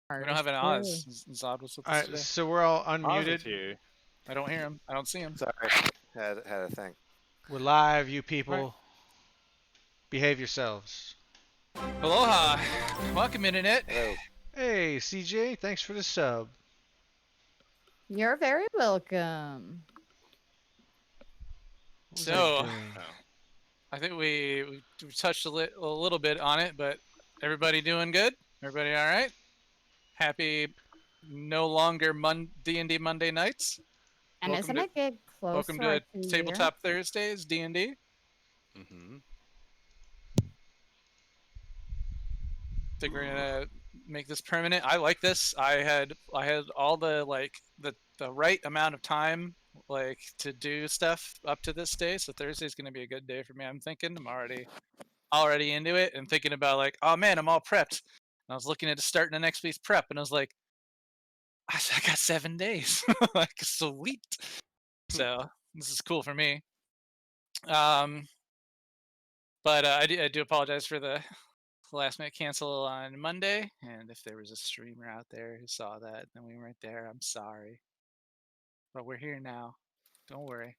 We Art don't is have an true. Oz. Zod was with All us right, today. so we're all Oz is unmuted. here. I don't hear him. I don't see him. Sorry, had a thing. We're live, you All right. people. Behave yourselves. Aloha. Welcome, Internet. Hello. Hey, CJ, thanks for the sub. You're very welcome. What was So, I doing? Oh. I think we touched a little bit on it, but everybody doing good? Everybody all right? Happy no longer D&D Monday nights? And Welcome isn't to it get close welcome to our to 2 year? Tabletop Thursdays D&D. Mm-hmm. Think we're gonna make this permanent. I like this. I had all the the right amount of time to do stuff up to this day. So Thursday's gonna be a good day for me. I'm thinking I'm already into it and thinking about oh man, I'm all prepped. And I was looking at starting the next week's prep and I was like, I got 7 days. Like sweet. So this is cool for me. Um, but I do apologize for the last minute cancel on Monday, and if there was a streamer out there who saw that and we weren't there, I'm sorry. But we're here now. Don't worry.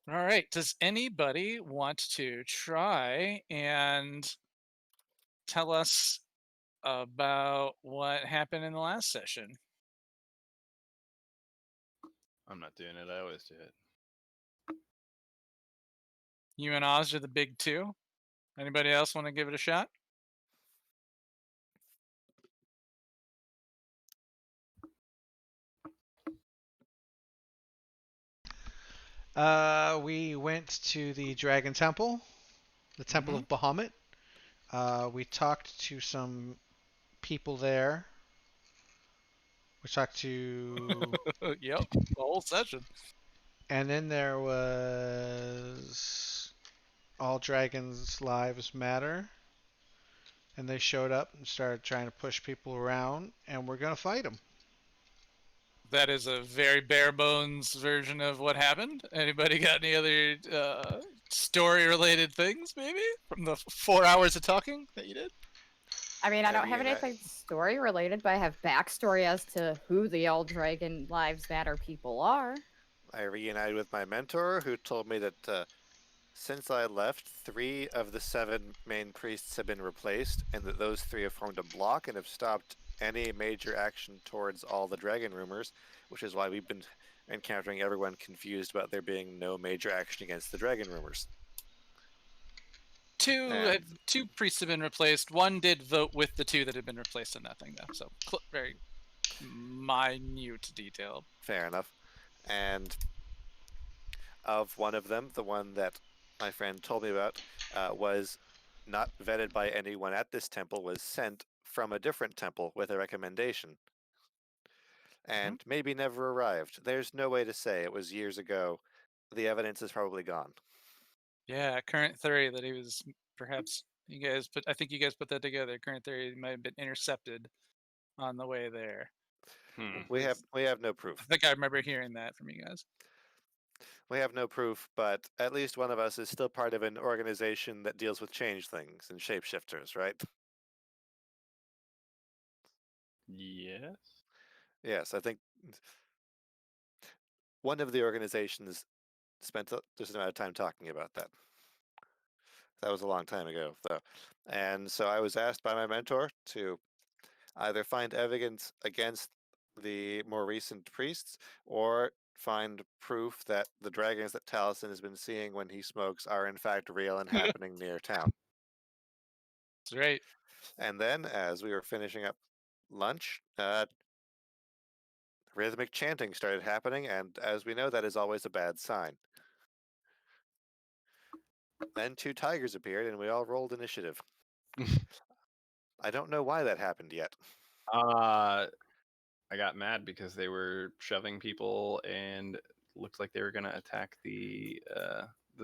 All right. Does anybody want to try and tell us about what happened in the last session? I'm not doing it. I always do it. You and Oz are the big two. Anybody else want to give it a shot? We went to the Dragon Temple, the Temple of Bahamut. We talked to some people there. We talked to, Yep, the whole session. and then there was All Dragons Lives Matter, and they showed up and started trying to push people around, and we're gonna fight them. That is a very bare bones version of what happened. Anybody got any other story related things, maybe from the 4 hours of talking that you did? I mean, I don't have Irene, anything story related, but I have backstory as to who the All Dragon Lives Matter people are. I reunited with my mentor, who told me that since I left, 3 of the 7 main priests have been replaced, and that those 3 have formed a block and have stopped any major action towards all the dragon rumors, which is why we've been encountering everyone confused about there being no major action against the dragon rumors. Two priests have been replaced. One did vote with the 2 that had been replaced and nothing though. So very minute detail. Fair enough. And of one of them, the one that my friend told me about, was not vetted by anyone at this temple, was sent from a different temple with a recommendation. And maybe never arrived. There's no way to say. It was years ago. The evidence is probably gone. Yeah, current theory that he was perhaps I think you guys put that together. Current theory he might have been intercepted on the way there. We have no I proof. think I remember hearing that from you guys. We have no proof, but at least one of us is still part of an organization that deals with changelings and shapeshifters, right? Yes. Yes, I think one of the organizations spent just an amount of time talking about that. That was a long time ago, though. And so I was asked by my mentor to either find evidence against the more recent priests or find proof that the dragons that Taliesin has been seeing when he smokes are in fact real and happening near town. That's right. And then, as we were finishing up lunch, rhythmic chanting started happening, and as we know, that is always a bad sign. Then 2 tigers appeared, and we all rolled initiative. I don't know why that happened yet. I got mad because they were shoving people and looked like they were going to attack the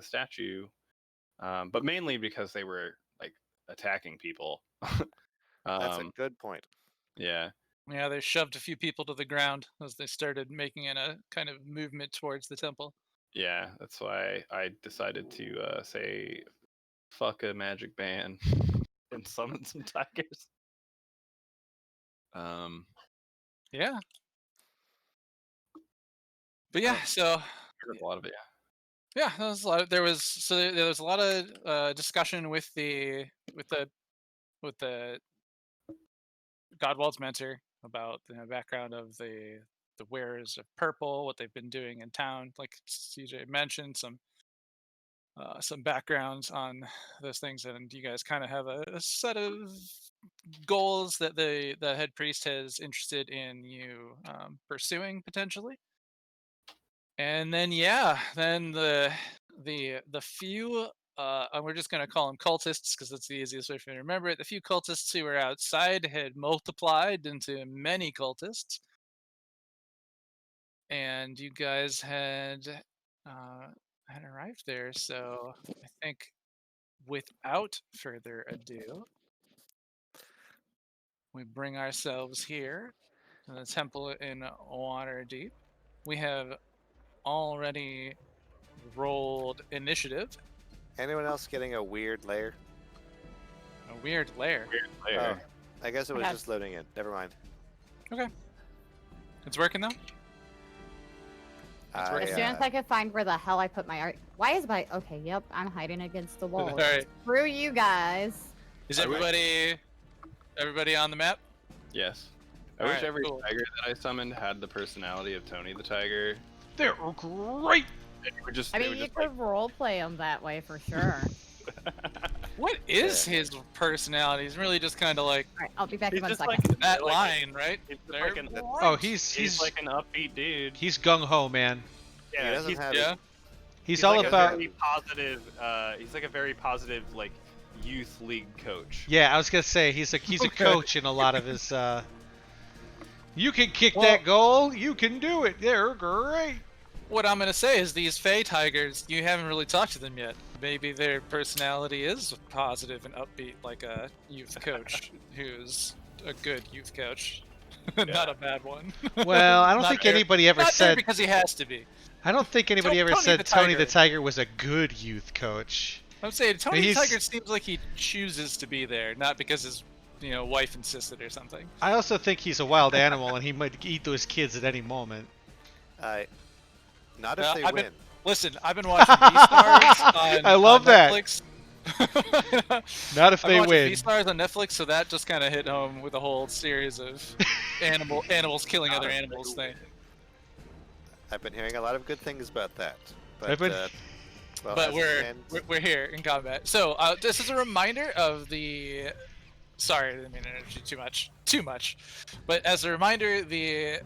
statue, but mainly because they were like attacking people. That's a good point. Yeah. Yeah, they shoved a few people to the ground as they started making a kind of movement towards the temple. Yeah, that's why I decided to say, "Fuck a magic ban." and summon some tigers. Yeah. But yeah, so Heard of a lot of it. yeah, there was a lot of discussion with the Godwald's mentor about the background of the wearers of purple, what they've been doing in town. Like CJ mentioned, some backgrounds on those things, and you guys kind of have a set of goals that the head priest is interested in you pursuing potentially. And then then the few and we're just gonna call them cultists because that's the easiest way for me to remember it. The few cultists who were outside had multiplied into many cultists, and you guys had arrived there. So I think, without further ado, we bring ourselves here to the temple in Waterdeep. We have already rolled initiative. Anyone else getting a weird layer? A weird lair. Oh, I guess it was have- just loading in. Never mind. It's working though. As soon as I could find where the hell I put my art. Why is my. Okay, yep, I'm hiding against the wall. Alright. Screw you guys. Is I wish- everybody on the map? Yes. I All wish right, every cool. tiger that I summoned had the personality of Tony the Tiger. They're great. And it would just, I they mean, would you just could roleplay them that way for sure. What is Yeah. his personality? He's really just kind of like Alright, I'll be back in He's 1 just second. like that like- line, right? He's just There. like an, Oh, he's he's like an upbeat dude. he's gung ho, man. Yeah, doesn't he's, have Yeah. He's all like about. a very positive. He's like a very positive like youth league coach. Yeah, I was gonna say he's a Okay. coach in a lot of his. You can kick Well- that goal. You can do it. They're great. What I'm gonna say is these Fey Tigers, you haven't really talked to them yet. Maybe their personality is positive and upbeat, like a youth coach who's a good youth coach, not a bad one. Well, I don't Not think there- anybody ever Not there said. because he has to be. I don't think anybody ever Tony said the Tony the Tiger. Tiger was a good youth coach. I'm saying Tony He's- the Tiger seems like he chooses to be there, not because his wife insisted or something. I also think he's a wild animal and he might eat those kids at any moment. Not if Well, they I've win. been- Listen, I've been watching Beastars on I love on that. Netflix. Not if I've they been watching win. Beastars on Netflix, so that just kind of hit home with a whole series of animals killing other animals thing. I've been hearing a lot of good things about that. But, I've been- well, But as it we're stands- we're here in combat. So this is a reminder of the. Sorry, I didn't mean to interrupt you too much. But as a reminder, the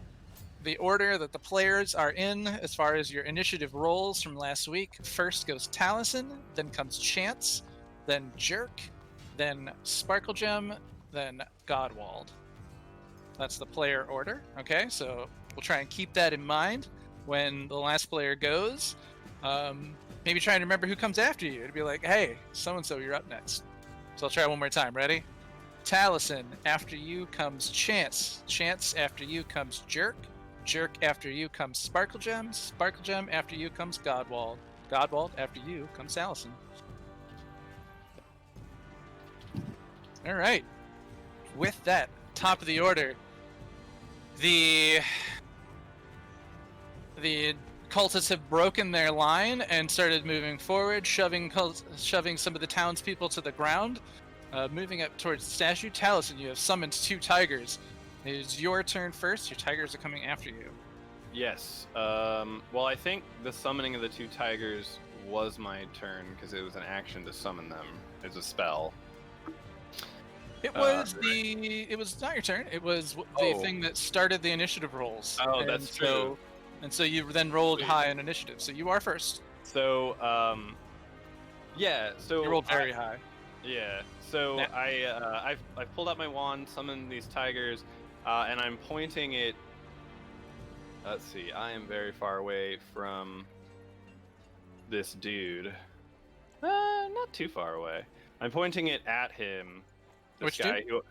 order that the players are in as far as your initiative rolls from last week. First goes Taliesin, then comes Chance, then Jerk, then Sparklegem, then Godwald. That's the player order. Okay, so we'll try and keep that in mind when the last player goes. Maybe try and remember who comes after you. It'd be like, hey, so-and-so, you're up next. So I'll try one more time. Ready? Taliesin, after you comes Chance. Chance, after you comes Jerk. Jerk, after you comes Sparklegem. Sparklegem, after you comes Godwald. Godwald, after you comes Taliesin. All right. With that, top of the order, the cultists have broken their line and started moving forward, shoving some of the townspeople to the ground. Moving up towards the statue. Taliesin, you have summoned 2 tigers. It is your turn first. Your tigers are coming after you. Yes. Well, I think the summoning of the 2 tigers was my turn because it was an action to summon them. It's a spell. It was it was not your turn. It was the Oh. thing that started the initiative rolls. Oh, And that's so- true. And so you then rolled Sweet. high on initiative. So you are first. So, yeah. So You rolled very high. Yeah. So Now- I've pulled out my wand, summoned these tigers, and I'm pointing it. Let's see. I am very far away from this dude. Not too far away. I'm pointing it at him. This Which guy who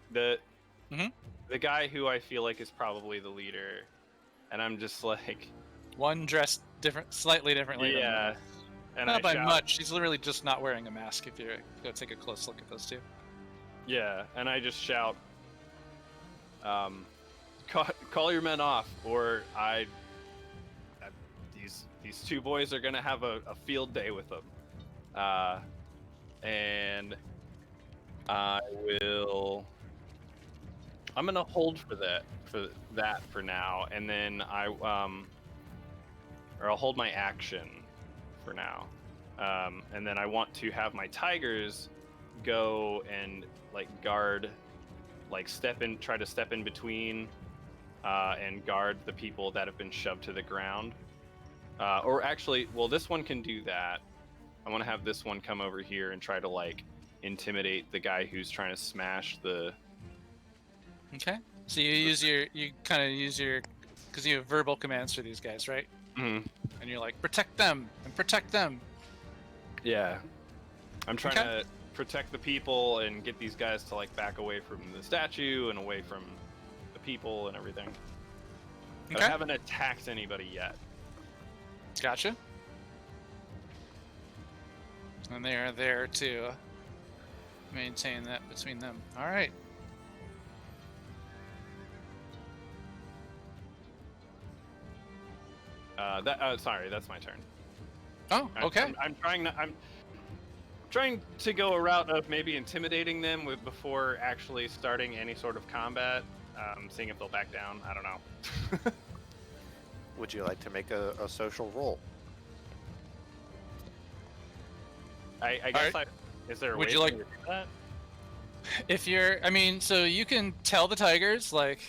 Mhm. the guy who I feel like is probably the leader, and I'm just like, One dressed slightly differently. than the yeah. other. And Not I by shout, much. He's literally just not wearing a mask. If you go take a close look at those 2. Yeah, and I just shout, call your men off, or these two boys are gonna have a field day with them. And I'm gonna hold for that for now, and then I'll hold my action for now. And then I want to have my tigers go and like guard, like try to step in between, and guard the people that have been shoved to the ground. Or actually, well, this one can do that. I want to have this one come over here and try to like intimidate the guy who's trying to smash the. Okay. So you because you have verbal commands for these guys, right? Mhm. And you're like, protect them and protect them. Yeah, I'm trying Okay. to protect the people and get these guys to like back away from the statue and away from the people and everything. But I Okay. haven't attacked anybody yet. Gotcha. And they are there to maintain that between them. All right. Sorry, that's my turn. Oh, okay. I'm trying to go a route of maybe intimidating them before actually starting any sort of combat. Seeing if they'll back down. I don't know. Would you like to make a social roll? I guess Alright. is there a Would way you for like- me to do that? If you're, I mean, so you can tell the tigers, like,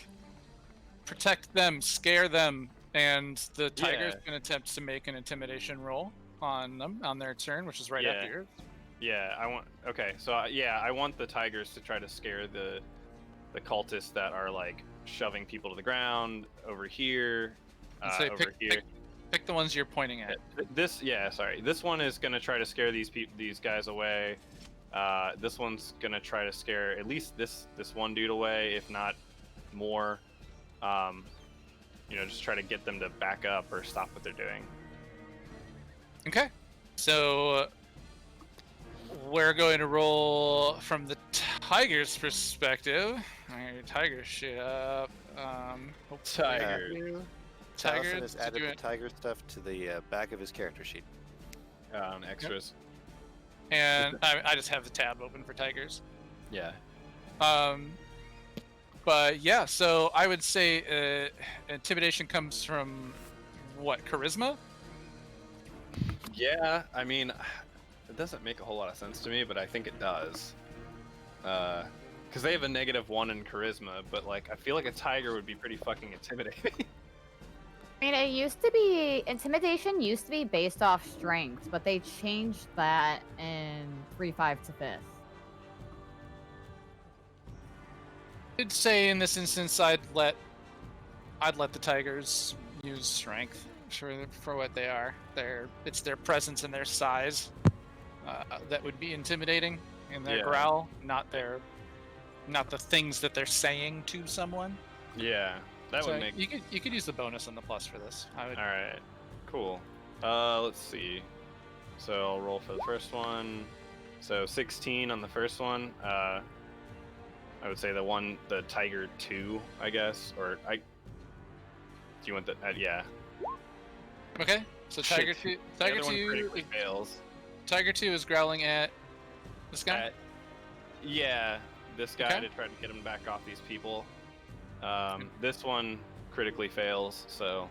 protect them, scare them, and the tigers Yeah. can attempt to make an intimidation roll on them on their turn, which is right Yeah. after yours. Yeah, I want the tigers to try to scare the cultists that are like shoving people to the ground over here, So over here. pick the ones you're pointing at. This one is gonna try to scare these guys away. This one's gonna try to scare at least this one dude away, if not more. Just try to get them to back up or stop what they're doing. Okay. So we're going to roll from the tiger's perspective. All right, tiger shit up. Tiger. Taliesin has did added you- the tiger stuff to the back of his character sheet. Extras. and I just have the tab open for tigers. Yeah. But yeah, so I would say intimidation comes from what, charisma? Yeah, I mean, it doesn't make a whole lot of sense to me, but I think it does. Because they have a -1 in charisma, but like I feel like a tiger would be pretty fucking intimidating. I mean, it used to be intimidation used to be based off strength, but they changed that in 3.5 to 5th. I'd say in this instance, I'd let the tigers use strength for what they are. It's their presence and their size that would be intimidating in their Yeah. growl, not the things that they're saying to someone. Yeah, that So would make. you could use the bonus and the plus for this. I would. All right, cool. Let's see. So I'll roll for the first one. So 16 on the first one. I would say the tiger 2, I guess, or I. Do you want the? Yeah. Okay. So Shit. tiger two. The Tiger other one two. critically fails. Tiger 2 is growling at this guy. Yeah, this guy Okay. to try to get him back off these people. This one critically fails, so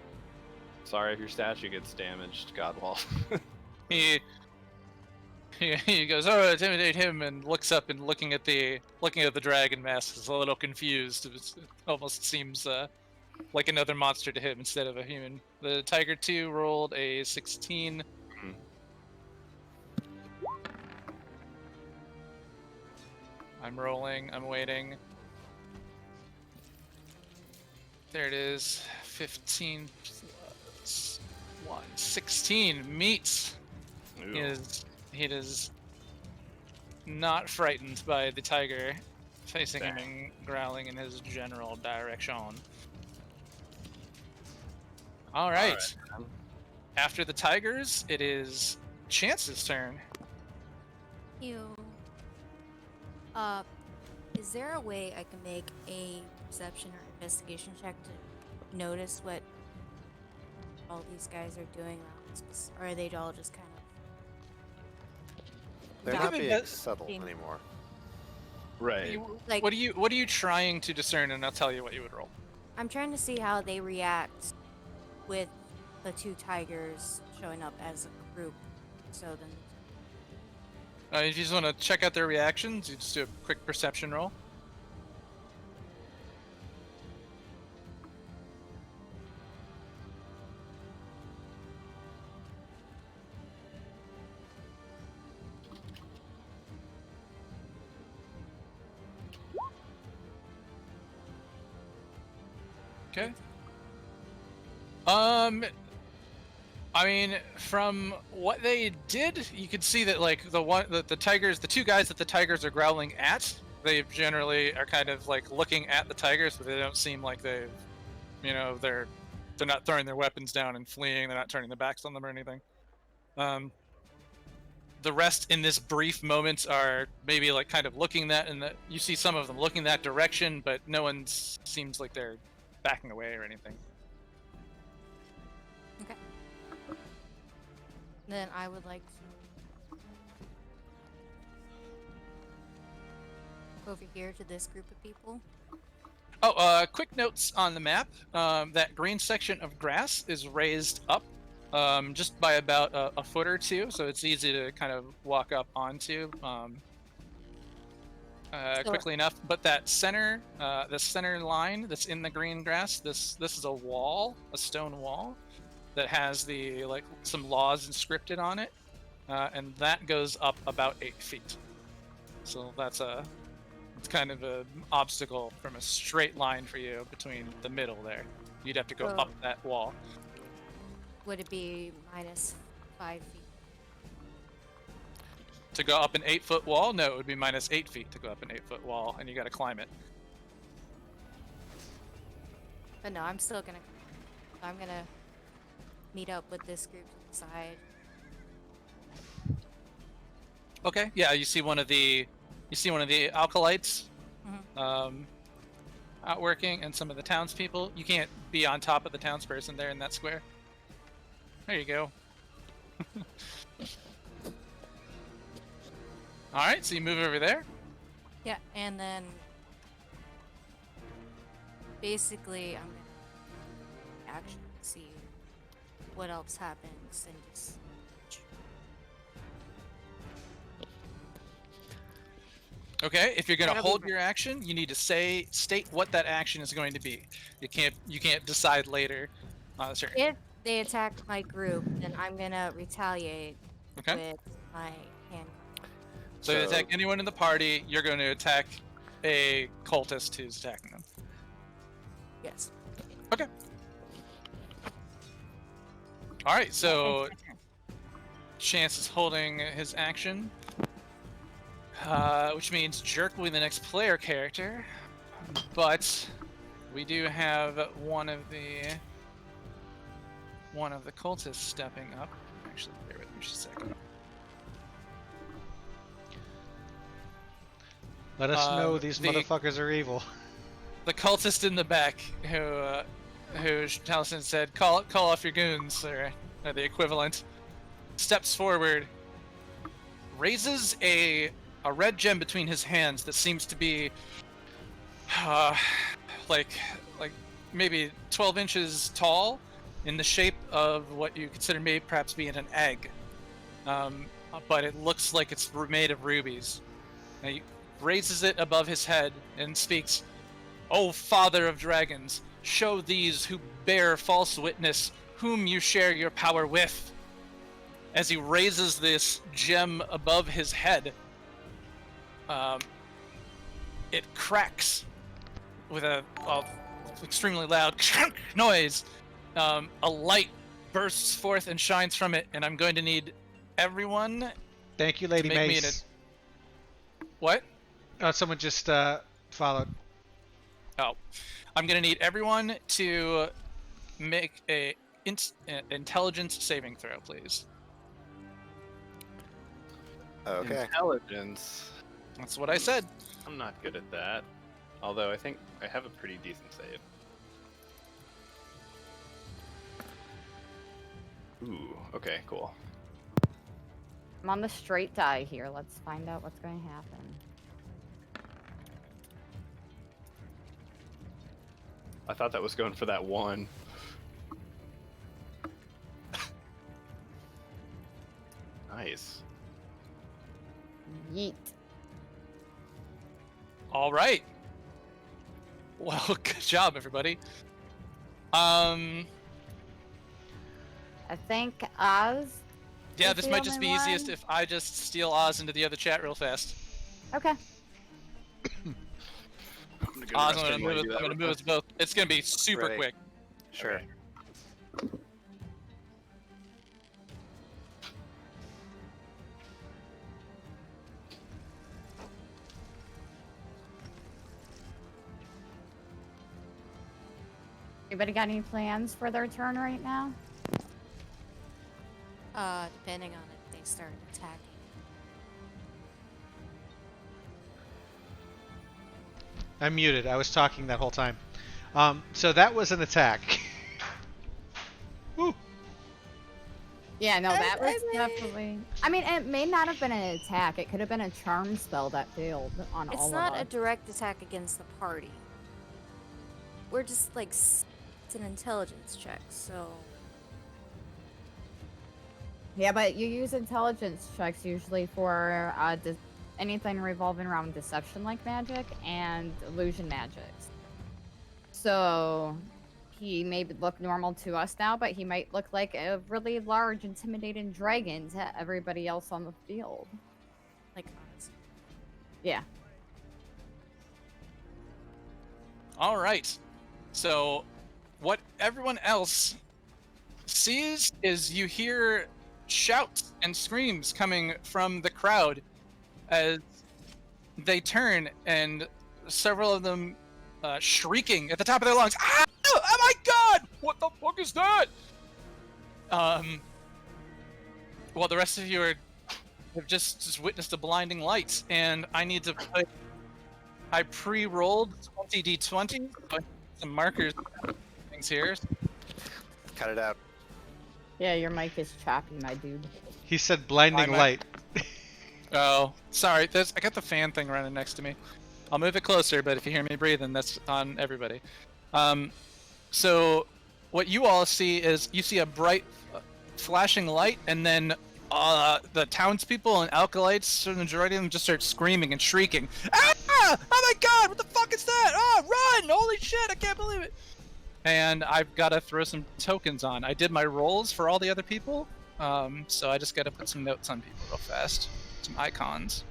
sorry if your statue gets damaged, Godwall. He goes, oh, intimidate him, and looks up and looking at the dragon mask is a little confused. It almost seems like another monster to him instead of a human. The Tiger 2 rolled a 16. Mhm. I'm rolling. I'm waiting. There it is. 15 plus 1. 16 meets. Ooh. He is not frightened by the tiger facing him Dang. and growling in his general direction. All right. man. After the tigers, it is Chance's turn. You. Is there a way I can make a perception or investigation check to notice what all these guys are doing around this? Or are they all just kind of They're Think not of it being as- subtle being- anymore. Right. like? What are you trying to discern? And I'll tell you what you would roll. I'm trying to see how they react with the two tigers showing up as a group. So then, If you just want to check out their reactions, you just do a quick perception roll. Okay. I mean, from what they did, you could see that like the tigers, the two guys that the tigers are growling at, they generally are kind of like looking at the tigers, but they don't seem like they've, they're not throwing their weapons down and fleeing. They're not turning their backs on them or anything. The rest in this brief moment are maybe like kind of looking that, and that you see some of them looking that direction, but no one seems like they're backing away or anything. okay. Then I would like to go over here to this group of people. Oh, quick notes on the map. That green section of grass is raised up just by about a foot or two, so it's easy to kind of walk up onto quickly enough. But that center, the center line that's in the green grass, this is a wall, a stone wall, that has the some laws inscripted on it, and that goes up about 8 feet. So it's kind of an obstacle from a straight line for you between the middle there. You'd have to go So- up that wall. Would it be minus 5 feet? To go up an 8-foot wall? No, it would be minus 8 feet to go up an 8-foot wall, and you got to climb it. But no, I'm still gonna. I'm gonna meet up with this group to the side. Okay. Yeah, you see one of the alkalites Mhm. out working, and some of the townspeople. You can't be on top of the townsperson there in that square. There you go. All right, so you move over there. Yeah, and then basically I'm gonna actually see what else happens and just Okay, if you're gonna That'll be hold great. your action, you need to state what that action is going to be. You can't decide later. Sure. if they attack my group, then I'm gonna retaliate Okay. with my hand. So you attack anyone in the party, you're going to attack a cultist who's attacking them. Yes. All right, so Chance is holding his action, which means Jerk will be the next player character. But we do have one of the cultists stepping up. Actually, bear with me just a second. Let us know Um, these the- motherfuckers are evil. The cultist in the back, who Taliesin said, call off your goons, or the equivalent, steps forward, raises a red gem between his hands that seems to be, like maybe 12 inches tall, in the shape of what you consider may perhaps being an egg, but it looks like it's made of rubies. And he raises it above his head and speaks, "O Father of Dragons, show these who bear false witness whom you share your power with." As he raises this gem above his head, it cracks with a extremely loud noise. A light bursts forth and shines from it, and I'm going to need everyone. Thank you, Lady make me Mace. What? Oh, someone just followed. Oh, I'm gonna need everyone to make a intelligence saving throw, please. Okay. Intelligence. That's what I said. I'm not good at that. Although I think I have a pretty decent save. Ooh, okay, cool. I'm on the straight die here. Let's find out what's going to happen. I thought that was going for that 1. Nice. Yeet. All right. Well, good job, everybody. I think Oz. Yeah, is this the might just be only easiest one. if I just steal Oz into the other chat real fast. Okay. I'm gonna go Oz, rest I'm while you do gonna that move us both. It's gonna be super Ready. quick. Sure. Okay. Anybody got any plans for their turn right now? Depending on if they start attacking. I'm muted. I was talking that whole time. So that was an attack. Woo. Yeah, no, that I was mean- definitely. I mean, it may not have been an attack. It could have been a charm spell that failed on all It's of not a us. direct attack against the party. We're just like it's an intelligence check, so Yeah, but you use intelligence checks usually for anything revolving around deception-like magic and illusion magics. So he may look normal to us now, but he might look like a really large, intimidating dragon to everybody else on the field. like Oz. Yeah. All right. So, what everyone else sees is you hear shouts and screams coming from the crowd as they turn, and several of them shrieking at the top of their lungs. Ah! Oh my God! What the fuck is that? Well, the rest of you have just witnessed a blinding light, and I need to put. I pre-rolled 20d20, some markers, things here. Cut it out. Yeah, your mic is choppy, my dude. He said blinding Why, light. Oh, sorry. I got the fan thing running next to me. I'll move it closer, but if you hear me breathing, that's on everybody. So what you all see is you see a bright flashing light, and then the townspeople and alkalites, the majority of them, just start screaming and shrieking. Ah! Oh my God! What the fuck is that? Oh, run! Holy shit! I can't believe it! And I've got to throw some tokens on. I did my rolls for all the other people, so I just got to put some notes on people real fast. Some icons.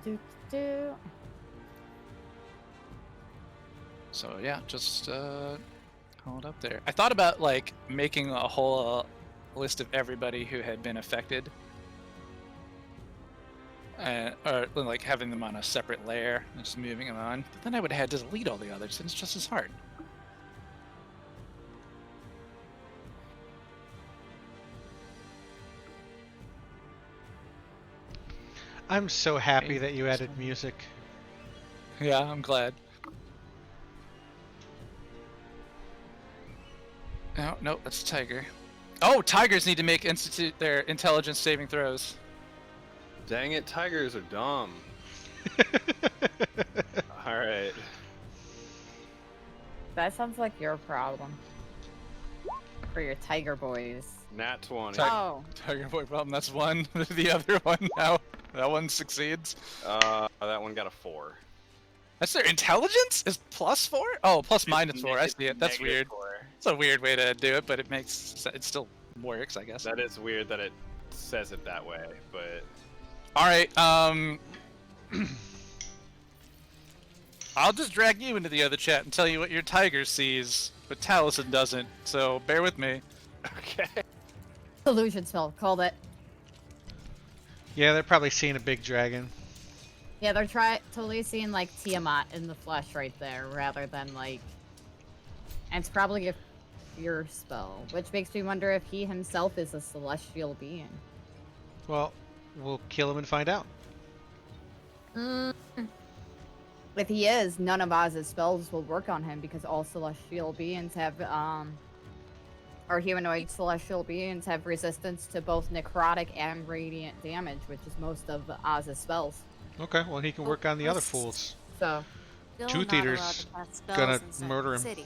Do, do. So yeah, just hold up there. I thought about like making a whole list of everybody who had been affected, or like having them on a separate layer and just moving them on. But then I would have had to delete all the others, and it's just as hard. I'm so happy Hey, that you added music. Yeah, I'm glad. Oh, no, that's Tiger. Oh, tigers need to make institute their intelligence saving throws. Dang it, tigers are dumb. Alright. That sounds like your problem. For your tiger boys. Nat 20. Oh, Tiger boy problem, that's one. The other one now. That one succeeds. That one got a 4. That's their intelligence? Is +4? Oh, plus minus 4. I It's see it. That's negative weird. 4. It's a weird way to do it, but it still works, I guess. That is weird that it says it that way, but All right. I'll just drag you into the other chat and tell you what your tiger sees, but Taliesin doesn't. So bear with me. okay. illusion spell. Called it. Yeah, they're probably seeing a big dragon. Yeah, they're totally seeing like Tiamat in the flesh right there, rather than like. And it's probably a fear spell, which makes me wonder if he himself is a celestial being. Well, we'll kill him and find out. If he is, none of Oz's spells will work on him because all celestial beings have, or humanoid celestial beings have resistance to both necrotic and radiant damage, which is most of Oz's spells. Okay, well he can work on the other let's- fools. So, Still Tooth not allowed Eater's to cast spells gonna inside murder the him. City.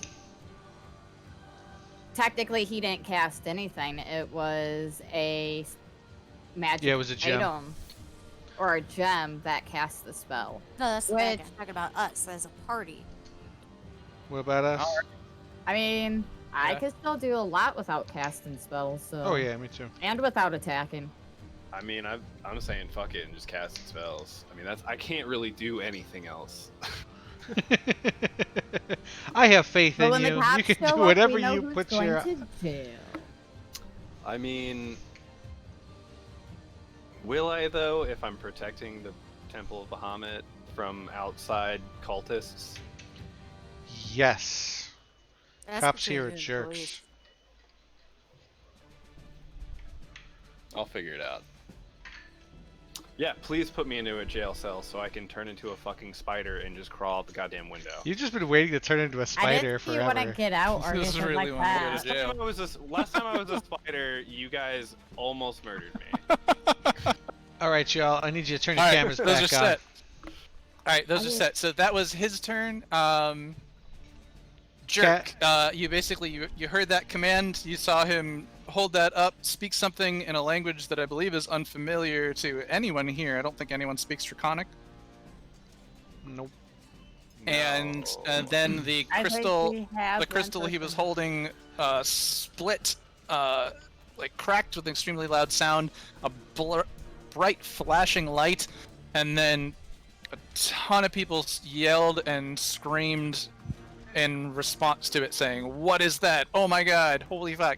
technically, he didn't cast anything. It was a magic Yeah, it was a gem. item or a gem that cast the spell. No, that's the thing. Which- I'm talking about us as a party. What about us? I mean, I Yeah. could still do a lot without casting spells. So. Oh yeah, me too. And without attacking. I mean, I'm saying fuck it and just cast spells. I mean, I can't really do anything else. I have faith But in when the you. cops You can show do up, whatever we know you who's put going your. to jail. I mean, will I though if I'm protecting the Temple of Bahamut from outside cultists? Yes. That's Cops between here you are and jerks. police. I'll figure it out. Yeah, please put me into a jail cell so I can turn into a fucking spider and just crawl out the goddamn window. You've just been waiting to turn into a I spider didn't see you forever. want to get out or This is anything really like wanna go that. to jail. Last time I was a spider, you guys almost murdered me. All right, y'all. I need you to turn your All right, cameras those back are on. set. All right, those are Okay. set. So that was his turn. Jerk. You basically you heard that command. You saw him hold that up, speak something in a language that I believe is unfamiliar to anyone here. I don't think anyone speaks Draconic. Nope. And then the I think crystal, we have the one crystal he was person. holding, split, like cracked with an extremely loud sound. A bright flashing light, and then a ton of people yelled and screamed in response to it, saying, "What is that? Oh my God! Holy fuck!"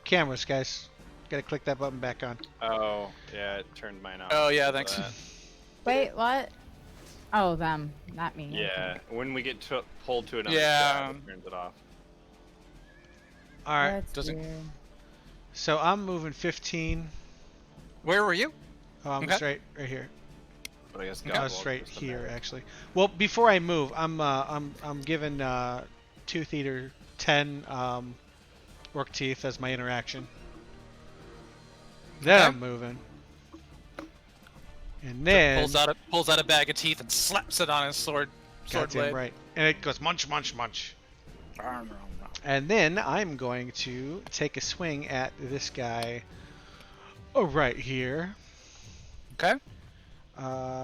Cameras, guys. Gotta click that button back on. Oh, yeah, it turned mine off. Oh, yeah, because of thanks. that. Wait, what? Oh, them, not me. Yeah, when we get pulled to another Yeah. job, it turns it off. All right. That's Doesn't- weird. So I'm moving 15. Where were you? Oh, I'm Okay. straight right here. But I guess I God was will straight just here, amend. actually. Well, before I move, I'm giving Tooth Eater 10 work teeth as my interaction. Then Okay. I'm moving. And then Pulls out a bag of teeth and slaps it on his sword goddamn blade. right. And it goes munch munch munch. And then I'm going to take a swing at this guy right here Okay.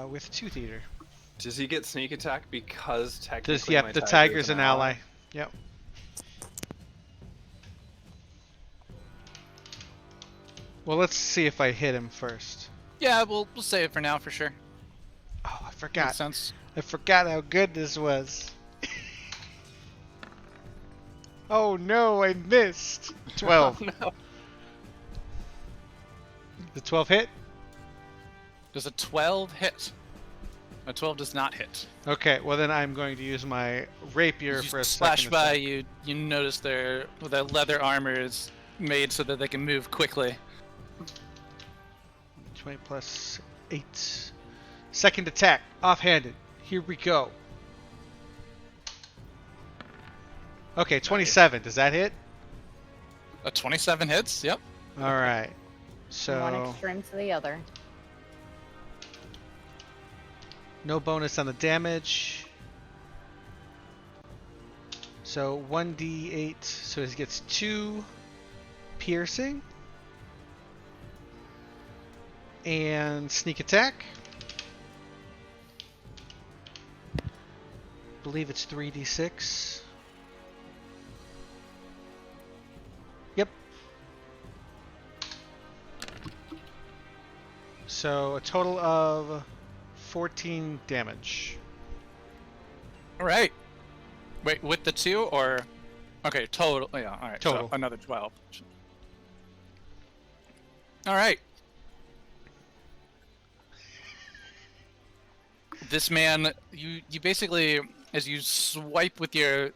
with Tooth Eater. Does he get sneak attack because technically This, yep, my the tiger's an ally. Yep. Well, let's see if I hit him first. Yeah, we'll save it for now for sure. Oh, I Makes forgot. sense. I forgot how good this was. Oh no, I missed. 12. No. The 12 hit? Does a 12 hit? A 12 does not hit. Okay, well then I'm going to use my rapier You for a splash second by, attack. you notice their leather armor is made so that they can move quickly. 20 plus 8. Second attack, offhanded. Here we go. Okay, 27. Does that hit? A 27 hits. Yep. All right. One So extreme to the other. no bonus on the damage. So 1d8. So he gets 2 piercing and sneak attack. Believe it's 3d6. Yep. So a total of 14 damage. All right. Wait, with the 2 or? Okay, total. Yeah. All right. Total. So another 12. All right. This man, you basically, as you swipe with your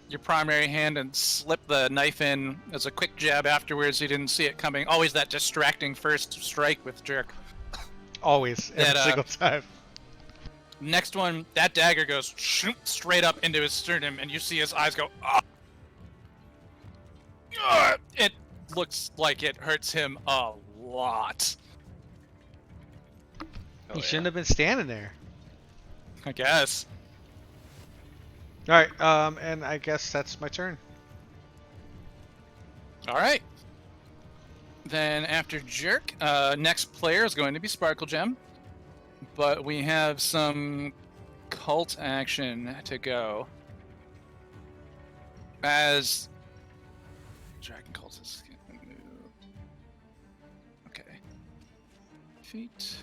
your primary hand and slip the knife in as a quick jab afterwards. You didn't see it coming. Always that distracting first strike with jerk. Always, every That, single time. Next one, that dagger goes straight up into his sternum, and you see his eyes go. "Ah!" It looks like it hurts him a lot. Oh, He yeah. shouldn't have been standing there. I guess. All right, and I guess that's my turn. All right. Then after Jerk, next player is going to be Sparkle Gem, but we have some cult action to go. As Dragon Cult is gonna move. Okay. Feet.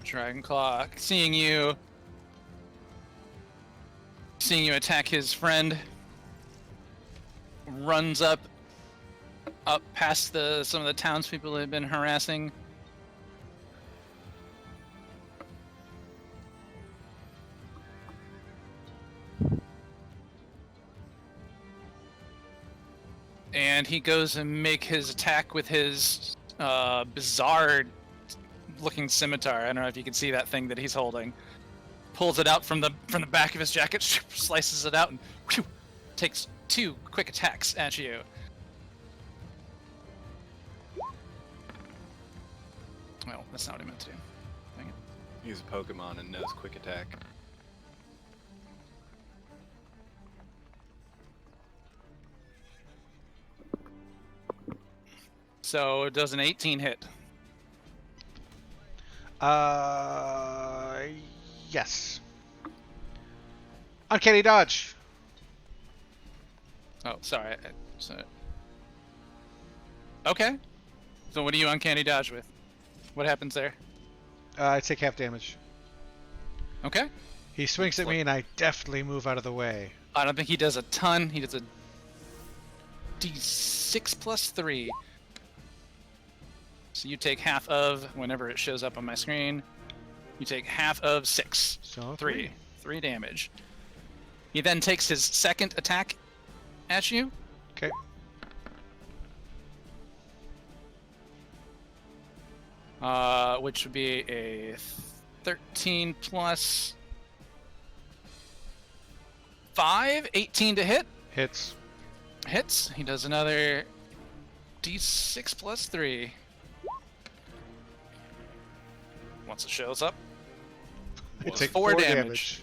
Dragonclaw, seeing you attack his friend, runs up past some of the townspeople that have been harassing. And he goes and make his attack with his bizarre looking scimitar. I don't know if you can see that thing that he's holding. Pulls it out from the back of his jacket, slices it out, and whew, takes 2 quick attacks at you. Well, that's not what I meant to do. Dang it. He's a Pokemon and knows quick attack. So does an 18 hit? Yes. Uncanny dodge. Oh, sorry. Okay. So what do you uncanny dodge with? What happens there? I take half damage. Okay. He swings at me, and I deftly move out of the way. I don't think he does a ton. He does a D6 plus 3. So you take half of, whenever it shows up on my screen, you take half of 6. So 3 damage. He then takes his second attack at you. Okay. Which would be a 13 plus 5, 18 to hit. Hits. Hits. He does another D6 plus 3. Once it shows up. I It's take 4 4 damage.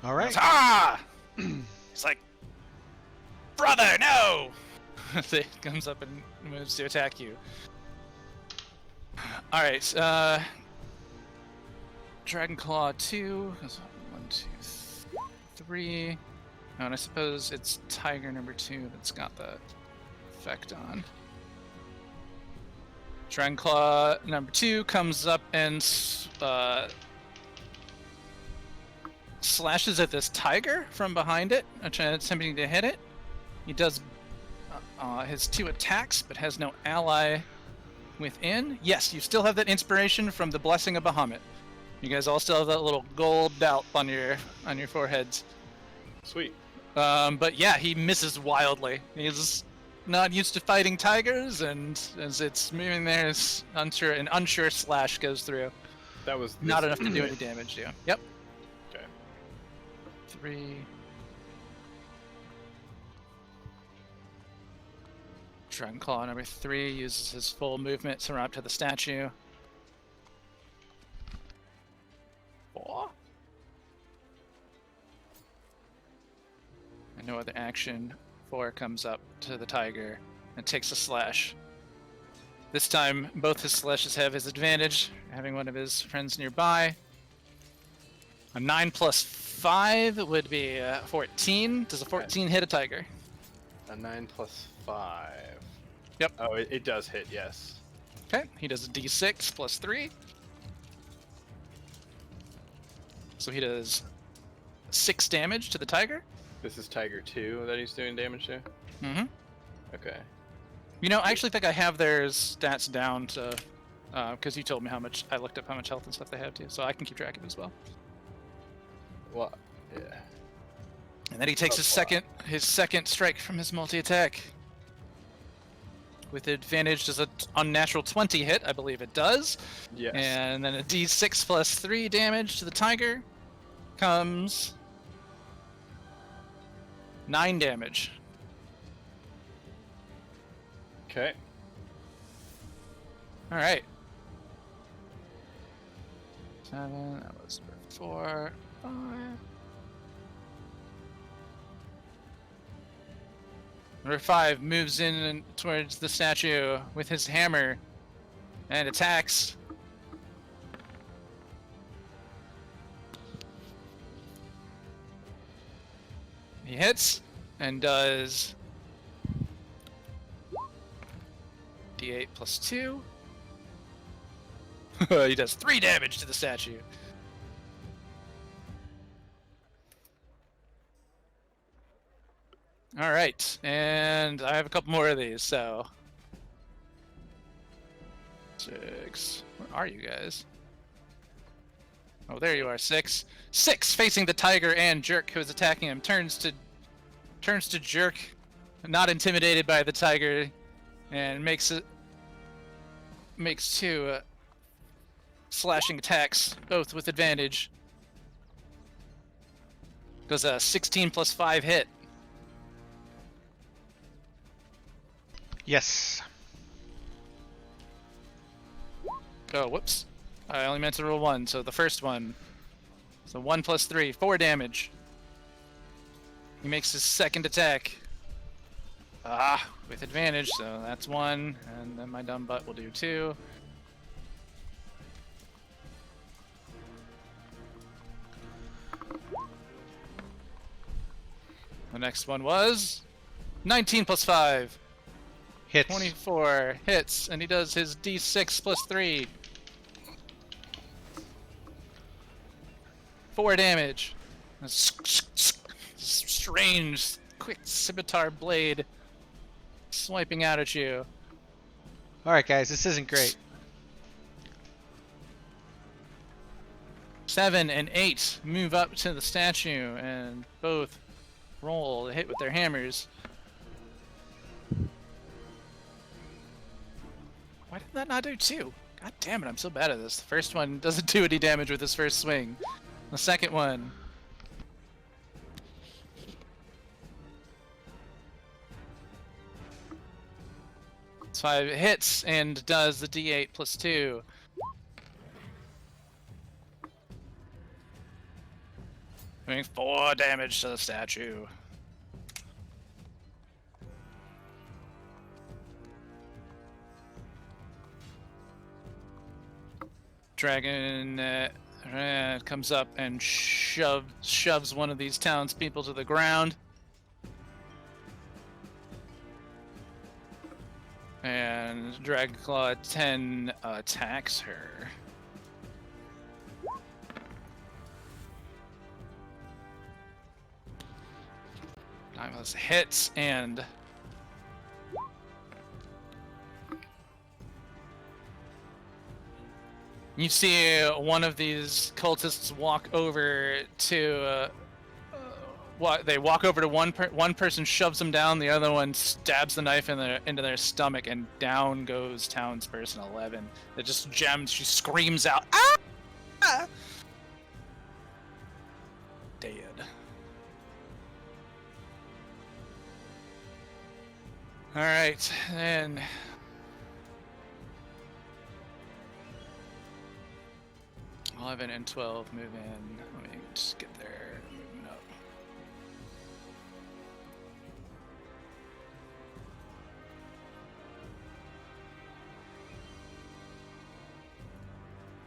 All right. Ah! He's like, brother, no! He comes up and moves to attack you. Alright, Dragon Claw 2. 1, 2, 3. Oh, and I suppose it's Tiger number 2 that's got that effect on. Dragon Claw number 2 comes up and slashes at this tiger from behind it, attempting to hit it. He does his 2 attacks, but has no ally within. Yes, you still have that inspiration from the Blessing of Bahamut. You guys all still have that little gold belt on your foreheads. Sweet. But yeah, he misses wildly. He's not used to fighting tigers, and as it's moving there, an unsure slash goes through. That was Not enough to do any damage to you. Yep. Okay. 3. Dragon Claw number 3 uses his full movement to run up to the statue. 4. And no other action. 4 comes up to the tiger and takes a slash. This time, both his slashes have his advantage, having one of his friends nearby. A 9 plus 5 would be 14. Does a 14 hit a tiger? A 9 plus 5. Yep. Oh, it does hit, yes. Okay, he does a d6 plus 3. So he does 6 damage to the tiger. This is Tiger 2 that he's doing damage to? Mm-hmm. Okay. You know, I actually think I have their stats down to, because you told me how much. I looked up how much health and stuff they have too, so I can keep track of it as well. Well, yeah. And then he takes his second strike from his multi-attack. With advantage, does an unnatural 20 hit? I believe it does. Yes. And then a d6 plus 3 damage to the tiger comes 9 damage. Okay. All right. 7. That was 4, 5. Number 5 moves in towards the statue with his hammer and attacks. He hits and does d8 plus 2. He does 3 damage to the statue. All right, and I have a couple more of these, so 6. Where are you guys? Oh, there you are. 6. 6 facing the tiger and Jerk, who is attacking him. Turns to Jerk, not intimidated by the tiger, and makes 2 slashing attacks, both with advantage. Does a 16 plus 5 hit. Yes. Oh, whoops. I only meant to roll 1, so the first one. So 1 plus 3, 4 damage. He makes his second attack. With advantage, so that's 1, and then my dumb butt will do 2. The next one was 19 plus 5. Hits. 24 hits, and he does his d6 plus 3. 4 damage. A strange, quick scimitar blade swiping out at you. Alright, guys, this isn't great. 7 and 8 move up to the statue and both roll to hit with their hammers. Why did that not do 2? God damn it, I'm so bad at this. The first one doesn't do any damage with his first swing. The second one. It's 5 hits and does the d8 plus 2. Doing 4 damage to the statue. Dragon comes up and shoves one of these townspeople to the ground. And Dragonclaw 10 attacks her. Nimeless hits and you see one of these cultists walk over to they walk over to one person, shoves them down, the other one stabs the knife into their stomach, and down goes townsperson 11. It just gems. She screams out, "Ah!" Dead. All right, and 11 and 12 move in. Let me just get there. Moving up.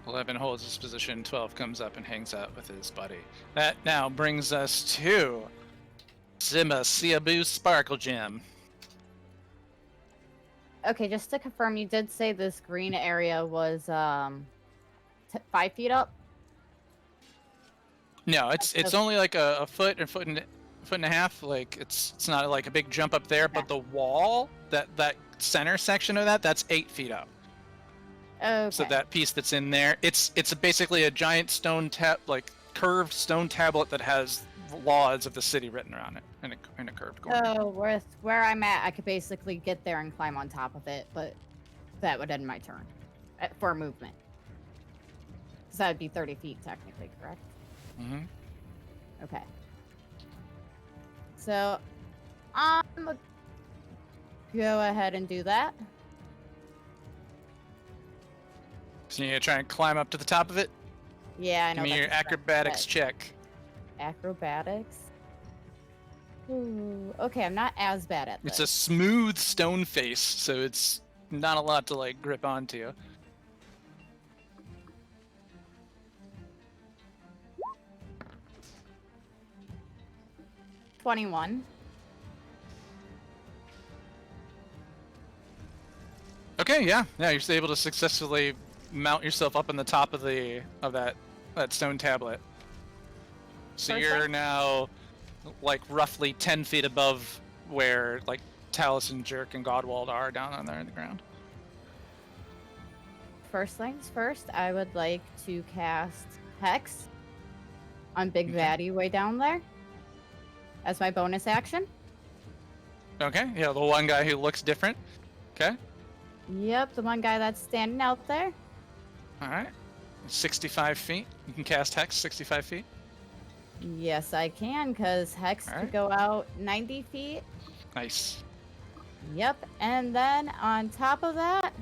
"11 holds his position, 12 comes up and hangs out with his buddy." That now brings us to Zima Siabu Sparkle Gem. Okay, just to confirm, you did say this green area was 5 feet up? No, it's only like a foot and foot and a half. Like it's not like a big jump up there, but the wall that center section of that's 8 feet up. Okay. So that piece that's in there, it's basically a giant stone curved stone tablet that has laws of the city written around it in a curved corner. So with where I'm at, I could basically get there and climb on top of it, but that would end my turn for movement. Because that would be 30 feet technically, correct? Mm-hmm. Okay. So I'm gonna go ahead and do that. So you're gonna try and climb up to the top of it? Yeah, I know. Give me that's your a stretch, acrobatics but- check. Acrobatics. Ooh, okay, I'm not as bad at this. It's a smooth stone face, so it's not a lot to like grip onto. 21. Okay, yeah, you're able to successfully mount yourself up on the top of that stone tablet. So you're Perfect. now like roughly 10 feet above where like Talus and Jerk and Godwald are down on there in the ground. First things first, I would like to cast Hex on Big Okay. Baddie way down there as my bonus action. Okay, yeah, the one guy who looks different. Okay, Yep, the one guy that's standing out there. all right. 65 feet. You can cast Hex 65 feet. Yes, I can, because Hex Alright. could go out 90 feet. Nice. Yep, and then on top of that,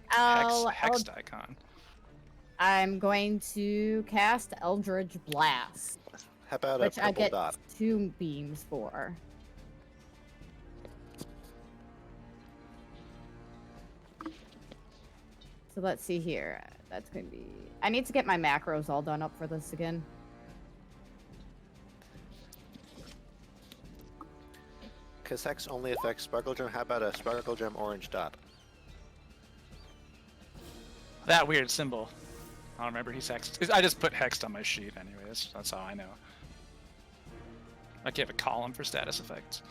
Hex icon. I'm going to cast Eldritch Blast, How about a which I purple get dot? 2 beams for. So let's see here. That's going to be... I need to get my macros all done up for this again. Because Hex only affects Sparkle Gem. How about a Sparkle Gem orange dot? That weird symbol. I don't remember he's hexed. I just put hexed on my sheet anyways. That's how I know. Like you have a column for status effects.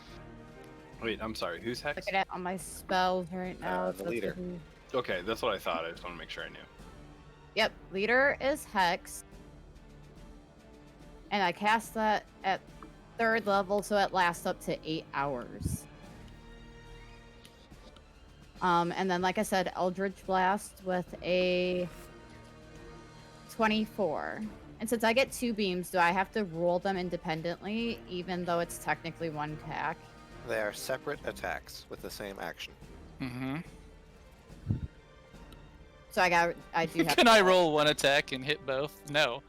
Wait, I'm sorry. Who's Hex? Look at it on my spells right now. The so it's leader. looking- Okay, that's what I thought. I just want to make sure I knew. Yep, leader is Hex. And I cast that at 3rd level, so it lasts up to 8 hours. And then, like I said, Eldritch Blast with a 24. And since I get 2 beams, do I have to roll them independently, even though it's technically one attack? They are separate attacks with the same action. Mm-hmm. So I do have Can to I roll one attack and hit both? No.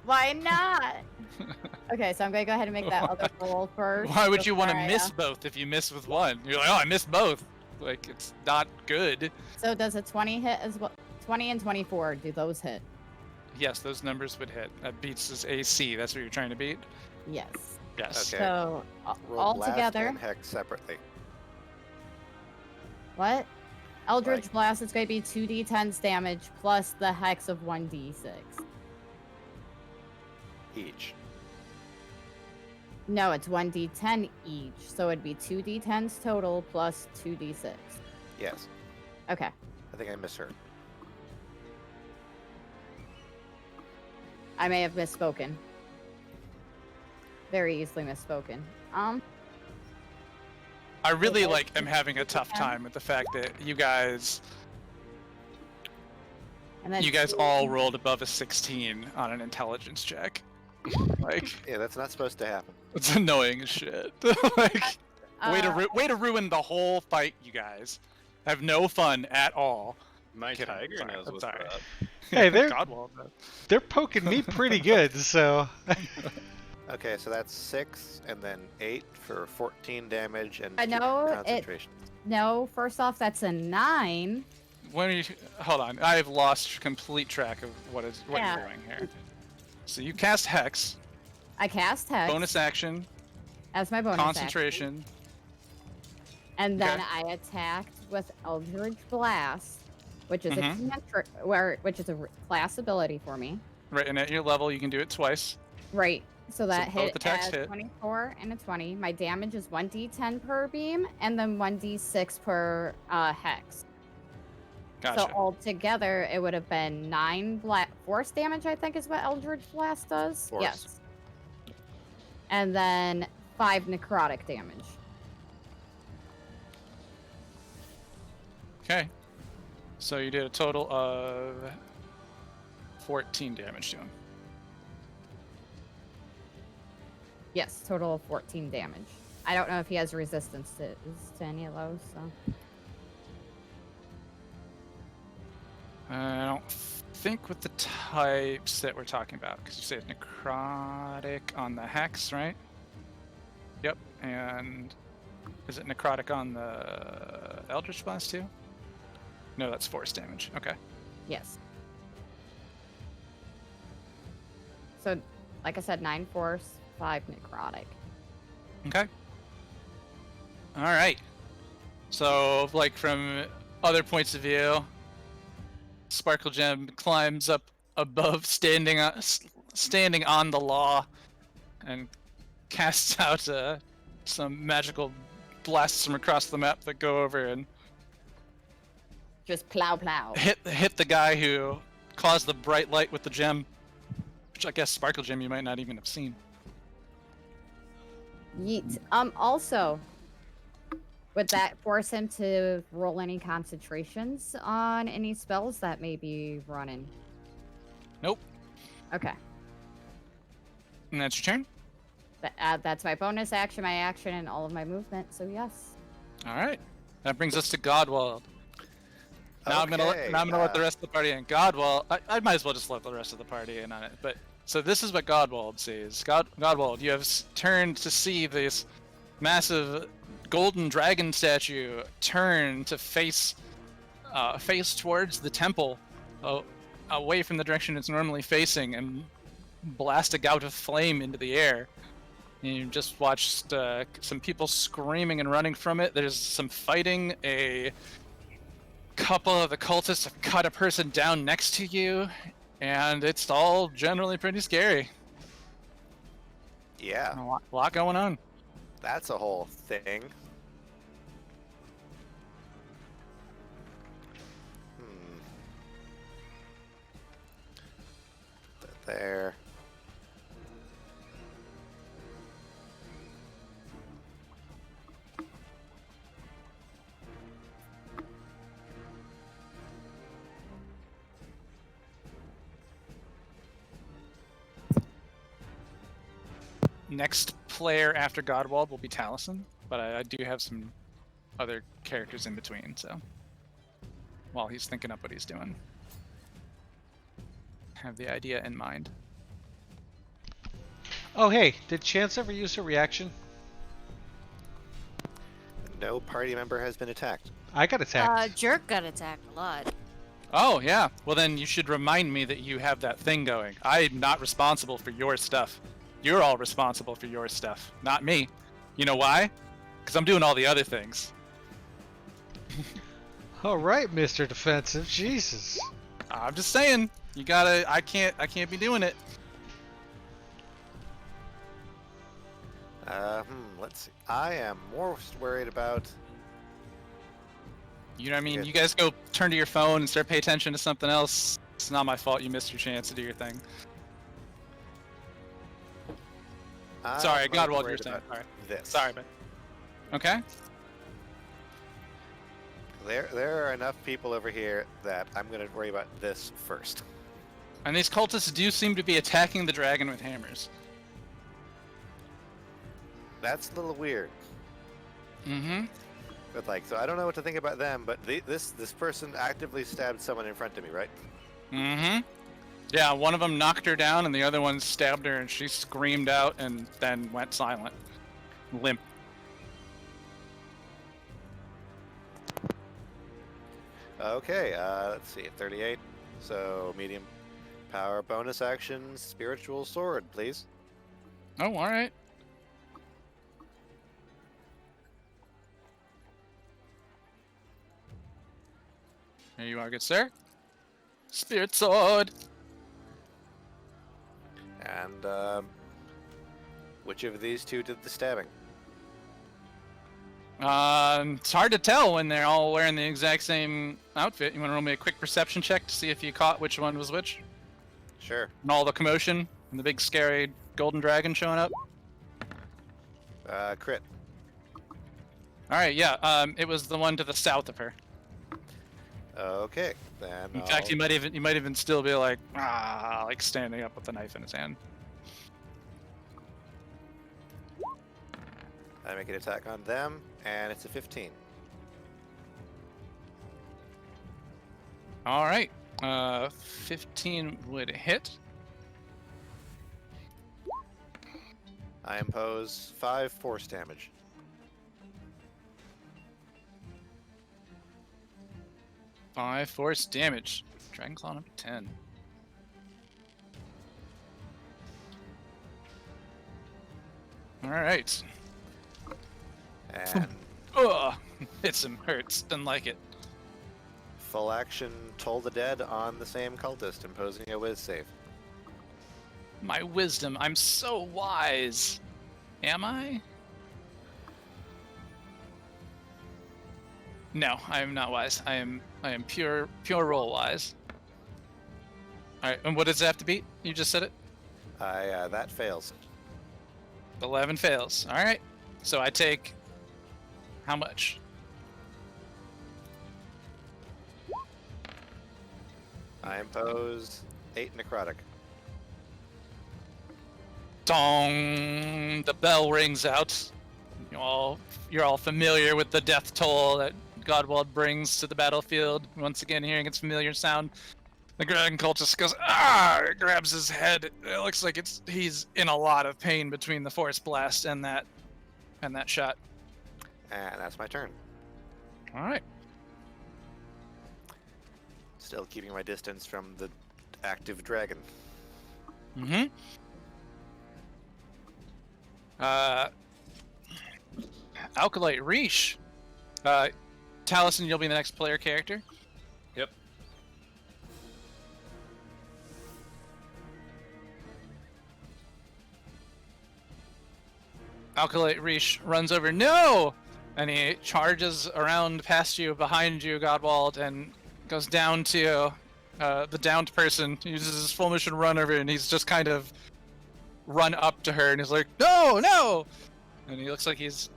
Why not? Okay, so I'm going to go ahead and make that other roll first. Why would you want to before I, miss both if you miss with one? You're like, oh, I missed both. Like, it's not good. So does a 20 hit as well? 20 and 24, do those hit? Yes, those numbers would hit. That beats his AC. That's what you're trying to beat? Yes. Yes. Okay. So Roll all Blast together, and Hex separately. what? Eldritch Like- Blast is going to be 2d10s damage plus the hex of 1d6. Each. No, it's 1d10 each, so it'd be 2d10s total plus 2d6. Yes. Okay. I think I misheard. I may have misspoken. Very easily misspoken. I really Okay. am having a tough time with the fact that you guys And then all rolled above a 16 on an intelligence check. Like, Yeah, that's not supposed to happen. it's annoying as shit. Like, way to ruin the whole fight, you guys. Have no fun at all. My Kidding, tiger sorry, knows I'm what's sorry. up. Hey, they're- Godwald, They're poking me pretty good, so Okay, so that's 6 and then 8 for 14 damage and I 2 know it- concentration. No, first off, that's a 9. When are you? Hold on, I have lost complete track of what Yeah. you're doing here. So you cast Hex, I cast Hex bonus action, as my bonus action. concentration. And then Okay. I attacked with Eldritch Blast which is Mhm. a cantrip, which is a class ability for me. Right, and at your level, you can do it twice. Right. So that both hit attacks as hit. 24 and a 20. My damage is 1d10 per beam, and then 1d6 per hex. Gotcha. So altogether, it would have been 9 force damage, I think is what Eldritch Blast does. Force. Yes. And then 5 necrotic damage. Okay. So you did a total of 14 damage to him. Yes, total of 14 damage. I don't know if he has resistance to any of those, so. I don't think with the types that we're talking about, because you said necrotic on the hex, right? Yep. And is it necrotic on the Eldritch Blast too? No, that's force damage. Okay. Yes. So, like I said, 9 force, 5 necrotic. Okay. All right. So, like from other points of view, Sparkle Gem climbs up above, standing on the law, and casts out some magical blasts from across the map that go over and Just plow. hit the guy who caused the bright light with the gem, which I guess Sparkle Gem you might not even have seen. Yeet. Also, would that force him to roll any concentrations on any spells that may be running? Nope. Okay. And that's your turn. That's my bonus action, my action, and all of my movement, so yes. All right. That brings us to Godwald. Now I'm gonna Okay, let the rest of the party in. Godwald, I might as well just let the rest of the party in on it. But so this is what Godwald sees. Godwald, you have turned to see this massive golden dragon statue turn to face towards the temple, away from the direction it's normally facing, and blast a gout of flame into the air. And you just watched some people screaming and running from it. There's some fighting. A couple of the cultists have cut a person down next to you, and it's all generally pretty scary. Yeah, A lot going on. that's a whole thing. There. Next player after Godwald will be Taliesin, but I do have some other characters in between, so while he's thinking up what he's doing, have the idea in mind. Oh, hey, did Chance ever use her reaction? No party member has been attacked. I got attacked. Jerk got attacked a lot. Oh, yeah. Well, then you should remind me that you have that thing going. I'm not responsible for your stuff. You're all responsible for your stuff, not me. You know why? Because I'm doing all the other things. All right, Mr. Defensive. Jesus. I'm just saying. You gotta. I can't be doing it. Let's see. I am more worried about. You know what I mean? Yeah. You guys go turn to your phone and start paying attention to something else. It's not my fault you missed your chance to do your thing. Sorry, I'm Godwald, worried you're saying. about All right. this. Sorry, man. Okay. There are enough people over here that I'm going to worry about this first. And these cultists do seem to be attacking the dragon with hammers. That's a little weird. Mm-hmm. But like, so I don't know what to think about them. But this person actively stabbed someone in front of me, right? Mm-hmm. Yeah, one of them knocked her down, and the other one stabbed her, and she screamed out and then went silent, limp. Okay. Let's see. 38. So medium power bonus action, spiritual sword, please. Oh, all right. Here you are, good sir. Spirit sword. And which of these two did the stabbing? It's hard to tell when they're all wearing the exact same outfit. You want to roll me a quick perception check to see if you caught which one was which? Sure. And all the commotion and the big scary golden dragon showing up. Crit. All right, yeah. It was the one to the south of her. Okay, then. In fact, you might even still be like standing up with the knife in his hand. I make an attack on them, and it's a 15. All right. 15 would hit. I impose 5 force damage. 5 force damage. Dragon Claw number 10. All right. And Ugh. Hits him. Hurts. Doesn't like it. full action Toll the Dead on the same cultist, imposing a whiz save. My wisdom. I'm so wise. Am I? No, I am not wise. I am pure roll wise. All right, and what does it have to beat? You just said it. That fails. 11 fails. All right. So I take how much? I impose 8 necrotic. Dong! The bell rings out. You're all familiar with the death toll that Godwald brings to the battlefield. Once again, hearing its familiar sound, the dragon cultist goes, ah! It grabs his head. It looks like he's in a lot of pain between the force blast and that shot. And that's my turn. All right. Still keeping my distance from the active dragon. Mm-hmm. Alkalite Reesh. Taliesin, you'll be the next player character. Yep. Alkalite Reesh runs over, no! And he charges around past you, behind you, Godwald, and goes down to the downed person. He uses his full mission run over, and he's just kind of run up to her, and he's like, no, no! And he looks like he's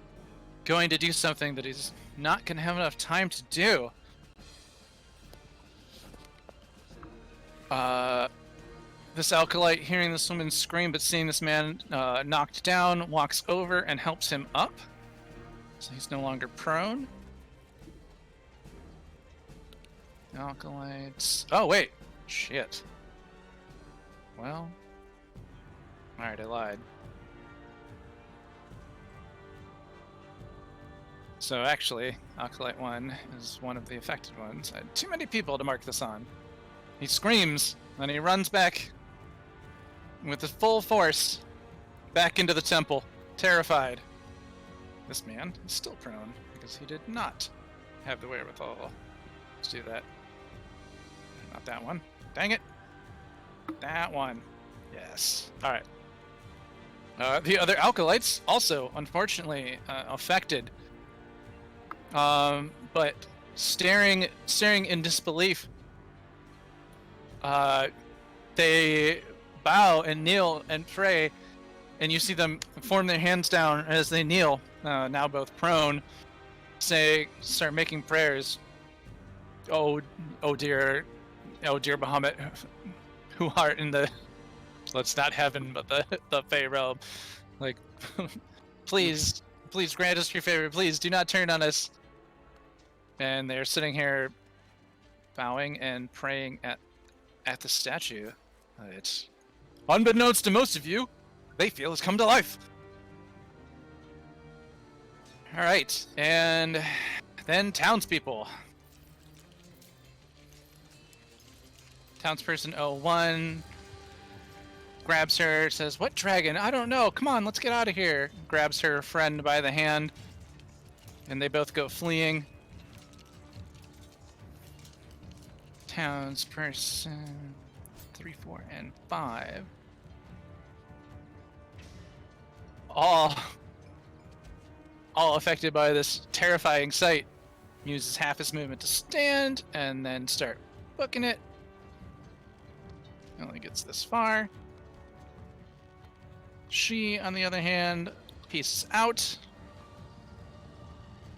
going to do something that he's not going to have enough time to do. This Alkalite, hearing this woman scream, but seeing this man knocked down, walks over and helps him up. So he's no longer prone. Alkalites. Oh, wait. Shit. Well. Alright, I lied. So actually, Alkalite 1 is one of the affected ones. I had too many people to mark this on. He screams, and he runs back with his full force back into the temple, terrified. This man is still prone because he did not have the wherewithal to do that. Not that one. Dang it. That one. Yes. Alright. The other Alkalites also, unfortunately, affected. But staring in disbelief, they bow and kneel and pray, and you see them form their hands down as they kneel, now both prone, start making prayers. Oh dear Bahamut, who art in the, let's not heaven, but the Fey realm, like, please grant us your favor. Please do not turn on us. And they're sitting here, bowing and praying at the statue. It's unbeknownst to most of you, they feel has come to life. All right, and then townspeople. Townsperson 01 grabs her, says, "What dragon? I don't know. Come on, let's get out of here." Grabs her friend by the hand, and they both go fleeing. townsperson 3, 4, and 5 all affected by this terrifying sight. Uses half his movement to stand and then start booking it. Only gets this far. She, on the other hand, pieces out.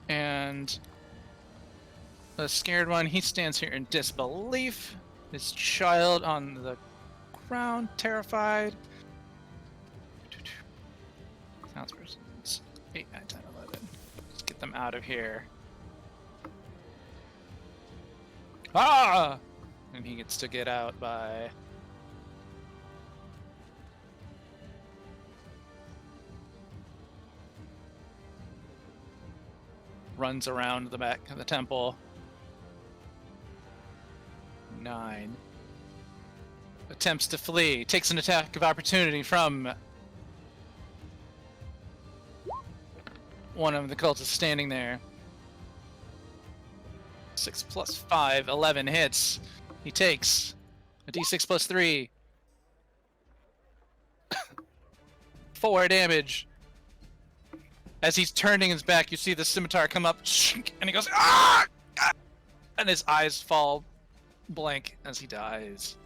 And the scared one, he stands here in disbelief. His child on the ground, terrified. Townspersons 8, 9, 10, 11. Let's get them out of here. Ah! And he gets to get out by... runs around the back of the temple. 9. Attempts to flee. Takes an attack of opportunity from one of the cultists standing there. 6 plus 5, 11 hits. He takes a d6 plus 3. 4 damage. As he's turning his back, you see the scimitar come up, and he goes, ah! And his eyes fall blank as he dies.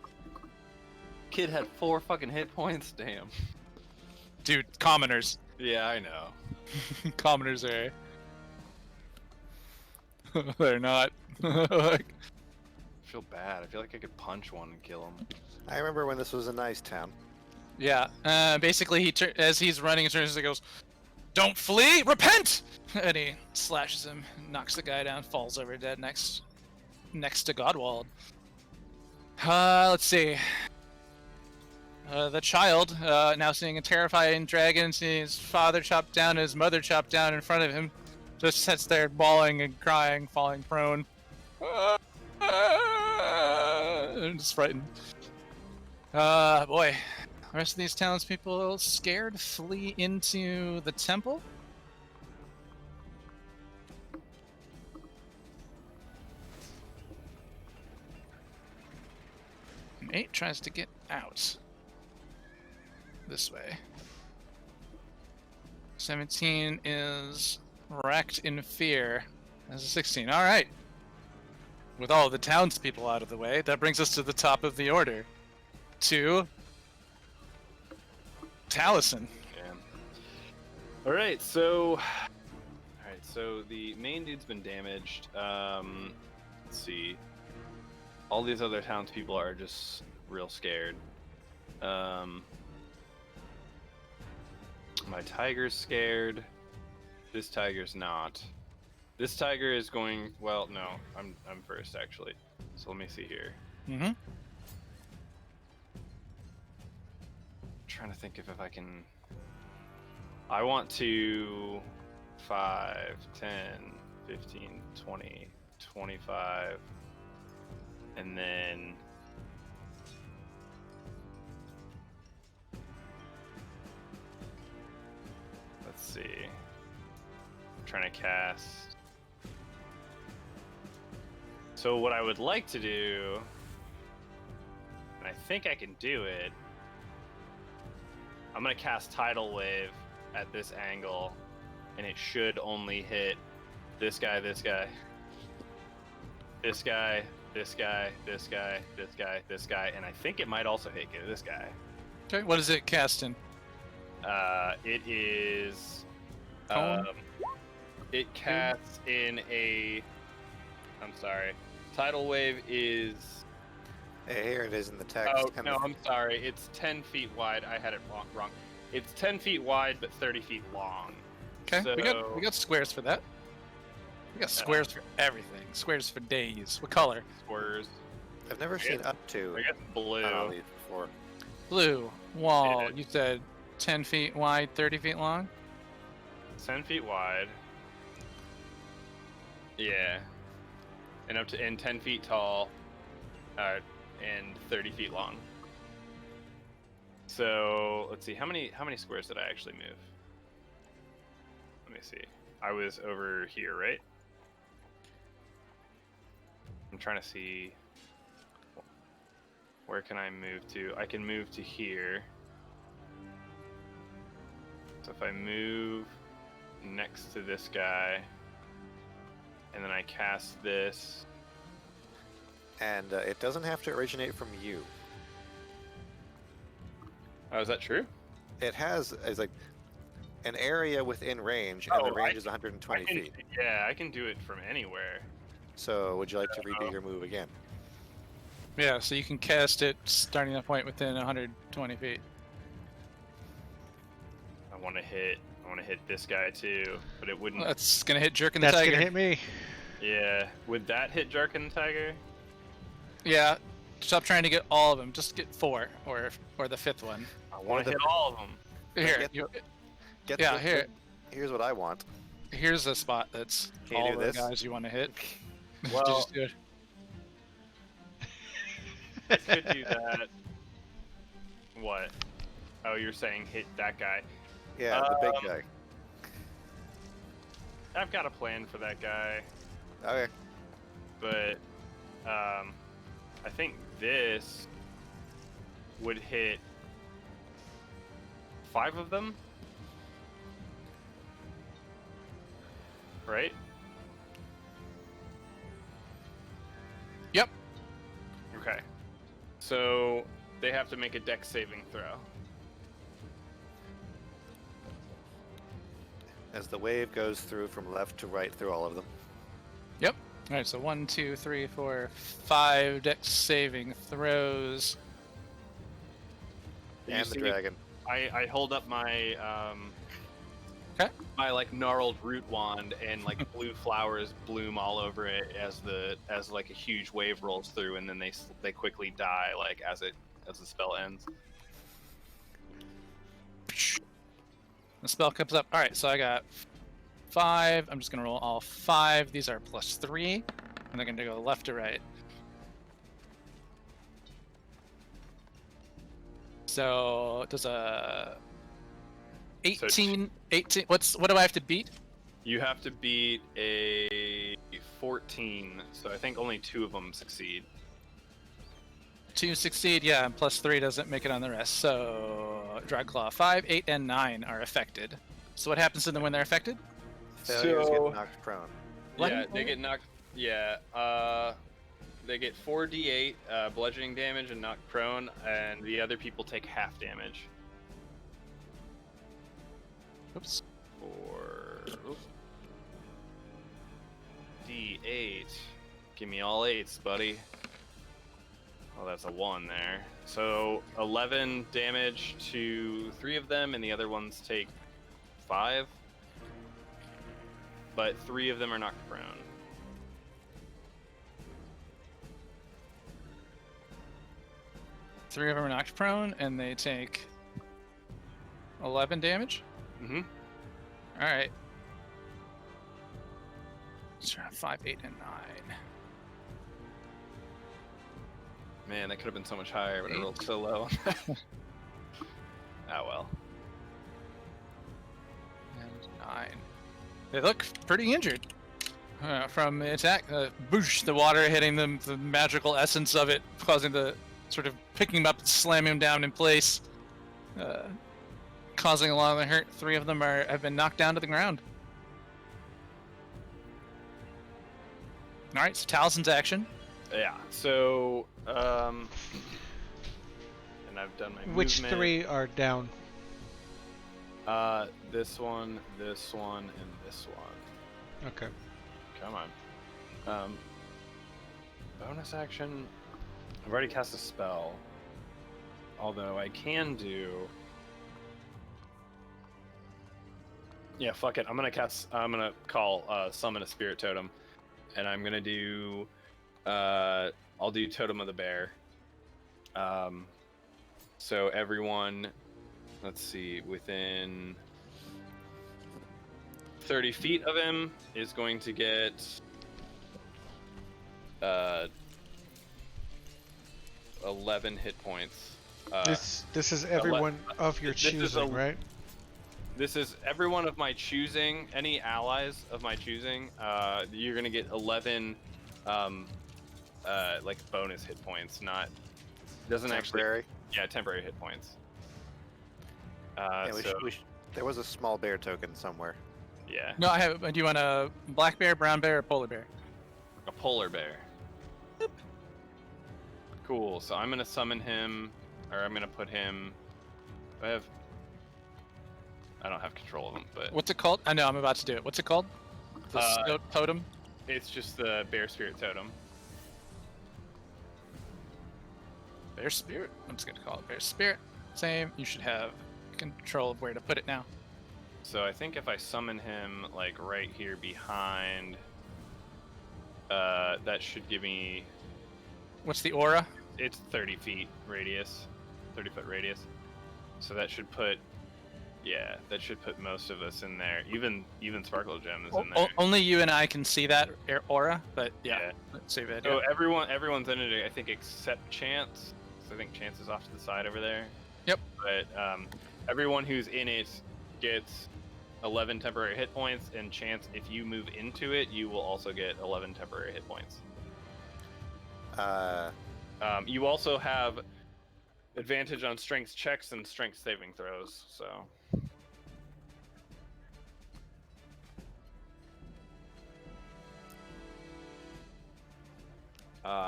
Kid had 4 fucking hit points. Damn. Dude, commoners. Yeah, I know. Commoners are... They're not. I feel bad. I feel like I could punch one and kill him. I remember when this was a nice town. Yeah. Basically, as he's running, he turns and goes, "Don't flee! Repent!" And he slashes him, knocks the guy down, falls over dead next to Godwald. Let's see. The child, now seeing a terrifying dragon, seeing his father chopped down, his mother chopped down in front of him, just sits there bawling and crying, falling prone. I'm just frightened. Boy. The rest of these townspeople scared, flee into the temple. And 8 tries to get out. This way. 17 is wrecked in fear. That's a 16. Alright. With all the townspeople out of the way, that brings us to the top of the order. 2. Taliesin. Yeah. Alright, so the main dude's been damaged. Let's see. All these other townspeople are just real scared. My tiger's scared. This tiger's not. This tiger is going, well, no, I'm first actually. So let me see here. Mm-hmm. Trying to think if I can. I want to 5, 10, 15, 20, 25, and then let's see. I'm trying to cast. So what I would like to do, and I think I can do it. I'm gonna cast Tidal Wave at this angle, and it should only hit this guy, this guy, this guy, this guy, this guy, this guy, this guy, and I think it might also hit this guy. Okay, what is it casting? It is. Cone? It casts in a. I'm sorry. Tidal Wave is. Hey, here it is in the text. Oh, no, I'm sorry. It's 10 feet wide. I had it wrong. It's 10 feet wide, but 30 feet long. Okay, So, we got squares for that. We got squares for everything. Squares for days. What color? squares. I've never seen up to I guess blue. on these before. Blue. Wall. Yeah. You said 10 feet wide, 30 feet long? 10 feet wide. Yeah. And up to 10 feet tall. And 30 feet long. So let's see, how many squares did I actually move? Let me see. I was over here, right? I'm trying to see. Where can I move to? I can move to here. So if I move next to this guy, and then I cast this. And it doesn't have to originate from you. Oh, is that true? It has it's like an area within range, and the range is 120 feet. Yeah, I can do it from anywhere. So would you like to redo your move again? Yeah, so you can cast it starting a point within 120 feet. I want to hit this guy too, but it wouldn't. That's gonna hit Jerkin the That's Tiger. gonna hit me. Yeah, would that hit Jarkin the Tiger? Yeah, stop trying to get all of them. Just get 4, or the 5th one. I want to hit all of them. Here, get- you, Get yeah, the- here. Here's what I want. Here's a spot that's Can you all do the this? guys you want to hit. Well, Just do it. I could do that. What? Oh, you're saying hit that guy. Yeah, the big guy. I've got a plan for that guy, Okay. but I think this would hit 5 of them. Right? Yep. Okay. So they have to make a dex saving throw. As the wave goes through from left to right through all of them. Yep. All right. So 1, 2, 3, 4, 5 dex saving throws. You And the see- dragon. I hold up my Okay. my like gnarled root wand, and like blue flowers bloom all over it as like a huge wave rolls through, and then they quickly die like as the spell ends. The spell comes up. All right. So I got 5. I'm just gonna roll all 5. These are +3, and they're gonna go left to right. So does a 18? 18. What do I have to beat? You have to beat a 14, so I think only 2 of them succeed. 2 succeed, yeah, and +3 doesn't make it on the rest. So Dragclaw 5, 8, and 9 are affected. So what happens to them when they're affected? Failures So- get knocked prone. What? Yeah, they get knocked. Yeah, they get 4d8 bludgeoning damage and knocked prone, and the other people take half damage. Oops. D8. Give me all 8s, buddy. Oh, that's a 1 there. So 11 damage to 3 of them, and the other ones take 5. But 3 of them are knocked prone. Three of them are knocked prone, and they take 11 damage. Mm-hmm. All right. Let's try 5, 8, and 9. Man, that could have been so much higher, but I rolled so low. Ah, well. And 9. They look pretty injured from the attack. Boosh! The water hitting them, the magical essence of it, causing the sort of picking them up and slamming them down in place, causing a lot of the hurt. 3 of them have been knocked down to the ground. All right, so Talzin's action. Yeah, so, and I've done my Which movement. 3 are down? This one, and this one. Okay. Come on. Bonus action. I've already cast a spell. Although I can do. Yeah, fuck it. I'm gonna call summon a spirit totem, and I'm gonna do. I'll do Totem of the Bear. So everyone, let's see, within 30 feet of him is going to get 11 hit points. This is everyone of your this is choosing, right? This is everyone of my choosing, any allies of my choosing. You're gonna get 11, like bonus hit points, not Doesn't actually. Temporary. Yeah, temporary hit points. Yeah, So there was a small bear token somewhere. yeah, No, I have. Do you want a black bear, brown bear, or polar bear? a polar bear. Cool. So I'm gonna summon him, or I'm gonna put him. I don't have control of him, but What's it called? I know, I'm about to do it. What's it called? The snow totem? it's just the bear spirit totem. Bear spirit? I'm just gonna call it bear spirit. Same. You should have control of where to put it now. So I think if I summon him like right here behind, that should give me. What's the aura? It's 30 feet radius, 30-foot radius. So that should put, yeah, that should put most of us in there. Even Sparkle Gem is in there. Only you and I can see that aura, but yeah. Yeah. Let's save it. So everyone's in it, I think, except Chance. So I think Chance is off to the side over there. Yep. But everyone who's in it gets 11 temporary hit points, and Chance, if you move into it, you will also get 11 temporary hit points. You also have advantage on strength checks and strength saving throws, so.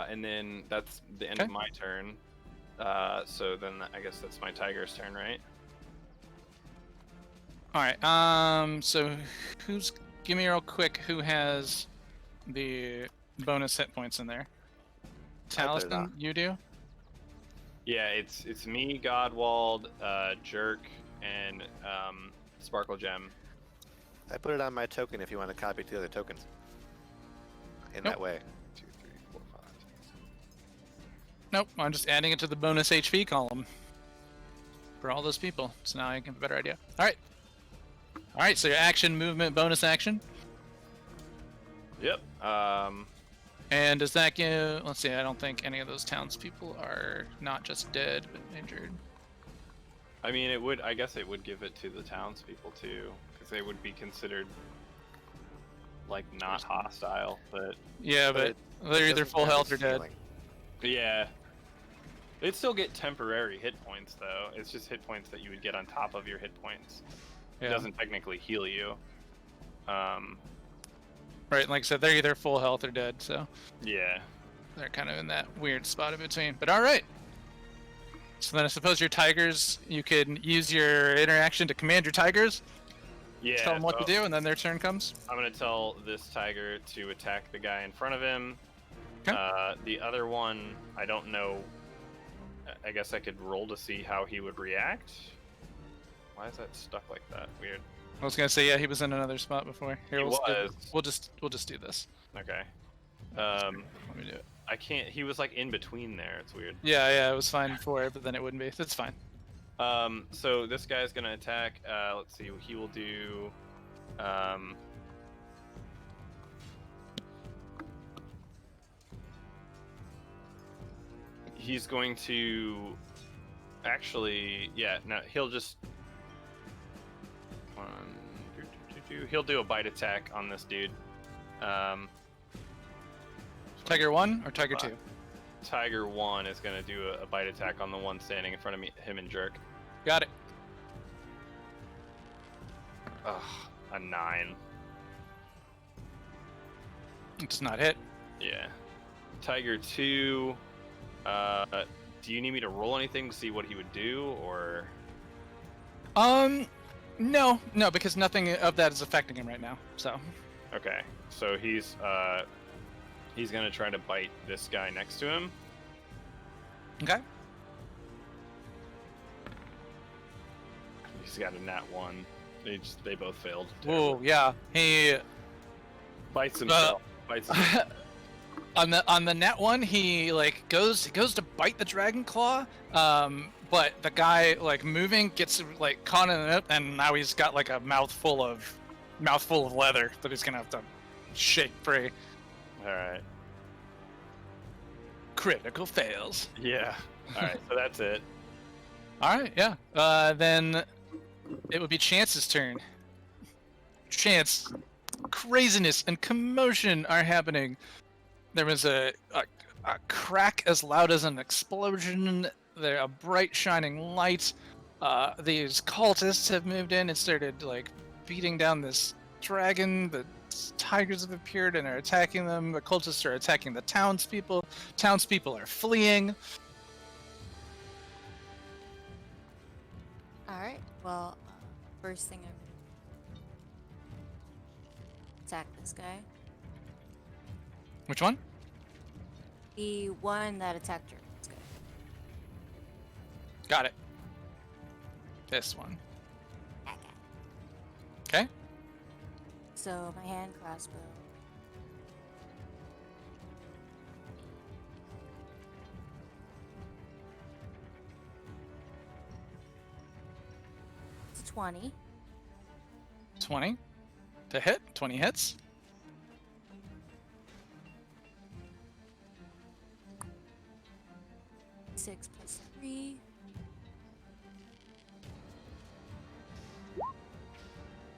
And then that's the end of my turn. So then I guess that's my tiger's turn, right? All right. So give me real quick. Who has the bonus hit points in there? Talisman, you do. Yeah, it's me, Godwald, Jerk, and Sparkle Gem. I put it on my token if you want to copy the other tokens. In Nope. that way. 2, 3, 4, 5. Nope. I'm just adding it to the bonus HP column for all those people. So now I have a better idea. All right. All right. So your action, movement, bonus action. Yep. And does that give? Let's see. I don't think any of those townspeople are not just dead but injured. I mean, it would. I guess it would give it to the townspeople too, because they would be considered like not hostile. But Yeah, but they're either doesn't full have health this or dead. feeling. yeah, they'd still get temporary hit points though. It's just hit points that you would get on top of your hit points. It Yeah. doesn't technically heal you. Right. Like I said, they're either full health or dead. So Yeah. they're kind of in that weird spot in between. But all right. So then I suppose your tigers, you can use your interaction to command your tigers, Yeah. tell them what to so do, and then their turn comes. I'm gonna tell this tiger to attack the guy in front of him. Okay. The other one, I don't know. I guess I could roll to see how he would react. Why is that stuck like that? Weird. I was gonna say, yeah, he was in another spot before. Here, He we'll was. we'll just do this. Okay. Let me do it. I can't. He was like in between there. It's weird. Yeah, it was fine before, but then it wouldn't be. That's fine. So this guy's gonna attack. Let's see. He will do. He's going to. Actually, yeah. No, he'll just. He'll do a bite attack on this dude. Tiger 1 or Tiger 2? Tiger 1 is going to do a bite attack on the one standing in front of him and Jerk. Got it. Ugh, a 9. It's not hit. Yeah. Tiger 2, do you need me to roll anything to see what he would do, or? No, because nothing of that is affecting him right now. So. Okay, so he's gonna try to bite this guy next to him. Okay. He's got a nat 1. They both failed. Whoa, yeah. He Bites himself. Bites himself. on the net one, he like goes to bite the dragon claw, but the guy like moving gets like caught in it, and now he's got like a mouthful of leather that he's gonna have to shake free. All right. Critical fails. Yeah. All right. So that's it. All right, yeah. Then it would be Chance's turn. Chance, craziness and commotion are happening. There was a crack as loud as an explosion. There, a bright shining light. These cultists have moved in and started like beating down this dragon. The tigers have appeared and are attacking them. The cultists are attacking the townspeople. Townspeople are fleeing. All right. Well, first thing I'm gonna attack this guy. Which one? The one that attacked her. This guy. Got it. This one. That guy. Okay. So my hand crossbow. It's 20. 20 to hit. 20 hits. Six plus 3.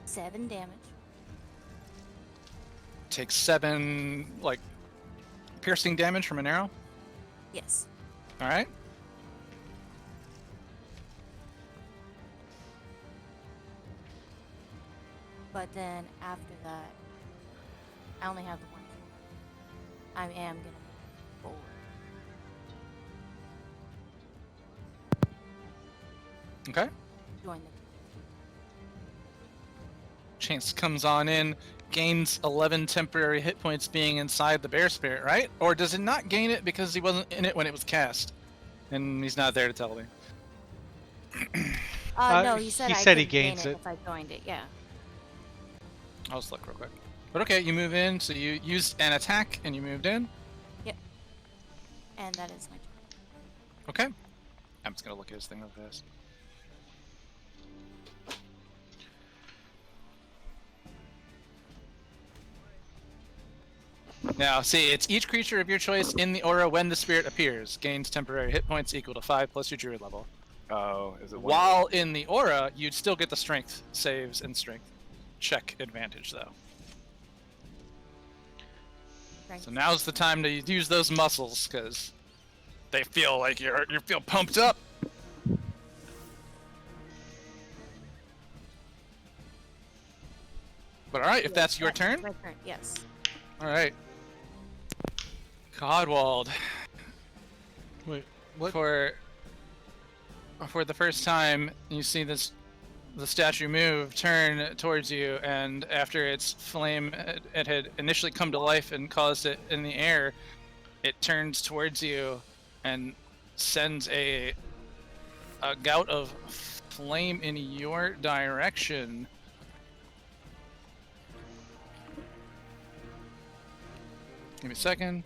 7 damage. Takes 7 like piercing damage from an arrow. Yes. All right. But then after that, I only have the one. I am gonna move forward. Okay. Join the. Chance comes on in, gains 11 temporary hit points being inside the bear spirit, right? Or does it not gain it because he wasn't in it when it was cast? And he's not there to tell me. No, he said he I said he could gain gains it it. if I joined it. Yeah. I'll just look real quick. But okay, you move in, so you used an attack and you moved in. And that is my turn. Okay. I'm just gonna look at his thing real fast. Now, see, it's each creature of your choice in the aura when the spirit appears. Gains temporary hit points equal to 5 plus your druid level. Oh, is it one? While in the aura, you'd still get the strength saves and strength check advantage, though. Strength. So now's the time to use those muscles, because they feel like you feel pumped up. But alright, if that's your turn. My turn. Yes. Alright. Godwald. Wait, what? For the first time, you see the statue move, turn towards you, and after its flame it had initially come to life and caused it in the air, it turns towards you and sends a gout of flame in your direction. Give me a second.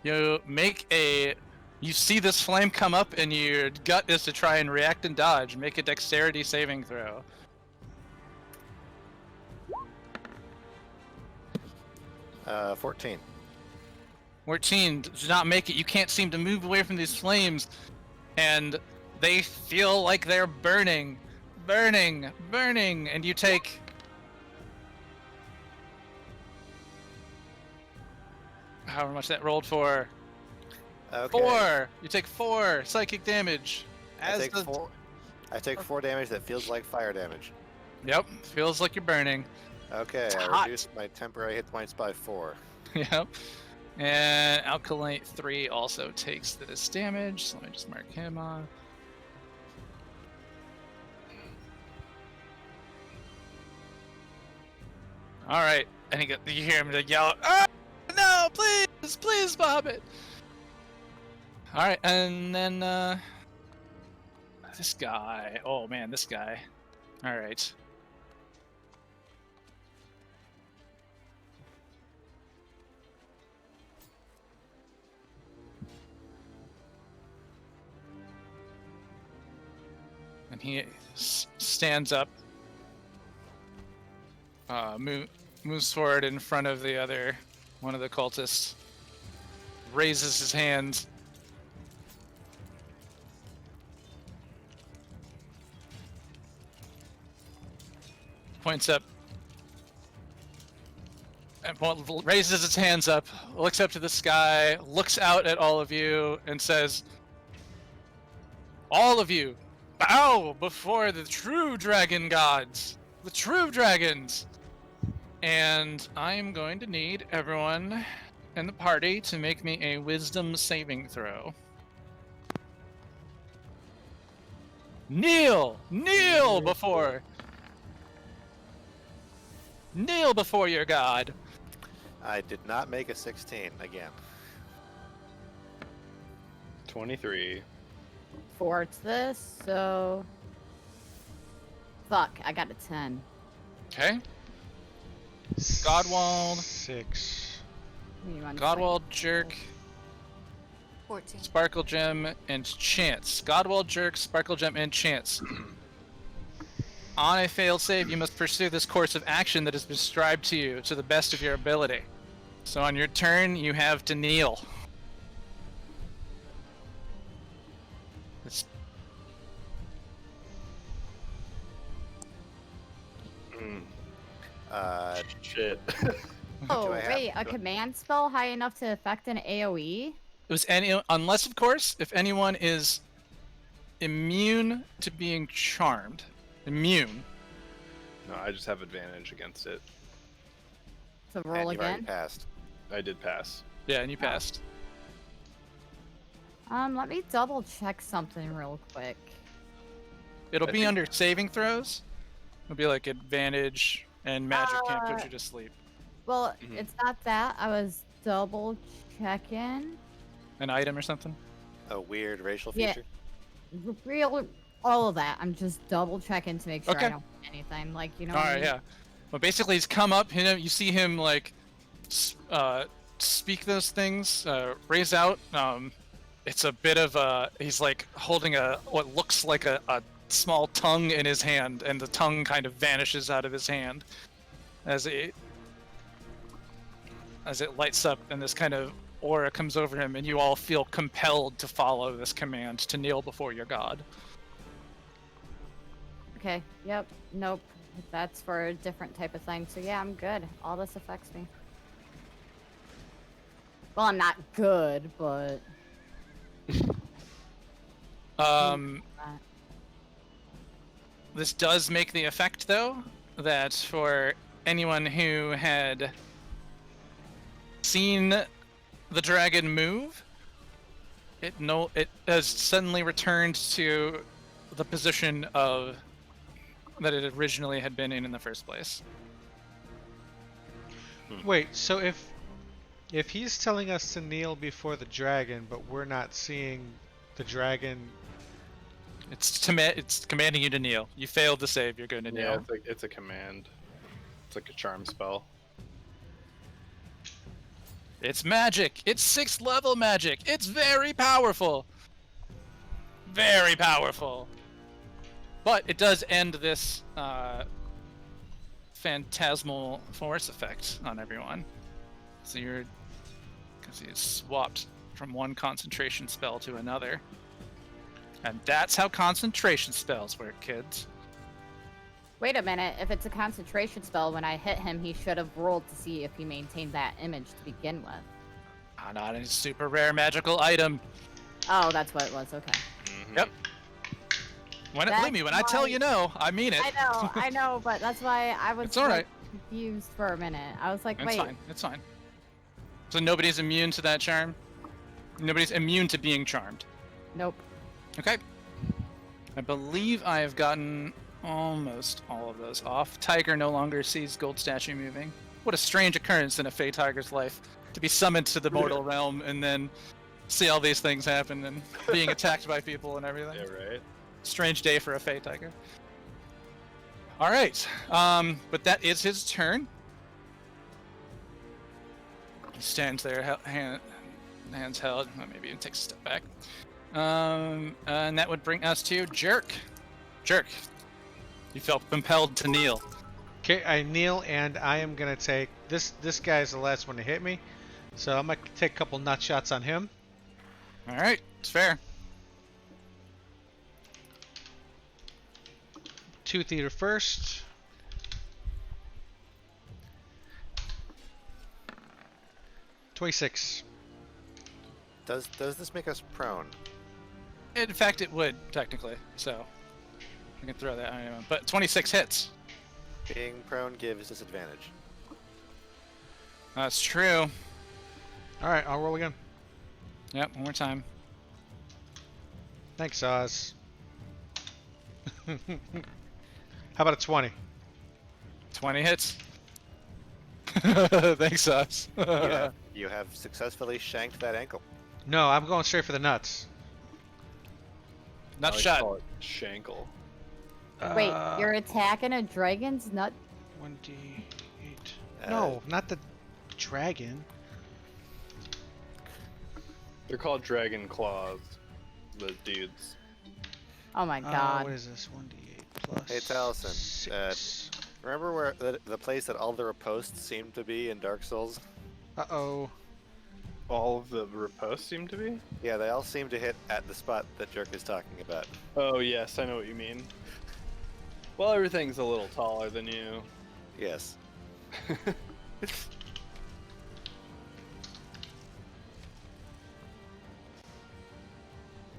You see this flame come up, and your gut is to try and react and dodge. Make a dexterity saving throw. Uh, 14. 14 does not make it. You can't seem to move away from these flames, and they feel like they're burning, and you take however much that rolled for. Okay. 4. You take 4 psychic damage. I take 4 damage that feels like fire damage. Yep, feels like you're burning. Okay, It's I hot. reduced my temporary hit points by 4. Yep. And Alkalite 3 also takes this damage, so let me just mark him on. Alright, and you hear him yell, "Ah, no, please, Bobbit!" Alright, and then, this guy. Oh man, this guy. Alright. And he stands up, moves forward in front of one of the cultists, raises his hand, points up and raises its hands up, looks up to the sky, looks out at all of you, and says, "All of you, bow before the true dragon gods, the true dragons." And I am going to need everyone in the party to make me a wisdom saving throw. Kneel before your god. I did not make a 16 again. 23. 4 to this, so... Fuck, I got a 10. Okay. Godwald. 6. Give me 1 Godwald, Jerk, 14. Sparkle Gem, and Chance. Godwald, Jerk, Sparkle Gem, and Chance. On a failed save, you must pursue this course of action that is prescribed to you to the best of your ability. So on your turn, you have to kneel. It's Shit. Oh, I have- wait, a command spell high enough to affect an AoE? It was unless, of course, if anyone is immune to being charmed. Immune. No, I just have advantage against it. So And roll you've already again? passed. I did pass. Yeah, and you passed. Let me double check something real quick. It'll I be think- under saving throws. It'll be like advantage and magic can't put Uh, you to sleep. Well, Mhm. it's not that. I was double checking. An item or something. A weird racial Yeah. feature. Real, all of that. I'm just double checking to make sure Okay. I don't hit anything. Like, you know All what I right, mean? yeah. But basically, he's come up. You see him like speak those things, raise out. It's a bit of a. He's like holding what looks like a small tongue in his hand, and the tongue kind of vanishes out of his hand as it lights up, and this kind of aura comes over him, and you all feel compelled to follow this command to kneel before your god. Okay, yep, nope. That's for a different type of thing. So yeah, I'm good. All this affects me. Well, I'm not good, but... Um, Uh, this does make the effect, though, that for anyone who had seen the dragon move, it has suddenly returned to the position that it originally had been in the first place. Wait, so if he's telling us to kneel before the dragon, but we're not seeing the dragon, It's commanding you to kneel. You failed the save. You're going to Yeah, kneel. it's a command. It's like a charm spell. It's magic. It's 6th level magic. It's very powerful. Very powerful. But it does end this phantasmal force effect on everyone. So because you swapped from one concentration spell to another. And that's how concentration spells work, kids. Wait a minute. If it's a concentration spell, when I hit him, he should have rolled to see if he maintained that image to begin with. Not a super rare magical item. Oh, that's what it was. Okay. Mhm. Yep. Believe me, when I tell why- you no, I mean it. I know, but that's why I was It's all right. confused for a minute. I was like, It's wait. fine. It's fine. So nobody's immune to that charm? Nobody's immune to being charmed. Nope. Okay. I believe I have gotten almost all of those off. Tiger no longer sees gold statue moving. What a strange occurrence in a Fey Tiger's life. To be summoned to the mortal realm and then see all these things happen and being attacked by people and everything. Yeah, right. Strange day for a Fey Tiger. Alright. But that is his turn. He stands there, hands held. Maybe even takes a step back. And that would bring us to Jerk. Jerk. You felt compelled to kneel. okay, I kneel and I am gonna take this. This guy's the last one to hit me, so I'm gonna take a couple nut shots on him. Alright, it's fair. 2 theater first. 26. Does this make us prone? In fact, it would technically. So I can throw that. But 26 hits. Being prone gives disadvantage. That's true. All right, I'll roll again. Yep. One more time. Thanks, Oz. How about a 20? 20 hits. Thanks, us. You have successfully shanked that ankle. No, I'm going straight for the nuts. Not I like to shot. call it Shankle. Wait, Uh, you're attacking a dragon's nut? 1d8. Uh, No, not the dragon. They're called Dragon Claws. The dudes. Oh my god. What is this? 1d8 plus. Hey, Taliesin, 6. Remember where the place that all the riposts seem to be in Dark Souls? Uh-oh. All of the riposts seem to be? Yeah, they all seem to hit at the spot that Jerk is talking about. Oh, yes, I know what you mean. Well, everything's a little taller than you. Yes.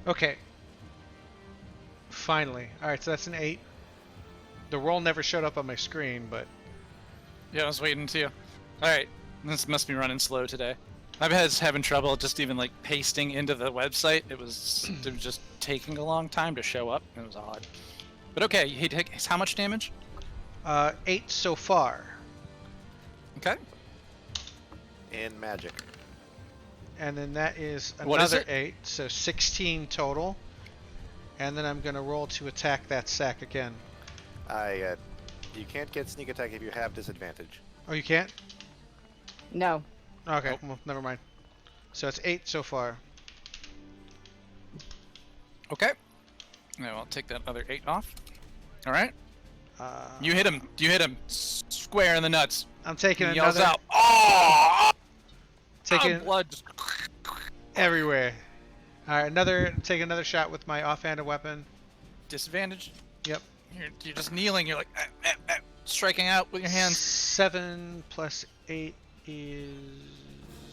Okay. Finally. Alright, so that's an 8. The roll never showed up on my screen, but... Yeah, I was waiting too. All right, this must be running slow today. I've been having trouble just even like pasting into the website. It was just taking a long time to show up. It was odd. But okay, he takes how much damage? 8 so far. Okay. In magic. And then that is What is another it? 8, so 16 total. And then I'm going to roll to attack that sack again. You can't get sneak attack if you have disadvantage. Oh, you can't? No. Okay, Nope. well, never mind. So it's 8 so far. Okay. Now I'll take that other 8 off. All right. You Uh, hit him. You hit him square in the nuts. I'm He taking yells another... out, "Oh!" Taking Blood. just- everywhere. Alright, take another shot with my offhanded weapon. Disadvantage. Yep. You're just kneeling. You're like striking out with your hands. 7 plus 8 is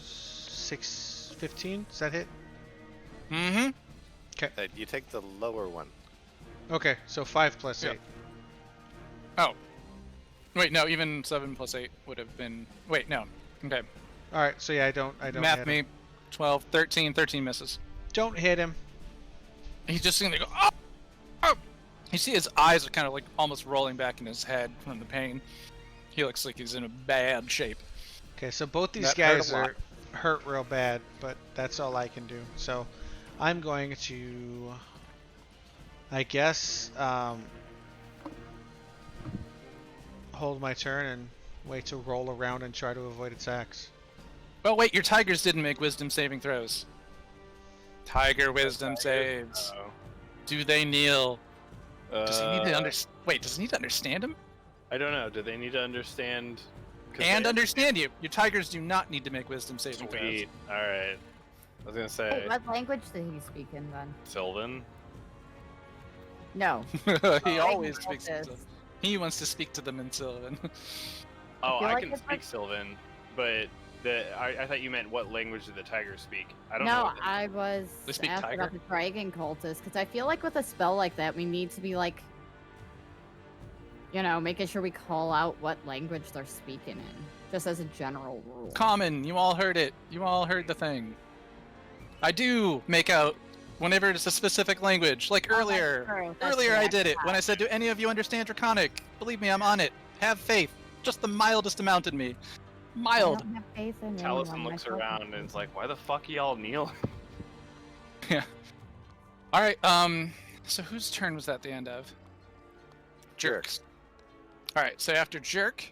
6, 15. Does that hit? Mm-hmm. You take the lower one. Okay, so 5 plus Yeah. 8. Oh. Wait, no. Even 7 plus 8 would have been. Wait, no. Okay. Alright, so yeah, I don't Math hit me. him. 12, 13. 13 misses. Don't hit him. He's just gonna go. Oh! Oh! You see his eyes are kind of like almost rolling back in his head from the pain. He looks like he's in a bad shape. Okay, so both these That hurt a guys lot. are hurt real bad, but that's all I can do. So I'm going to, I guess, hold my turn and wait to roll around and try to avoid attacks. Oh wait, your tigers didn't make wisdom saving throws. Tiger wisdom saves. Oh. Do they kneel? Does he need to Uh, understand? Wait, does he need to understand him? I don't know. Do they need to understand? 'Cause And they- understand you. Your tigers do not need to make wisdom saving Sweet. All right. I was gonna say Wait, what language did he speak in then? Sylvan. No. throws. He Oh, always I speaks. this. He wants to speak to them in Sylvan. Oh, feel I like can it's speak like- Sylvan, but I thought you meant what language do the tigers speak? I don't know. No, what the- I was They speak asked tiger? about the dragon cultist because I feel like with a spell like that, we need to be like, you know, making sure we call out what language they're speaking in, just as a general rule. Common. You all heard it. You all heard the thing. I do make out whenever it's a specific language. Like Oh, that's earlier. true, that's Earlier true, I did it when I forgot. said, "Do any of you understand Draconic?" Believe me, I'm on it. Have faith. Just the mildest amount in me. I Mild. don't have faith in Taliesin anyone, looks myself around and included. is like, "Why the fuck y'all kneel?" All right. So whose turn was that the end of? Jerks. All right. So after Jerk,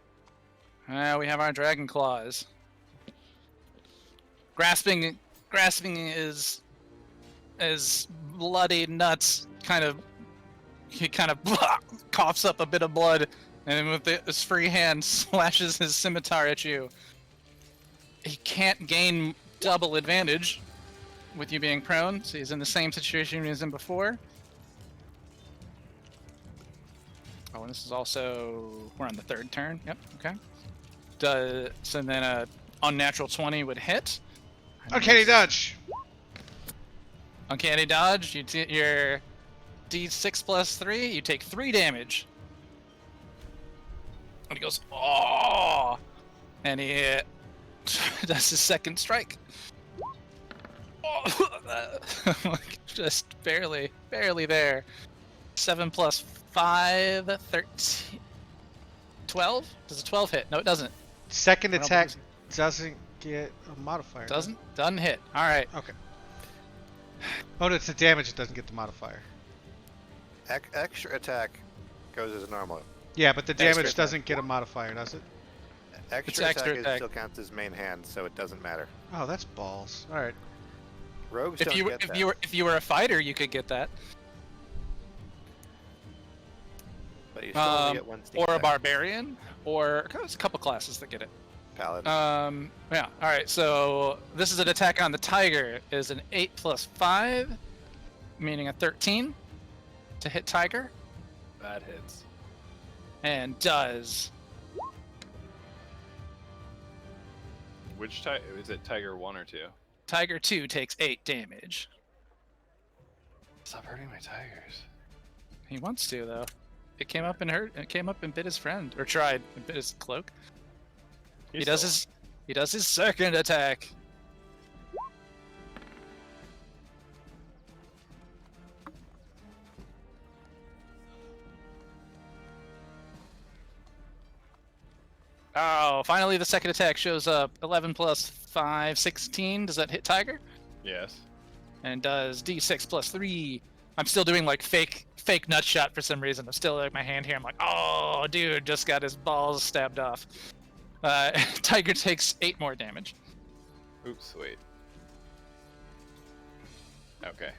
we have our Dragon Claws. Grasping is bloody nuts. He kind of coughs up a bit of blood, and with his free hand slashes his scimitar at you. He can't gain double advantage with you being prone, so he's in the same situation he was in before. Oh, and this is also... We're on the third turn. Yep, okay. So then unnatural 20 would hit. Uncanny dodge. Uncanny dodge. Your D6 plus 3. You take 3 damage. And he goes, oh, and he does his second strike. Just barely there. 7 plus 5, 13, 12? Does a 12 hit? No, it doesn't. Second I don't attack believe doesn't get a modifier. Doesn't hit. All right. Okay. Oh, no, it's the damage that doesn't get the modifier. Extra attack goes as normal. Yeah, but the Extra damage attack. doesn't get a modifier, does it? Extra extra attack, attack. still counts as main hand, so it doesn't matter. Oh, that's balls. All right. Rogues If don't you get that. if you were a fighter, you could get that, But you still only get one sneak or a attack. barbarian, or there's a couple classes that get it. Paladin. Yeah. All right. So this is an attack on the tiger. It is an 8 plus 5, meaning a 13 to hit tiger, That hits. and does Which tiger? Is it Tiger 1 or 2? tiger 2 takes 8 damage. Stop hurting my tigers. He wants to though. It came up and hurt. It came up and bit his friend, or tried and bit his cloak. He does his second attack. Oh, finally the second attack shows up. 11 plus 5, 16. Does that hit tiger? Yes. And does D6 plus 3. I'm still doing like fake nut shot for some reason. I'm still like my hand here. I'm like, oh, dude, just got his balls stabbed off. Tiger takes 8 more damage. Oops, wait. Okay.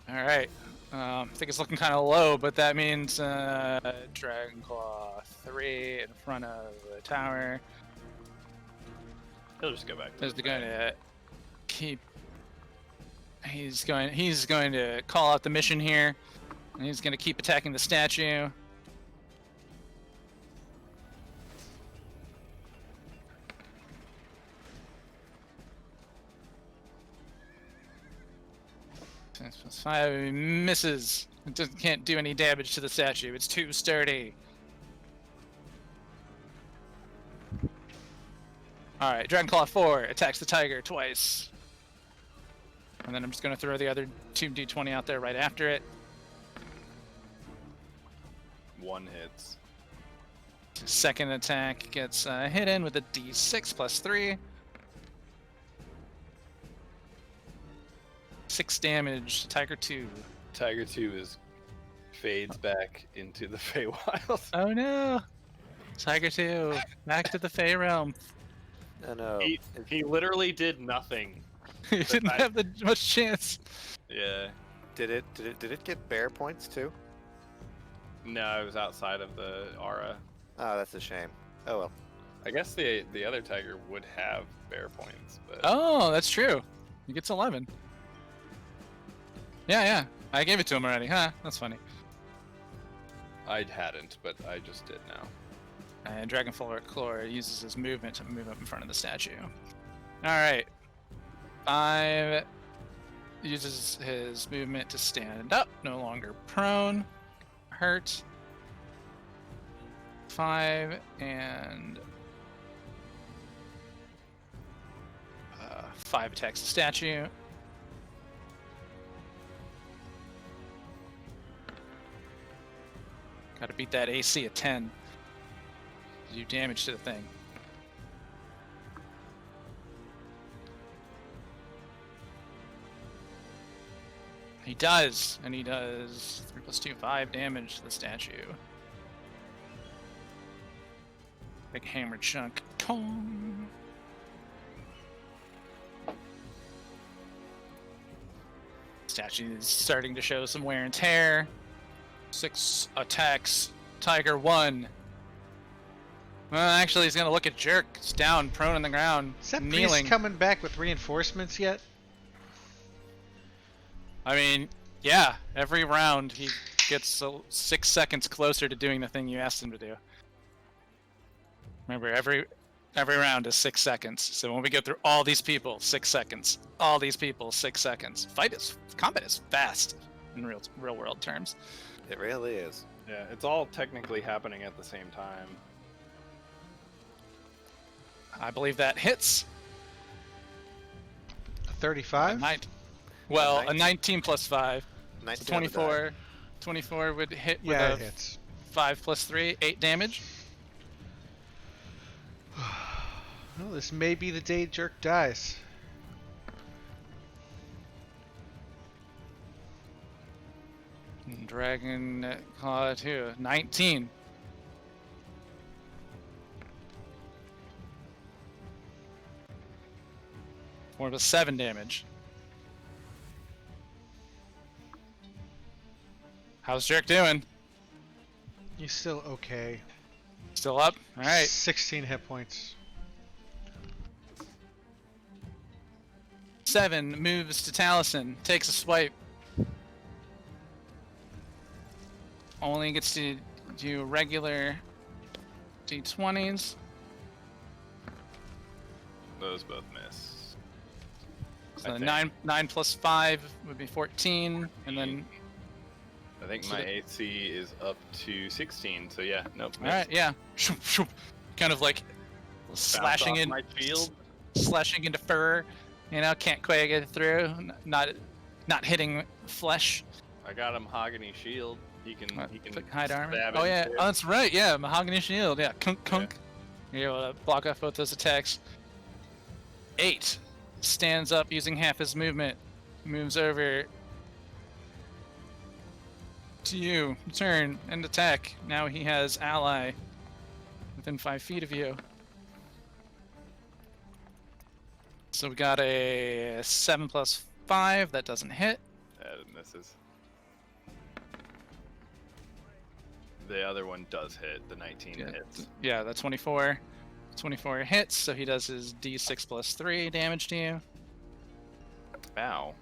All right. I think it's looking kind of low, but that means Dragon Claw 3 in front of the tower. He'll just go back to Is the going thing. to keep. He's going to call out the mission here, and he's going to keep attacking the statue. Six plus 5 misses. It can't do any damage to the statue. It's too sturdy. Alright, Dragon Claw 4 attacks the tiger twice. And then I'm just going to throw the other 2d20 out there right after it. 1 hits. Second attack gets hit with a d6 plus 3. 6 damage to Tiger 2. Tiger 2 fades back into the Feywild. Oh no! Tiger 2, back to the Fey realm. Oh, no. He literally did nothing. You didn't have much chance. Yeah. Did it get bear points too? No, it was outside of the aura. Oh, that's a shame. Oh well. I guess the other tiger would have bear points, but Oh, that's true. He gets 11. Yeah. I gave it to him already. Huh, that's funny. I hadn't, but I just did now. And Claw uses his movement to move up in front of the statue. Alright. 5 uses his movement to stand up, no longer prone. Hurt. 5 and 5 attacks the statue. Gotta beat that AC of 10. Do damage to the thing. He does, and he does 3 plus 2, 5 damage to the statue. Big hammer chunk. Tong! Statue is starting to show some wear and tear. 6 attacks. Tiger 1. Well, actually, he's gonna look at Jerk. He's down, prone on the ground, Is that kneeling. priest coming back with reinforcements yet? I mean, yeah. Every round, he gets 6 seconds closer to doing the thing you asked him to do. Remember, Every round is 6 seconds. So when we go through all these people, 6 seconds. All these people, 6 seconds. Combat is fast in real world terms. It really is. Yeah, it's all technically happening at the same time. I believe that hits. A 35? Well, a 19. 19 plus 5. 19 So on the die. 24. 24 would hit with Yeah, a it hits. 5 plus 3, 8 damage. Well, this may be the day Jerk dies. Dragon Claw 2. 19. For the 7 damage. How's Jerk doing? He's still okay. Still up? Alright. 16 hit points. 7 moves to Taliesin, takes a swipe. Only gets to do regular d20s. Those both miss. So I think. 9 plus 5 would be 14, and then I think So my the- AC is up to 16, so yeah, nope. all right, yeah, Shoop, shoop. Kind of like slashing in, my shield. slashing into fur. You know, can't quite get through. Not hitting flesh. I got a mahogany shield. He can Like hide armor. stab Oh into yeah, it. oh, that's right. Yeah, mahogany shield. Yeah, kunk kunk. You're able to block off both those attacks. 8 stands up using half his movement. Moves over to you. Turn and attack. Now he has ally within 5 feet of you. So we got a 7 plus 5. That doesn't hit. That misses. The other one does hit. The 19 Yeah. hits. Yeah, the 24. 24 hits, so he does his d6 plus 3 damage to you. Ow.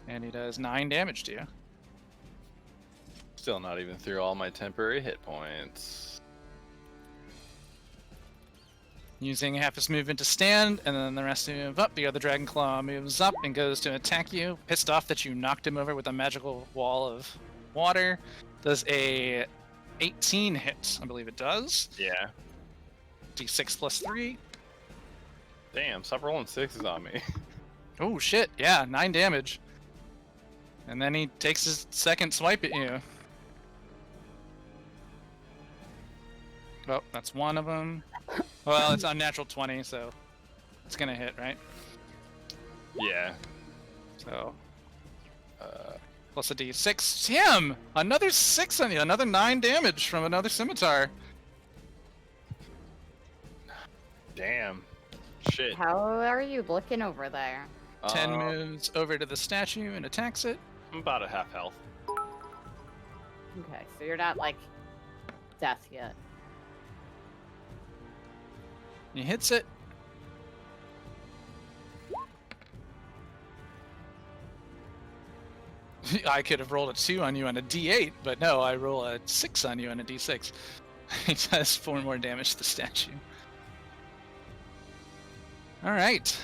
And he does 9 damage to you. Still not even through all my temporary hit points. Using half his movement to stand, and then the rest to move up. The other Dragon Claw moves up and goes to attack you. Pissed off that you knocked him over with a magical wall of water. Does a 18 hit, I believe it does. Yeah. D6 plus 3. Damn, stop rolling 6s on me. Oh shit, yeah, 9 damage. And then he takes his second swipe at you. Oh, that's one of them. Well, it's unnatural 20, so it's gonna hit, right? Yeah. So, plus a d6. Damn! Another 6 on you, another 9 damage from another scimitar. Damn. Shit. How are you looking over there? 10 moves over to the statue and attacks it. I'm about a half health. Okay, so you're not like death yet. He hits it. I could have rolled a 2 on you on a d8, but no, I roll a 6 on you on a d6. He does 4 more damage to the statue. Alright.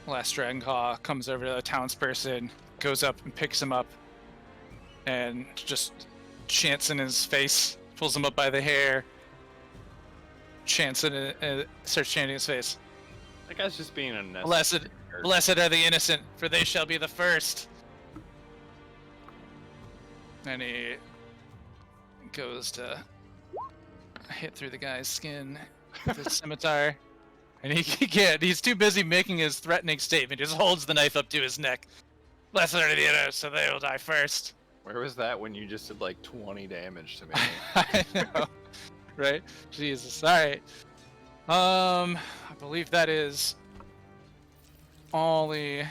Last Dragon Claw comes over to the townsperson, goes up and picks him up, and just chants in his face, pulls him up by the hair, chants in starts chanting his face. That guy's just being unnecessary. Blessed are the innocent, for they shall be the first. And he goes to hit through the guy's skin with his scimitar. And he can't. He's too busy making his threatening statement. He just holds the knife up to his neck. Blessed are the innocent, so they will die first. Where was that when you just did like 20 damage to me? I know. Right? Jesus. Alright. I believe that is all the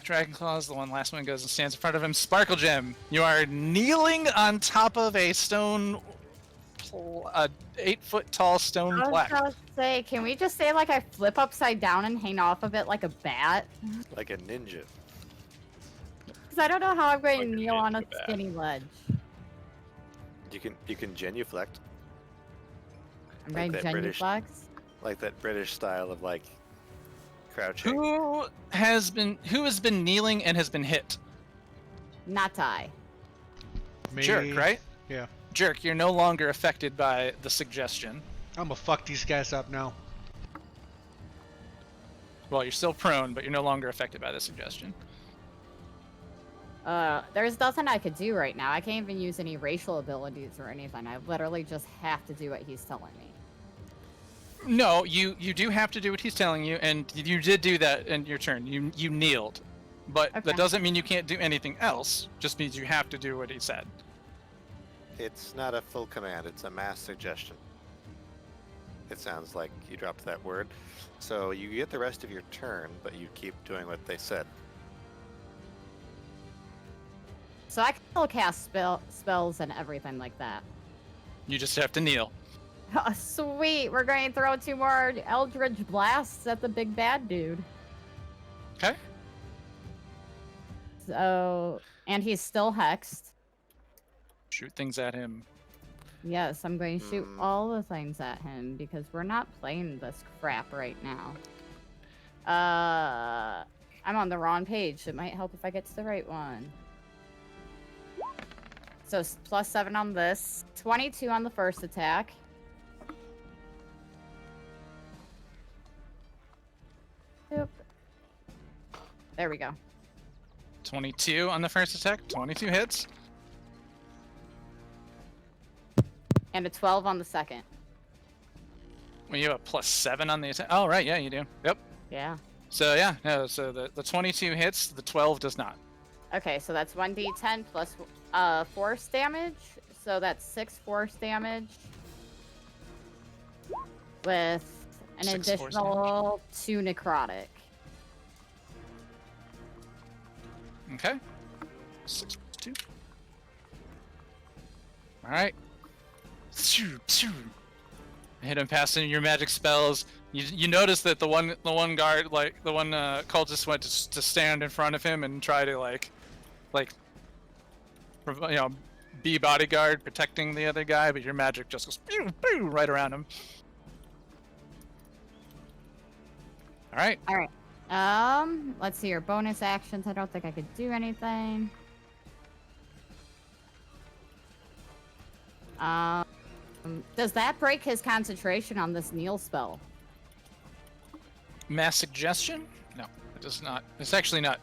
Dragon Claws. The last one goes and stands in front of him. Sparkle Gem, you are kneeling on top of a stone a 8-foot tall stone I was plaque. gonna say, can we just say like I flip upside down and hang off of it like a bat? Like a ninja. Because I don't know how I'm going Like to a kneel on a ninja bat. skinny ledge. You can genuflect, I'm Like going that British- genuflex. like that British style of like crouching. Who has been kneeling and has been hit? Not I. Me, Jerk, right? Yeah. Jerk, you're no longer affected by the suggestion. I'm gonna fuck these guys up now. Well, you're still prone, but you're no longer affected by the suggestion. There's nothing I could do right now. I can't even use any racial abilities or anything. I literally just have to do what he's telling me. No, you do have to do what he's telling you, and you did do that in your turn. You kneeled, but Okay. that doesn't mean you can't do anything else. Just means you have to do what he said. It's not a full command, it's a mass suggestion. It sounds like you dropped that word. So you get the rest of your turn, but you keep doing what they said. So I can still cast spells and everything like that. You just have to kneel. Oh, sweet, we're going to throw 2 more Eldritch Blasts at the big bad dude. Okay. So, and he's still hexed. Shoot things at him. Yes, I'm going to shoot Hmm. all the things at him because we're not playing this crap right now. I'm on the wrong page. It might help if I get to the right one. So +7 on this, 22 on the first attack. Oop. There we go. 22 on the first attack. 22 hits. And a 12 on the second. Well, you have a +7 on the attack. Oh, right. Yeah, you do. Yep. Yeah. So yeah, no. So the 22 hits. The 12 does not. Okay, so that's 1d10 plus force damage. So that's 6 force damage. With an 6 force additional 2 necrotic. Okay. 6 plus 2. All right. Hit him passing your magic spells. You notice that the one guard, like the one cultist, went to stand in front of him and try to like be bodyguard protecting the other guy, but your magic just goes pew, pew, right around him. All right. All right. Let's see your bonus actions. I don't think I could do anything. Does that break his concentration on this kneel spell? Mass suggestion? No, it does not. It's actually not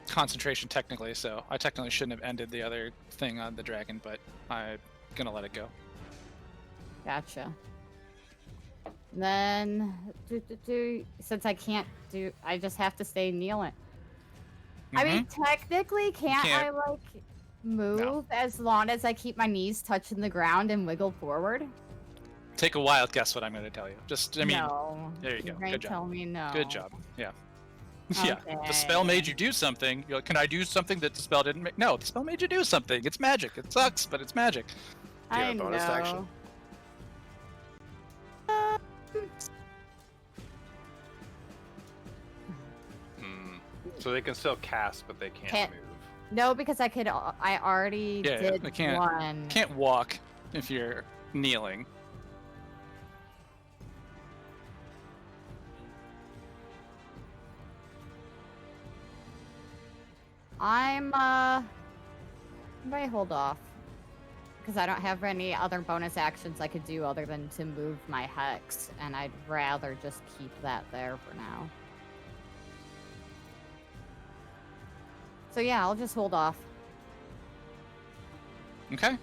concentration technically, so I technically shouldn't have ended the other thing on the dragon, but I'm gonna let it go. Gotcha. Then, since I can't do, I just have to stay kneeling. I mean, technically, can't I can't- like move as long as I keep my knees touching the ground and wiggle forward? Take a wild guess what I'm gonna tell you. Just, I mean, no. there you You're go. gonna Good job. tell me no. Good job. Yeah. Yeah. The spell Okay. made you do something. You're like, can I do something that the spell didn't make? No, the spell made you do something. It's magic. It sucks, but it's magic. Do you have I a bonus action? know. Hmm. So they can still cast, but they can't Can't- move. No, because I could. I already Yeah, did I can't- one. Can't walk if you're kneeling. I might hold off. Because I don't have any other bonus actions I could do other than to move my hex, and I'd rather just keep that there for now. So yeah, I'll just hold off. Okay.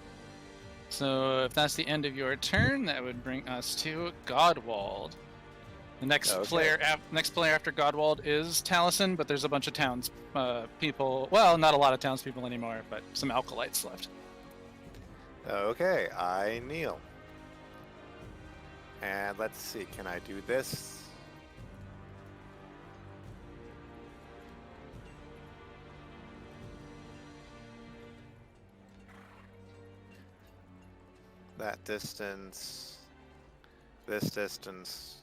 So if that's the end of your turn, that would bring us to Godwald. The next Okay. next player after Godwald is Taliesin, but there's a bunch of towns people. Well, not a lot of townspeople anymore, but some alkalites left. Okay, I kneel. And let's see, can I do this? That that distance, this distance.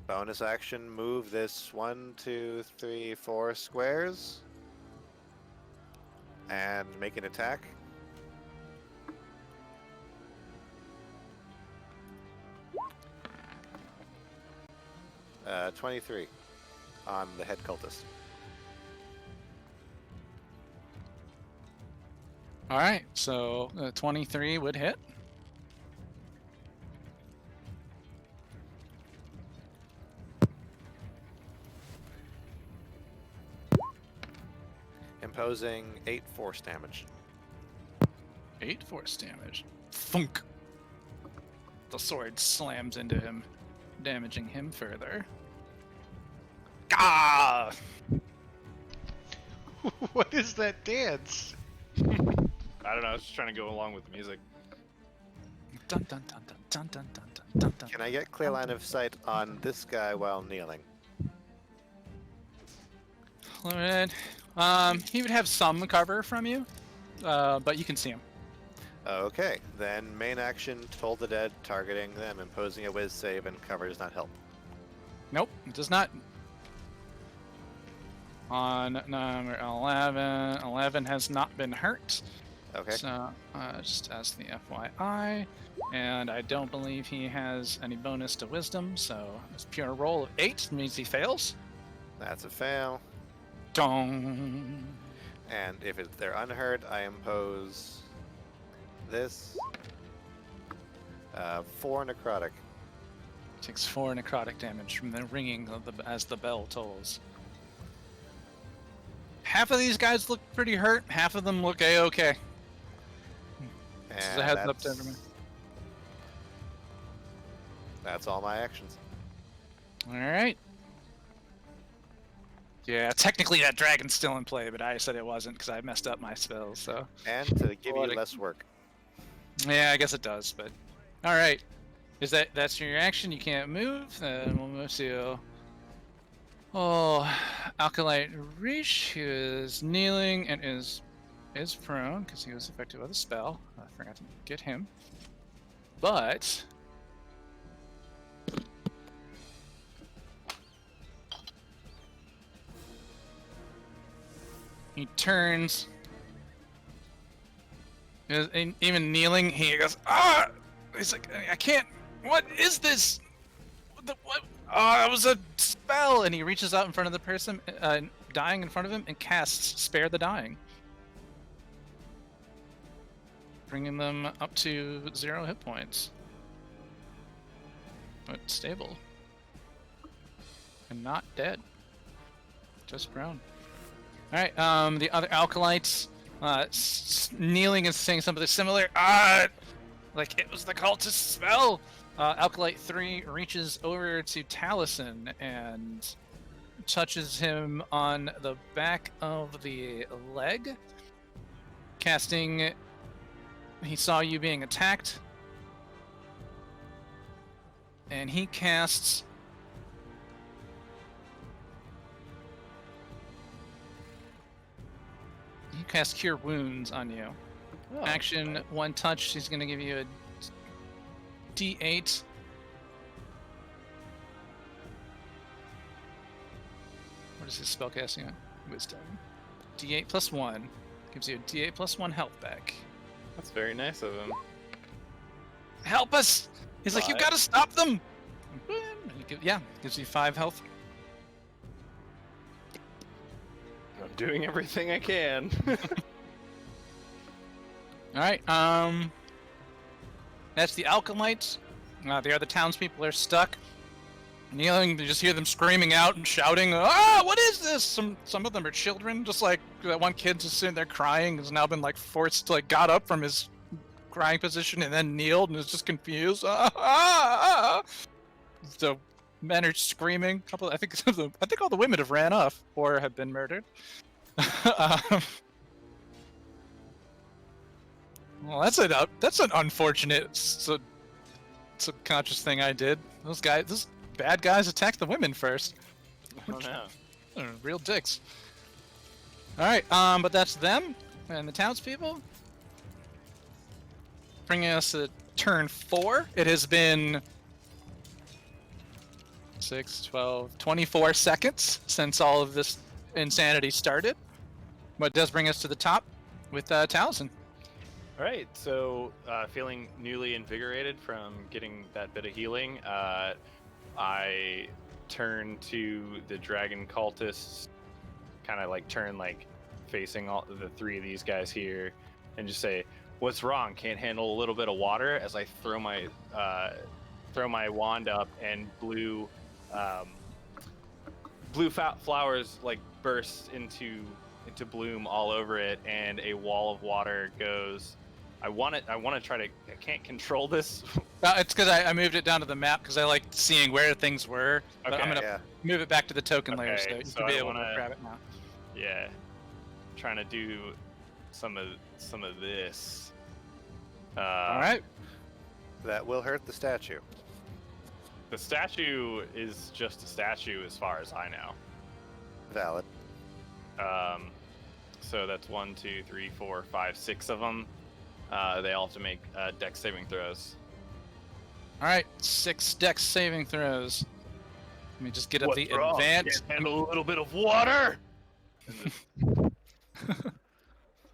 Bonus action, move this 1, 2, 3, 4 squares. And make an attack. Uh, 23 on the head cultist. All right, so 23 would hit. Imposing 8 force damage. 8 force damage. Thunk. The sword slams into him, damaging him further. Gah! What is that dance? I don't know. I was just trying to go along with the music. Dun dun dun dun dun dun dun dun dun dun. Can I get clear line of sight on this guy while kneeling? Limited. He would have some cover from you, but you can see him. Okay, then main action, Toll the Dead, targeting them, imposing a whiz save, and cover does not help. Nope, it does not. On number 11, 11 has not been hurt. Okay, So, just as the FYI, and I don't believe he has any bonus to wisdom, so it's pure roll of 8 means he fails. that's a fail. Dong. And if they're unhurt, I impose this. 4 necrotic. Takes 4 necrotic damage from the ringing of as the bell tolls. Half of these guys look pretty hurt. Half of them look a-okay. Just a And heads up to everyone. that's all my actions. All right. Yeah, technically that dragon's still in play, but I said it wasn't because I messed up my spells. So And to give you What a- less work. yeah, I guess it does. But all right, that's your action? You can't move. Then we'll move to Alkalite Reach, who is kneeling and is prone because he was affected by the spell. I forgot to get him. But he turns. Even kneeling, he goes, ah! He's like, I can't. What is this? What? Oh, it was a spell! And he reaches out in front of the person dying in front of him and casts Spare the Dying, bringing them up to 0 hit points, but stable and not dead, just prone. All right, the other Alkalites, kneeling and saying something similar. Like it was the cultist spell. Alkalite 3 reaches over to Taliesin and touches him on the back of the leg, casting. He saw you being attacked, and he casts. He casts Cure Wounds on you. Oh, Action, okay. 1 touch. He's gonna give you a D8. What is his spellcasting on? Wisdom. D8 plus 1 gives you a D8 plus 1 health back. That's very nice of him. Help us! He's like, you Five. gotta stop them. Yeah, gives you 5 health. I'm doing everything I can. All right. That's the Alkalites. The other townspeople are stuck. Kneeling, you just hear them screaming out and shouting, "Ah, what is this?" Some of them are children, just like that one kid just sitting there crying has now been like forced to got up from his crying position and then kneeled and is just confused. The men are screaming. I think all the women have ran off or have been murdered. Well, that's an unfortunate subconscious thing I did. Those bad guys attacked the women first. Oh no. They're real dicks. All right, but that's them and the townspeople. bringing us to turn 4. It has been 6, 12, 24 seconds since all of this insanity started. But it does bring us to the top with Taliesin. All right, so feeling newly invigorated from getting that bit of healing, I turn to the dragon cultists, kind of like turn like facing all the 3 of these guys here, and just say, "What's wrong? Can't handle a little bit of water?" As I throw my wand up, and blue flowers like burst into bloom all over it, and a wall of water goes. I want to try to. I can't control this. It's because I moved it down to the map because I like seeing where things were. But I'm Okay. gonna Yeah. move it back to the token layer so Okay, you so can be I able to wanna- grab it now. Yeah, trying to do some of this. All right. That will hurt the statue. The statue is just a statue as far as I know. Valid. So that's 1, 2, 3, 4, 5, 6 of them. They all have to make dex saving throws. All right. 6 dex saving throws. Let me just get up What's the wrong? advanced. Can't handle a little bit of water.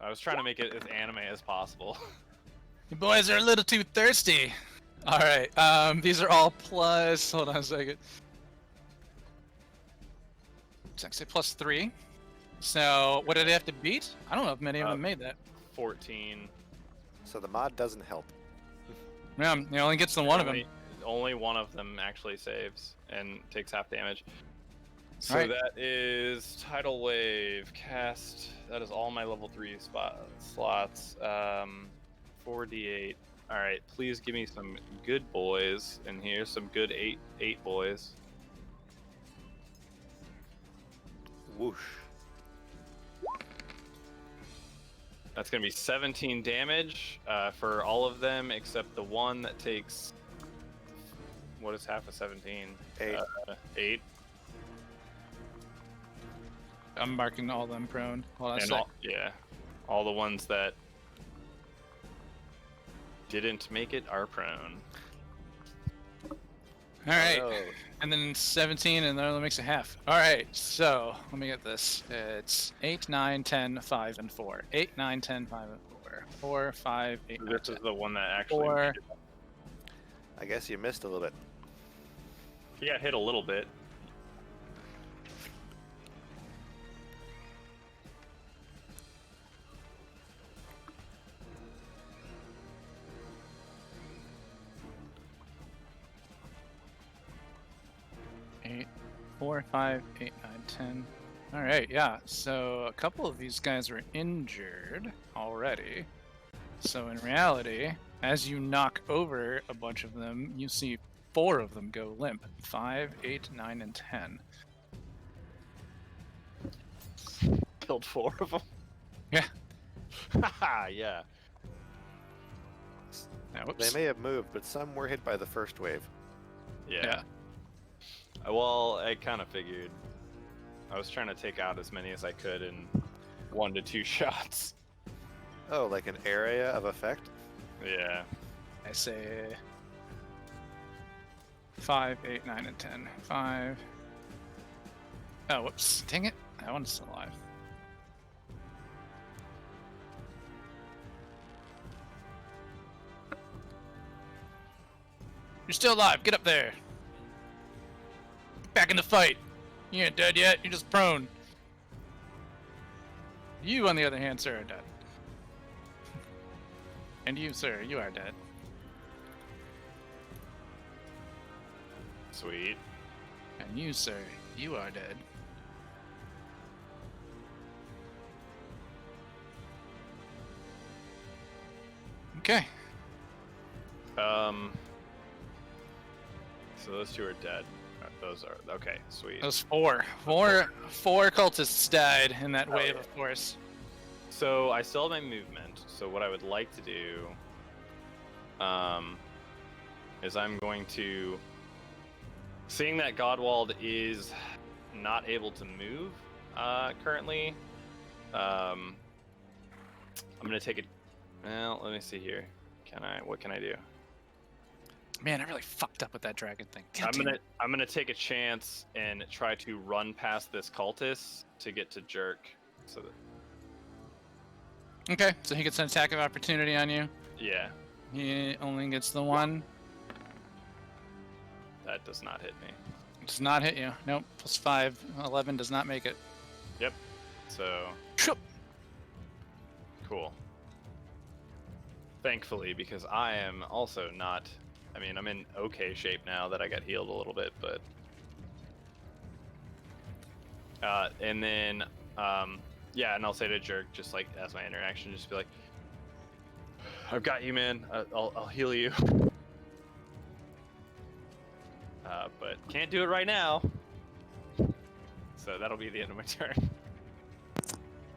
I was trying to make it as anime as possible. You boys are a little too thirsty. All right. These are all plus. Hold on a second. It's actually +3. So what did it have to beat? I don't know if many of them made that. 14. So the mod doesn't help. Yeah, he only gets the one of them. Only one of them actually saves and takes half damage. So Alright. that is Tidal Wave, cast. That is all my level 3 slots. 4d8. Alright, please give me some good boys. And here's some good 8 boys. Whoosh. That's going to be 17 damage for all of them except the one that takes. What is half of 17? 8. 8. I'm marking all them prone. Hold on a And sec. all the ones that didn't make it are prone. All right. Oh, And then 17, and that only makes a half. All right, so let me get this. It's 8, 9, 10, 5, and 4. 8, 9, 10, 5, and 4. 4, 5, 8, 9, This 10. is the one that actually. 4. made it. I guess you missed a little bit. He got hit a little bit. Eight, 4, 5, 8, 9, 10. All right, yeah. So a couple of these guys were injured already. So in reality, as you knock over a bunch of them, you see 4 of them go limp. 5, 8, 9, and 10. Killed 4 of them. Yeah. Haha, yeah. Now, They whoops. may have moved, but some were hit by the first wave. Yeah. Well, I kind of figured. I was trying to take out as many as I could in 1 to 2 shots. Oh, like an area of effect? Yeah. I say 5, 8, 9, and 10. 5. Oh, whoops. Dang it. That one's still alive. You're still alive. Get up there. Get back in the fight. You ain't dead yet. You're just prone. You, on the other hand, sir, are dead. And you, sir, you are dead. Sweet. And you, sir, you are dead. Okay. So those 2 are dead. Those are okay. Sweet. Those four cultists died in that wave, yeah. of course. So I still have my movement. So what I would like to do, is I'm going to, seeing that Godwald is not able to move currently, I'm gonna take it. Well, let me see here. What can I do? Man, I really fucked up with that dragon thing. God damn it. I'm gonna take a chance and try to run past this cultist to get to Jerk. So that, Okay, so he gets an attack of opportunity on you. yeah, He only gets the one. that does not hit me. Does not hit you. Nope. Plus 5. 11 does not make it. So Shoop. cool. Thankfully, because I am also not. I mean, I'm in okay shape now that I got healed a little bit, but. And then, yeah, and I'll say to Jerk, just like as my interaction, just be like, "I've got you, man. I'll heal you." But can't do it right now. So that'll be the end of my turn.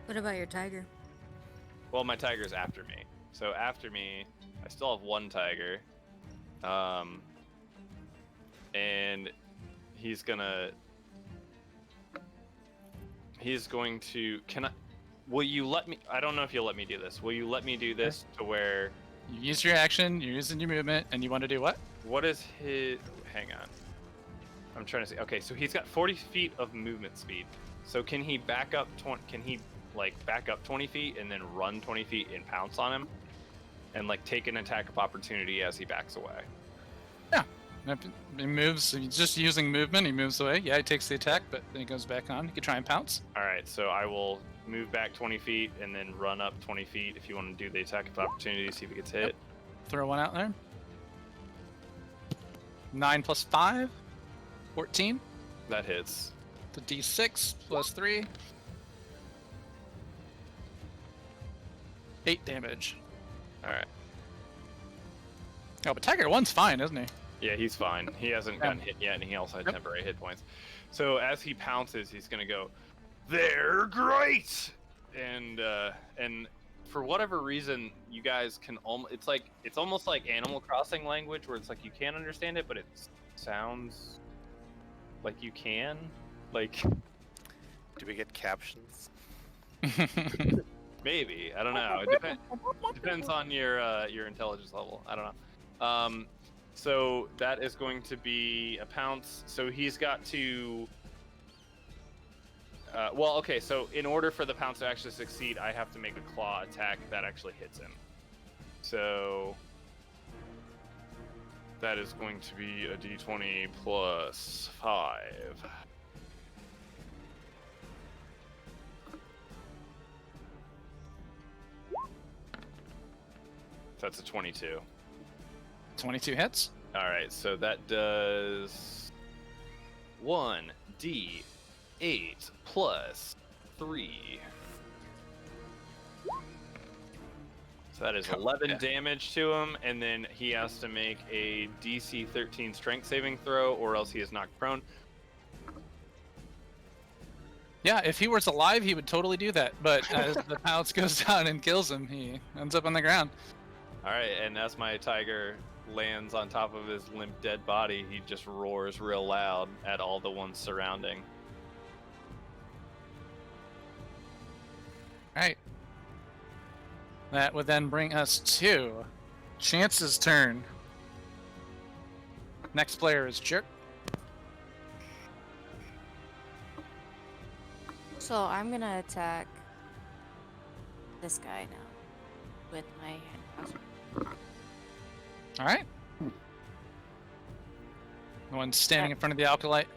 What about your tiger? Well, my tiger's after me. So after me, I still have one tiger. And he's going to, will you let me, I don't know if you'll let me do this. Will you let me do this to where, You use your action, you're using your movement, and you want to do what? what is his, hang on. I'm trying to see. Okay, so he's got 40 feet of movement speed. So can he back up, back up 20 feet and then run 20 feet and pounce on him? And like take an attack of opportunity as he backs away. If he moves, if he's just using movement, he moves away. Yeah, he takes the attack, but then he goes back on. He can try and pounce. All right, so I will move back 20 feet and then run up 20 feet if you want to do the attack of opportunity, see if he gets hit. Throw one out there. 9 plus 5. 14. That hits. The d6 plus 3. 8 damage. All right. Oh, but Tiger 1's fine, isn't he? Yeah, he's fine. He hasn't gotten hit yet, and he also had temporary hit points. So as he pounces, he's gonna go, "They're great!" And for whatever reason, you guys can it's almost like Animal Crossing language, where it's like you can't understand it, but it sounds like you can. Like Do we get captions? maybe, I don't know. It depends on your intelligence level. I don't know. So that is going to be a pounce. So he's got to. Well, okay. So in order for the pounce to actually succeed, I have to make a claw attack that actually hits him. So that is going to be a d20 plus 5. That's a 22. 22 hits. All right, so that does 1d8 plus 3. So that is 11 damage to him, and then he has to make a DC 13 strength saving throw, or else he is knocked prone. Yeah, if he was alive, he would totally do that. But as the pounce goes down and kills him, he ends up on the ground. All right, and as my tiger lands on top of his limp dead body, he just roars real loud at all the ones surrounding. Right. That would then bring us to Chance's turn. Next player is Jerk. So I'm gonna attack this guy now with my hand crossbow. All right. The one standing in front of the alkalite.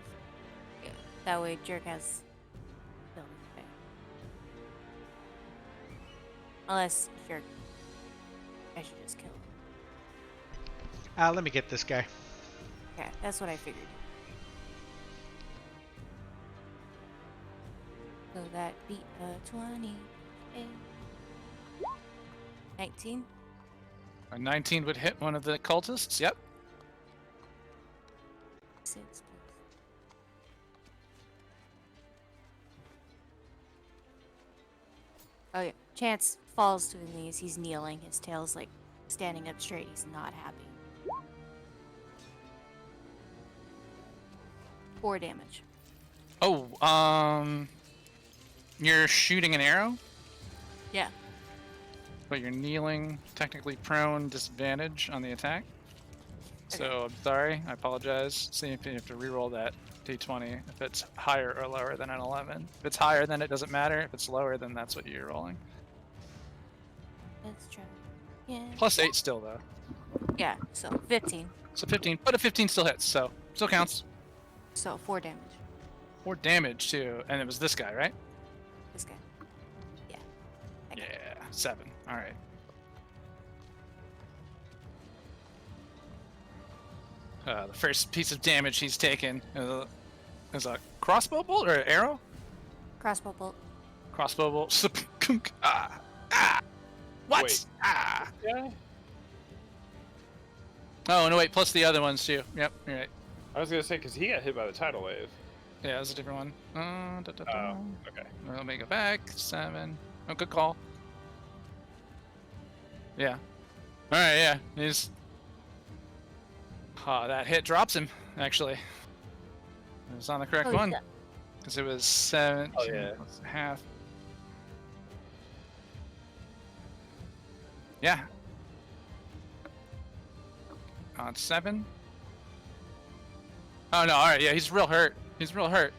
Yeah, that way Jerk has. Okay. Unless Jerk, I should just kill him. Let me get this guy. Okay, that's what I figured. So that beat 28. 19. A 19 would hit one of the cultists. Yep. 6 plus. Oh yeah. Chance falls to his knees. He's kneeling. His tail's like standing up straight. He's not happy. 4 damage. Oh, you're shooting an arrow? Yeah. but you're kneeling, technically prone, disadvantage on the attack. So I'm sorry, I apologize. See if you have to reroll that d20 if it's higher or lower than an 11. If it's higher, then it doesn't matter. If it's lower, then that's what you're rolling. Let's try. Yeah. Plus 8 still though. Yeah. So 15. So 15, but a 15 still hits, so still counts. So 4 damage. 4 damage too, and it was this guy, right? This guy. Yeah. I got it. Yeah, 7. All right. The first piece of damage he's taken is a crossbow bolt or an arrow? Crossbow bolt. Crossbow bolt. What? Wait. Ah. Yeah. Oh no, wait. Plus the other ones too. Yep, you're right. I was gonna say because he got hit by the tidal wave. Yeah, that's a different one. Oh, okay. Let me go back. 7. Oh, good call. Yeah. All right. Yeah. He's. That hit drops him. Actually, it was on the correct Oh, one yeah. because it was 7. Oh, yeah. Half. Yeah. On 7. Oh no! All right. Yeah, he's real hurt. He's real hurt.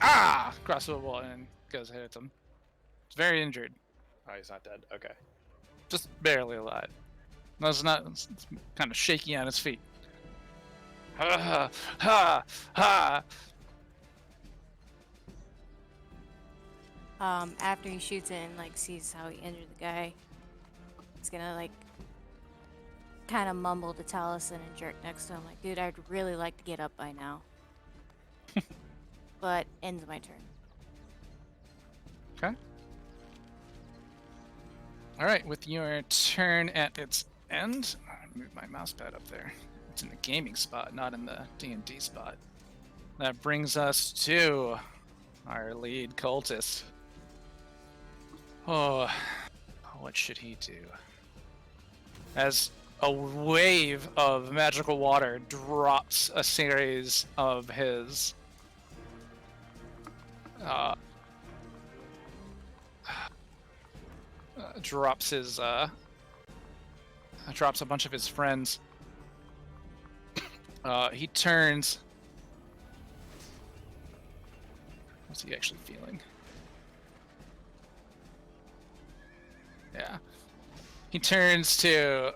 Ah! Crossbow bolt and goes hits him. He's very injured. Oh, he's not dead. Okay. Just barely alive. No, it's not. It's kind of shaky on his feet. Ha ha ha! After he shoots it and like sees how he injured the guy, he's gonna like kind of mumble to Taliesin and jerk next to him like, dude, I'd really like to get up by now. But ends my turn. Okay. All right, with your turn at its end, I'll move my mouse pad up there. It's in the gaming spot, not in the D&D spot. That brings us to our lead cultist. Oh, what should he do? As a wave of magical water drops a series of his drops a bunch of his friends. He turns. What's he actually feeling? Yeah. He turns to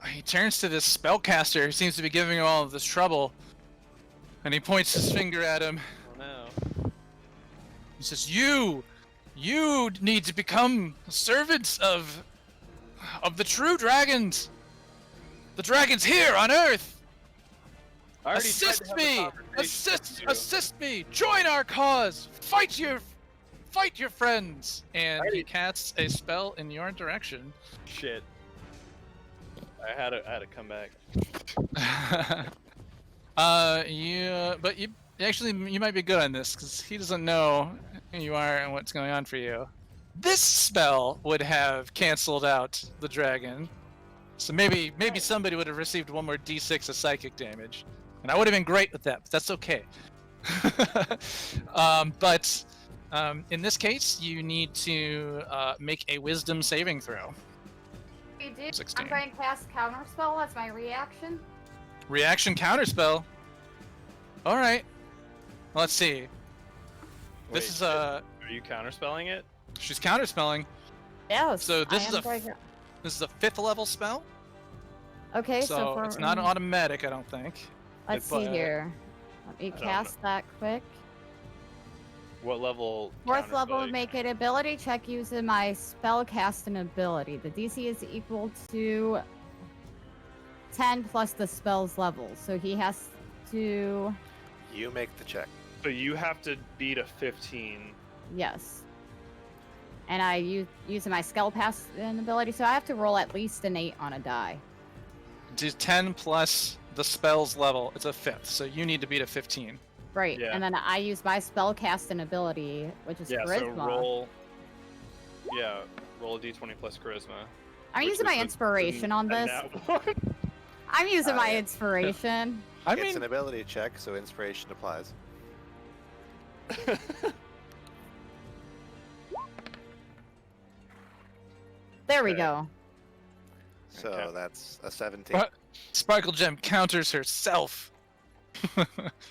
this spellcaster who seems to be giving him all of this trouble, and he points his finger at him. Oh no. He says, "You need to become servants of the true dragons. The dragons here on Earth. I already tried to Assist have a me! conversation with you. Assist me! Join our cause! Fight your friends!" And he casts a spell in your direction. Shit. I had to come back. You might be good on this because he doesn't know who you are and what's going on for you. This spell would have canceled out the dragon, so maybe somebody would have received one more d6 of psychic damage, and I would have been great with that. But that's okay. In this case, you need to make a Wisdom saving throw. Hey, dude, 16. I'm going to cast Counterspell. That's my reaction. Reaction counterspell. All right. Let's see. This is Are you counterspelling it? She's counterspelling. Yes. So this I is am going to- This is a 5th level spell, Okay, so so for, it's not automatic, I don't think. let's but, see here. Let me don't cast that quick. What level? 4th level, counterspell you- make an ability check using my spell casting ability. The DC is equal to 10 plus the spell's level. So he has to, You make the check. So you have to beat a 15. yes. And I using my spell casting ability, so I have to roll at least an 8 on a die. Do 10 plus the spell's level. It's a 5th, so you need to beat a 15. Right, Yeah. and then I use my spell casting ability, which is Yeah. So charisma. roll. Yeah. Roll a d20 plus charisma. I'm which using is my a- inspiration on a this. nat one. I'm using my yeah. inspiration. I It's mean, an ability check, so inspiration applies. There we Okay. go. So Okay. that's a 17. But Sparkle Gem counters herself.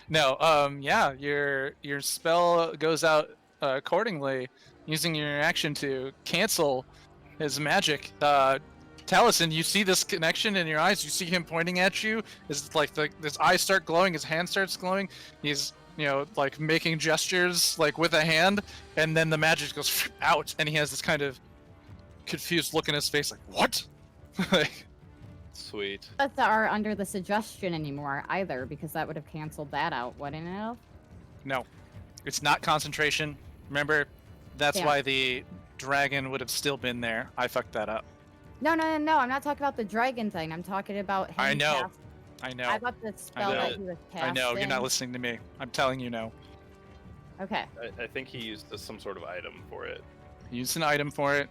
No, yeah, your spell goes out accordingly, using your action to cancel his magic. Taliesin, you see this connection in your eyes. You see him pointing at you. His his eyes start glowing. His hand starts glowing. He's like making gestures like with a hand, and then the magic goes out, and he has this kind of confused look in his face, like what? Like, Sweet. But they are under the suggestion anymore either, because that would have canceled that out, wouldn't it have? no, it's not concentration. Remember, that's Yeah. why the dragon would have still been there. I fucked that up. No. I'm not talking about the dragon thing. I'm talking about him. I know. cast- I know. I thought the spell know. that he was casting. I know. You're not listening to me. I'm telling you no. Okay, I think he used some sort of item for it. Use an item for it.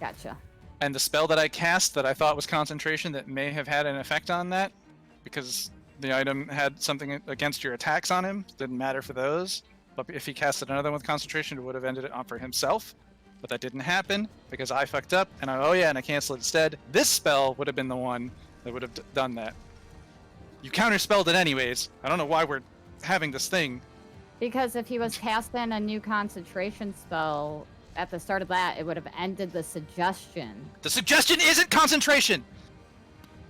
gotcha. And the spell that I cast that I thought was concentration that may have had an effect on that, because the item had something against your attacks on him. Didn't matter for those. But if he casted another one with concentration, it would have ended it on for himself. But that didn't happen because I fucked up, and I canceled it instead. This spell would have been the one that would have done that. You counterspelled it anyways. I don't know why we're having this thing. Because if he was casting a new concentration spell at the start of that, it would have ended the suggestion. The suggestion isn't concentration.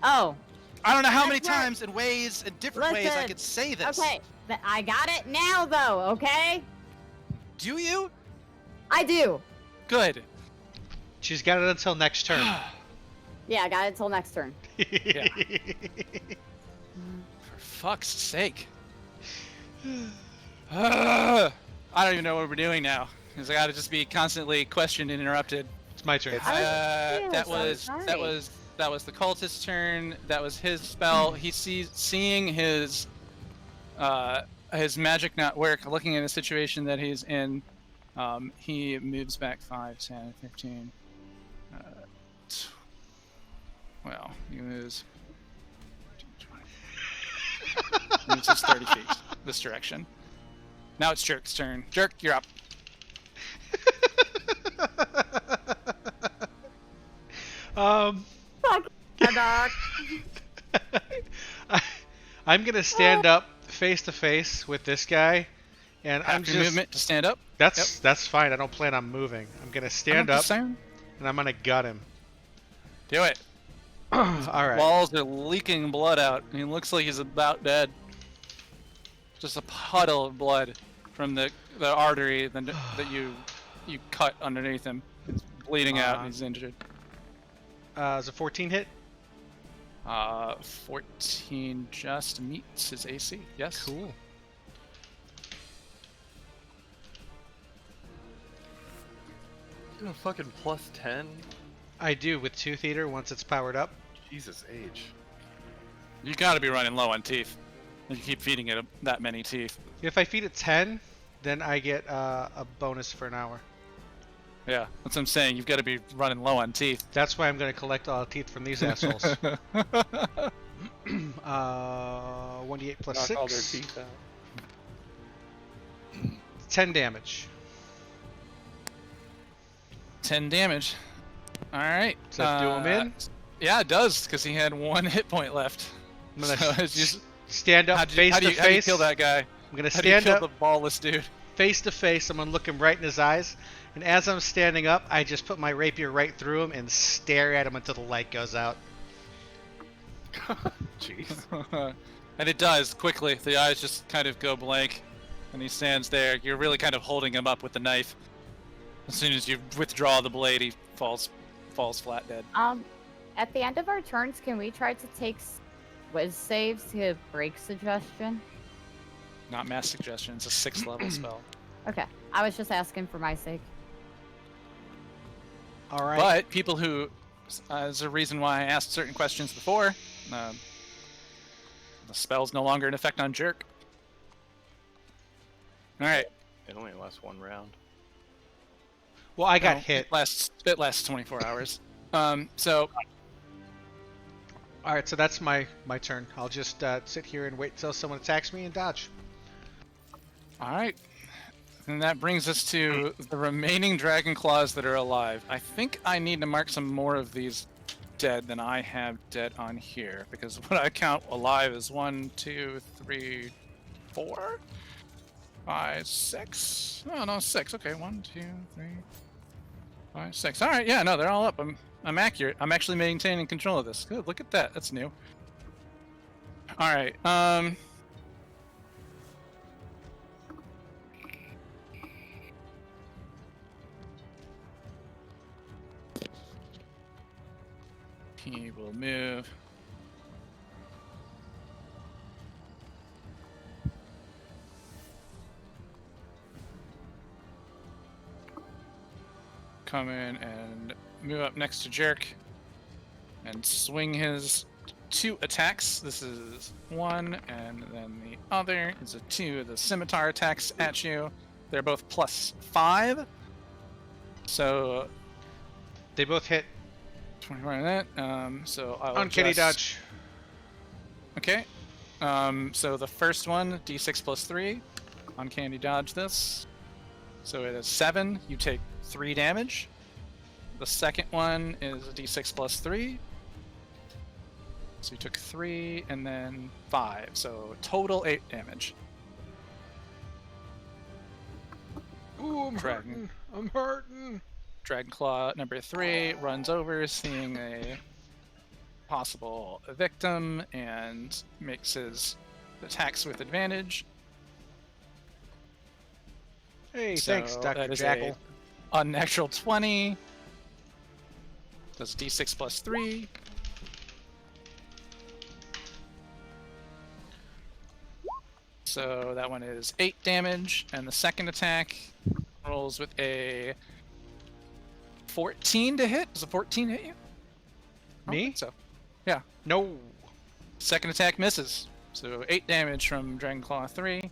Oh, I don't know how many That's right. times and ways and different ways I Listen, could say this. okay. I got it now, though, okay? Do you? I do. Good. She's got it until next turn. Yeah, I got it till next turn. Yeah. For fuck's sake. I don't even know what we're doing now. Because I gotta just be constantly questioned and interrupted. It's my turn. It's- That so was sorry. that was the cultist's turn. That was his spell. He seeing his magic not work, looking at a situation that he's in. He moves back 5, 10, 15. Well, he moves. 20. He moves just 30 feet this direction. Now it's Jerk's turn. Jerk, you're up. Fuck. Doc. I'm gonna stand up face to face with this guy, and I'm Half your just. movement to stand up. That's fine. I don't plan on moving. I'm gonna stand I'm up just saying. and I'm gonna gut him. Do it. All right. Walls are leaking blood out. He looks like he's about dead. Just a puddle of blood from the artery that you cut underneath him. It's bleeding out and he's injured. Is a 14 hit? 14 just meets his AC. Yes. Cool. You a fucking plus 10? I do with Tooth Eater once it's powered up. Jesus H. You gotta be running low on teeth. If you keep feeding it that many teeth. If I feed it 10, then I get a bonus for an hour. Yeah, that's what I'm saying. You've got to be running low on teeth. That's why I'm gonna collect all the teeth from these assholes. 1d8 plus Knock all their 6. teeth out. 10 damage. 10 damage. All right. Does that do him in? Yeah, it does, because he had 1 hit point left. I'm gonna So it's just stand up how'd you, face how do to you, how do you face. kill that guy? I'm gonna How do you stand kill up the ballless dude? face to face. I'm gonna look him right in his eyes, and as I'm standing up, I just put my rapier right through him and stare at him until the light goes out. Jeez. And it does quickly. The eyes just kind of go blank, and he stands there. You're really kind of holding him up with the knife. As soon as you withdraw the blade, he falls flat dead. At the end of our turns, can we try to take whiz saves to break suggestion? Not mass suggestion. It's a 6th level spell. Okay, I was just asking for my sake. All right. But people who, there's a reason why I asked certain questions before. The spell's no longer in effect on Jerk. All right. It only lasts 1 round. Well, I got No, hit. It lasts 24 hours. So All right, so that's my turn. I'll just sit here and wait till someone attacks me and dodge. all right. And that brings us to the remaining dragon claws that are alive. I think I need to mark some more of these dead than I have dead on here, because what I count alive is 1, 2, 3, 4, 5, 6. Oh no, 6. Okay, 1, 2, 3, 5, 6. All right, yeah, no, they're all up. I'm accurate. I'm actually maintaining control of this. Good, look at that. That's new. All right. He will move. Come in and move up next to Jerk and swing his 2 attacks. This is 1, and then the other is a 2. The scimitar attacks at you. They're both +5. So They both hit. 21 on that. So I'll Uncanny just... dodge. Okay. So the first one, d6 + 3. Uncanny dodge this. So it is 7. You take 3 damage. The second one is a d6 + 3. So you took 3 and then 5. So total 8 damage. Ooh, I'm Dragon. hurting. I'm hurting. Dragonclaw number 3 runs over, seeing a possible victim, and makes his attacks with advantage. Hey, So thanks, Dr. that is Jackal. a unnatural 20. Does d6 + 3. So that one is 8 damage, and the second attack rolls with a 14 to hit. Does a 14 hit you? I don't Me? think so. No. Second attack misses. So 8 damage from Dragonclaw 3.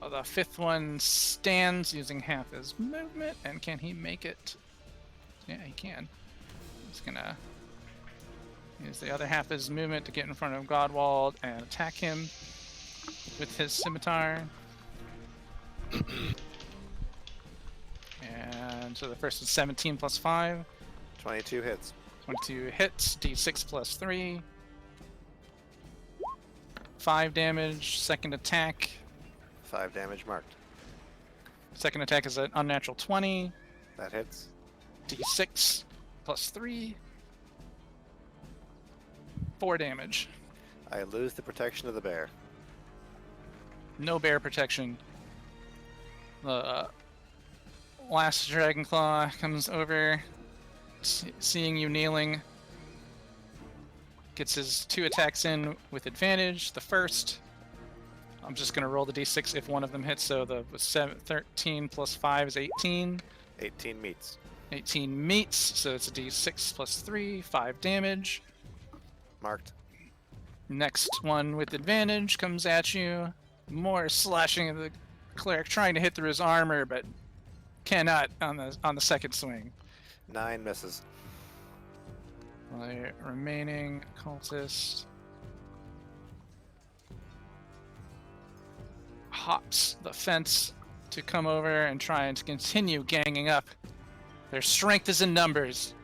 The fifth one stands using half his movement, and can he make it? Yeah, he can. He's gonna use the other half of his movement to get in front of Godwald and attack him with his scimitar. And so the first is 17 + 5. 22 hits. 22 hits, d6 + 3. 5 damage, second attack. 5 damage marked. Second attack is an unnatural 20. That hits. d6 + 3. 4 damage. I lose the protection of the bear. No bear protection. The last Dragonclaw comes over, seeing you kneeling. Gets his 2 attacks in with advantage. The first, I'm just going to roll the d6 if one of them hits, so the 13 + 5 is 18. 18 meets. 18 meets, so it's a d6 + 3, 5 damage. Marked. Next one with advantage comes at you. More slashing of the cleric, trying to hit through his armor, but cannot on the second swing. 9 misses. The remaining cultist hops the fence to come over and try and to continue ganging up. Their strength is in numbers.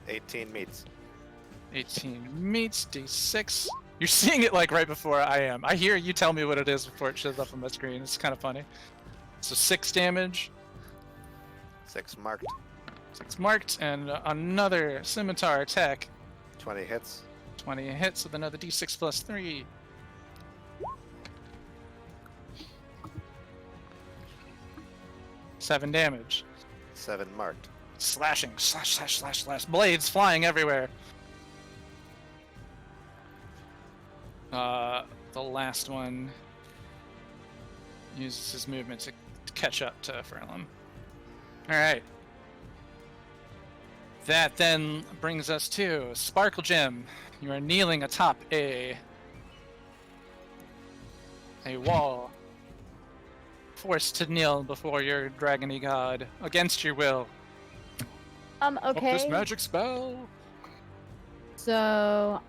$18 meets. 18 meets, d6. You're seeing it like right before I am. I hear you tell me what it is before it shows up on my screen. It's kind of funny. So 6 damage. 6 marked. 6 marked, and another scimitar attack. 20 hits. 20 hits with another d6 + 3. 7 damage. 7 marked. Slashing, slash, slash, slash, slash. Blades flying everywhere. The last one uses his movement to catch up to Furlum. Alright. That then brings us to Sparkle Gem. You are kneeling atop a wall, forced to kneel before your dragony god against your will. Okay. This magic spell. So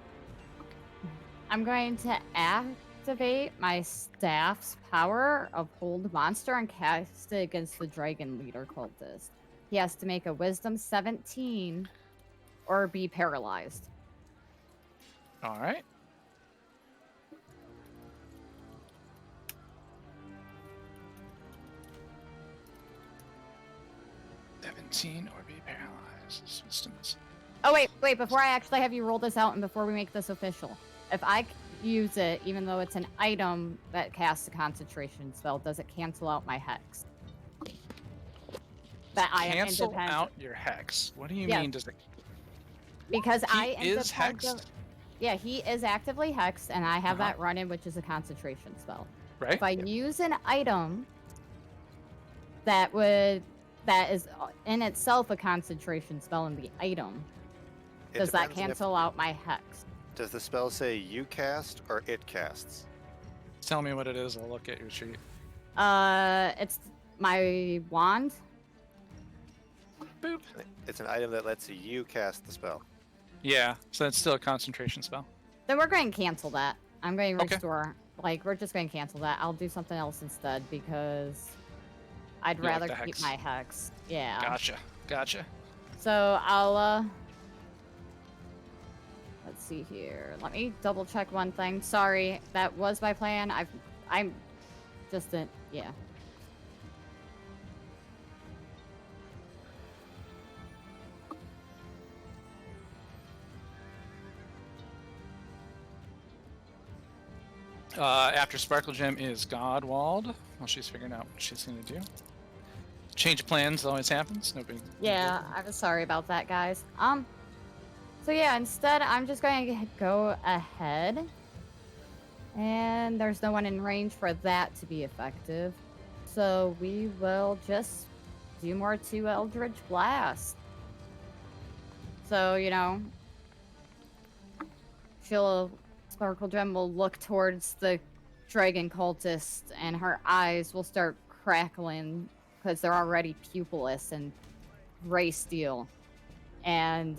I'm going to activate my staff's power of Hold Monster and cast it against the Dragon Leader cultist. He has to make a Wisdom 17 or be paralyzed. All right. Or be paralyzed. Systems. Oh, wait, before I actually have you roll this out and before we make this official, if I use it, even though it's an item that casts a concentration spell, does it cancel out my hex? That I am Cancel independent. out your hex. What do you Yes. mean? Does it? Because I He is independent- hexed, Yeah, he is actively hexed, and I have Uh-huh. that running, which is a concentration spell. right? If I use an item that is in itself a concentration spell in the item, It does that depends if- cancel out my hex? Does the spell say you cast or it casts? Tell me what it is. I'll look at your sheet. It's my wand. Boop. It's an item that lets you cast the spell. Yeah. So it's still a concentration spell. Then we're going to cancel that. I'm going to Okay. restore. Like, we're just going to cancel that. I'll do something else instead because I'd You like rather the keep hex. my hex. Yeah. Gotcha. So I'll let's see here. Let me double check one thing. Sorry, that was my plan. I'm just a yeah. After Sparkle Gem is Godwald. While she's figuring out what she's gonna do. Change of plans always happens. No big. Yeah, I'm sorry about that, guys. So yeah, instead I'm just going to go ahead. And there's no one in range for that to be effective. So we will just do more 2 Eldritch Blast. So, Sparkle Gem will look towards the dragon cultist and her eyes will start crackling because they're already pupilless and gray steel. And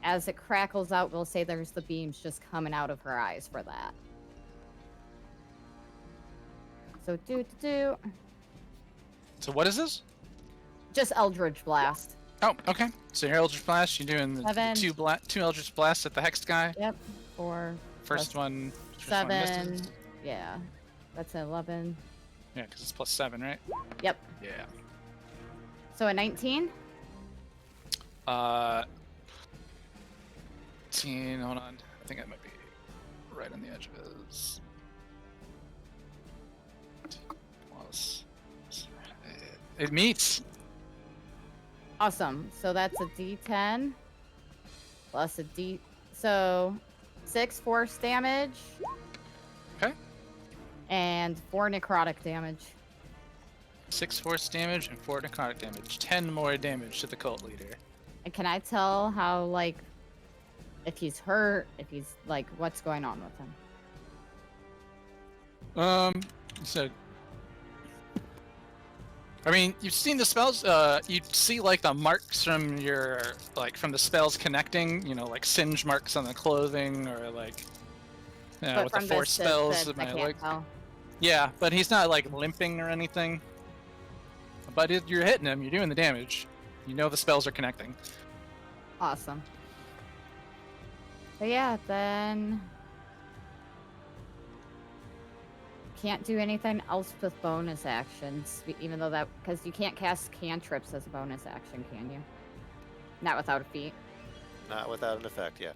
as it crackles out, we'll say there's the beams just coming out of her eyes for that. So So what is this? just Eldritch Blast. Oh, okay. So your Eldritch Blast, you're doing the Seven. two Eldritch Blasts at the Hexed guy. Yep. 4, First plus one 7. misses. Yeah. That's an 11. Yeah, because it's plus 7, right? Yep. Yeah. So a 19. 18, hold on. I think I might be right on the edge of his. Plus. It meets. Awesome. So that's a D10 plus a D. So 6 force damage. Okay. And 4 necrotic damage. 6 force damage and 4 necrotic damage. 10 more damage to the cult leader. And can I tell how, like, if he's hurt, if he's, like, what's going on with him? So. I mean, you've seen the spells, you see, like, the marks from from the spells connecting, like singe marks on the clothing, or, like, But with the from force spells. I my can't leg. tell. Yeah, but he's not, like, limping or anything. But you're hitting him, you're doing the damage. You know the spells are connecting. Awesome. But yeah, then can't do anything else with bonus actions, even though because you can't cast cantrips as a bonus action, can you? Not without a feat. Not without an effect yet.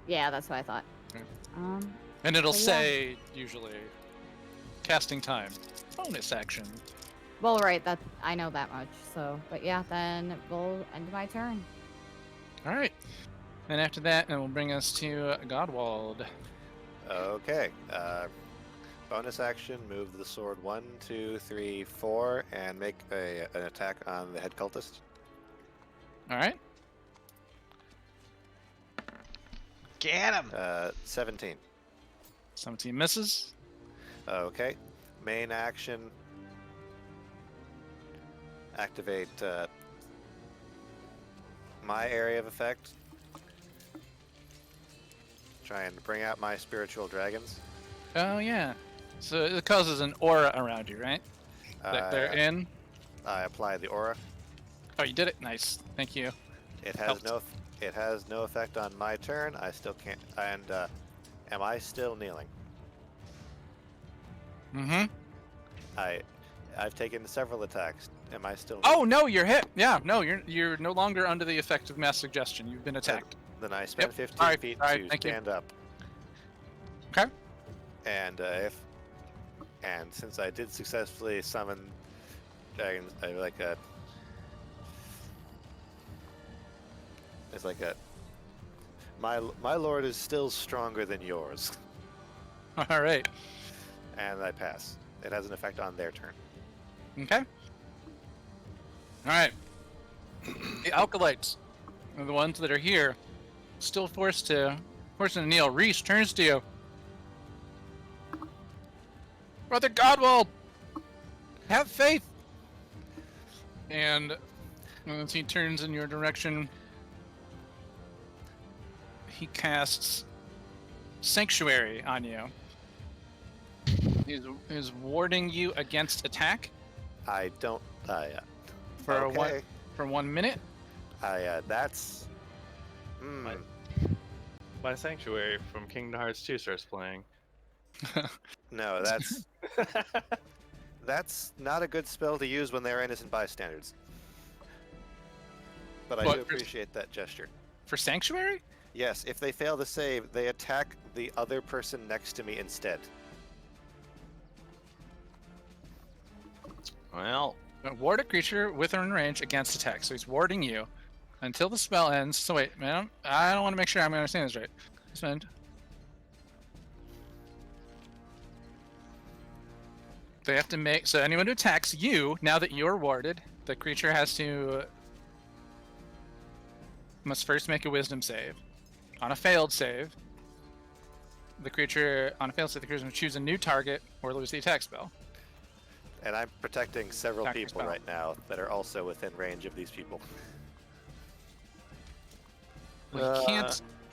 Yeah, that's what I thought. Okay. Oh, And it'll yeah. say, usually, casting time, bonus action. Well, right, that I know that much. So, but yeah, then we'll end my turn. Alright. And after that, it will bring us to Godwald. Okay. Bonus action, move the sword 1, 2, 3, 4, and make an attack on the head cultist. Alright. Get him! 17. 17 misses. Okay. Main action. Activate my area of effect. try and bring out my spiritual dragons. Oh yeah. So it causes an aura around you, right? That they're Uh, in. I apply the aura. Oh, you did it. Nice. Thank you. It has Helped. no. It has no effect on my turn. I still can't. And am I still kneeling? Mm-hmm. I've taken several attacks. Am I still? Oh no, you're hit. Yeah, no, you're no longer under the effect of mass suggestion. You've been attacked. Then I spend Yep. 15 Alright, feet alright, to thank you. stand up. Okay. And since I did successfully summon dragons, I like a. It's like a. My lord is still stronger than yours, All right. and I pass. It has an effect on their turn. Okay. All right. The alkalites are the ones that are here, still forced to kneel. Reese turns to you. Brother Godwald, have faith. And as he turns in your direction, he casts Sanctuary on you. He's warding you against attack I don't. for okay. for 1 minute. That's. Hmm. What? My Sanctuary from Kingdom Hearts 2 starts playing. No, that's not a good spell to use when they're innocent bystanders. But I What, do for- appreciate that gesture. For Sanctuary? Yes, if they fail to save, they attack the other person next to me instead. Well, Ward a creature within range against attack. So he's warding you until the spell ends. So wait, man, I don't want to make sure I'm understanding this right. Spend. They have to make so anyone who attacks you now that you're warded, the creature must first make a Wisdom save. On a failed save, the creature must choose a new target or lose the attack spell. And I'm protecting several Attack your people spell. right now that are also within range of these people. Well,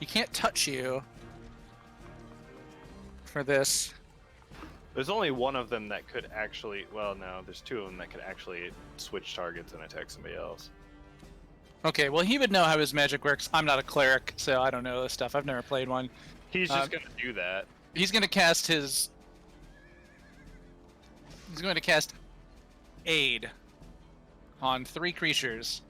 he can't touch you for this. there's only one of them that could actually. Well, no, there's two of them that could actually switch targets and attack somebody else. Okay, well he would know how his magic works. I'm not a cleric, so I don't know this stuff. I've never played one. He's just gonna do that. He's going to cast his. He's going to cast Aid on 3 creatures.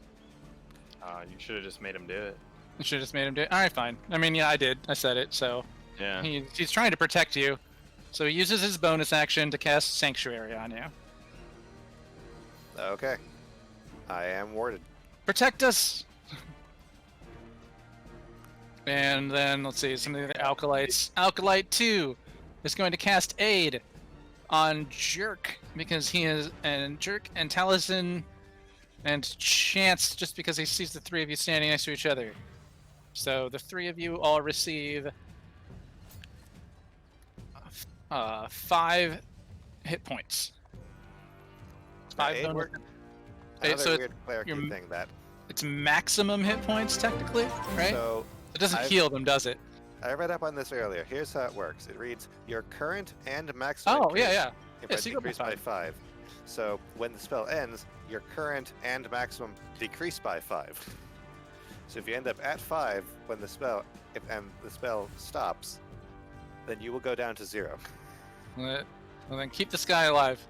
You should have just made him do it. I should have just made him do it. All right, fine. I mean, yeah, I did. I said it. So Yeah. he's trying to protect you. So he uses his bonus action to cast Sanctuary on you. Okay. I am warded. Protect us. And then let's see some of the alkalites. Alkalite 2 is going to cast Aid on Jerk because he is and Jerk and Taliesin and Chance just because he sees the 3 of you standing next to each other. So the 3 of you all receive 5 hit points. Now, 5 Aid bonus. work- Hey, Another so weird cleric you're- thing that. It's maximum hit points technically, right? So It doesn't I've- heal them, does it? I read up on this earlier. Here's how it works. It reads your current and maximum. Oh, yeah, yeah. If Yeah, I so you go by decrease by 5. So when the spell ends, your current and maximum decrease by 5. So if you end up at 5 when the spell stops, then you will go down to 0. Well, then keep this guy alive.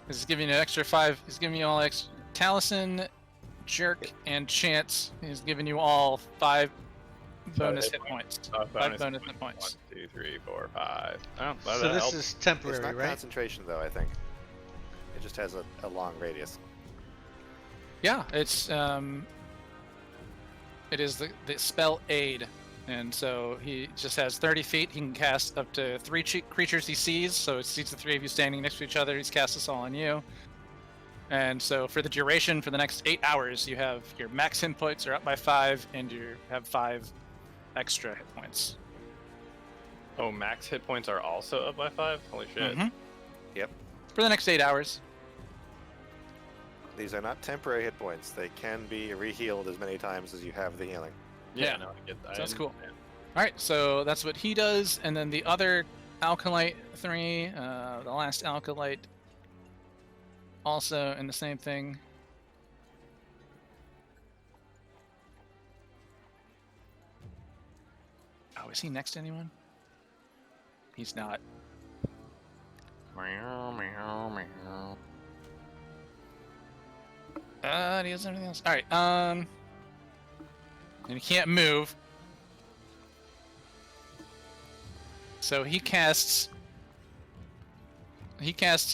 He's giving you an extra 5. He's giving you all extra. Taliesin, Jerk, and Chance. He's giving you all 5 bonus hit points. 5 bonus hit points. 1, 2, 3, 4, 5. Oh, So that this helps. is It's temporary, not right? concentration though, I think. It just has a long radius. Yeah, it is the spell Aid, and so he just has 30 feet. He can cast up to 3 creatures he sees. So it sees the 3 of you standing next to each other. He's cast this all on you. And so for the duration, for the next 8 hours, you have your max hit points are up by 5, and you have 5 extra hit points. Oh, max hit points are also up by 5? Holy shit. Mhm. Yep. For the next 8 hours. These are not temporary hit points. They can be re-healed as many times as you have the healing. Yeah, Yeah. no, I get that. Sounds cool. All right, so that's what he does, and then the other Alkalite 3, the last Alkalite, also in the same thing. Oh, is he next to anyone? He's not. Meow, meow, meow. He has anything else? All right. And he can't move, so he casts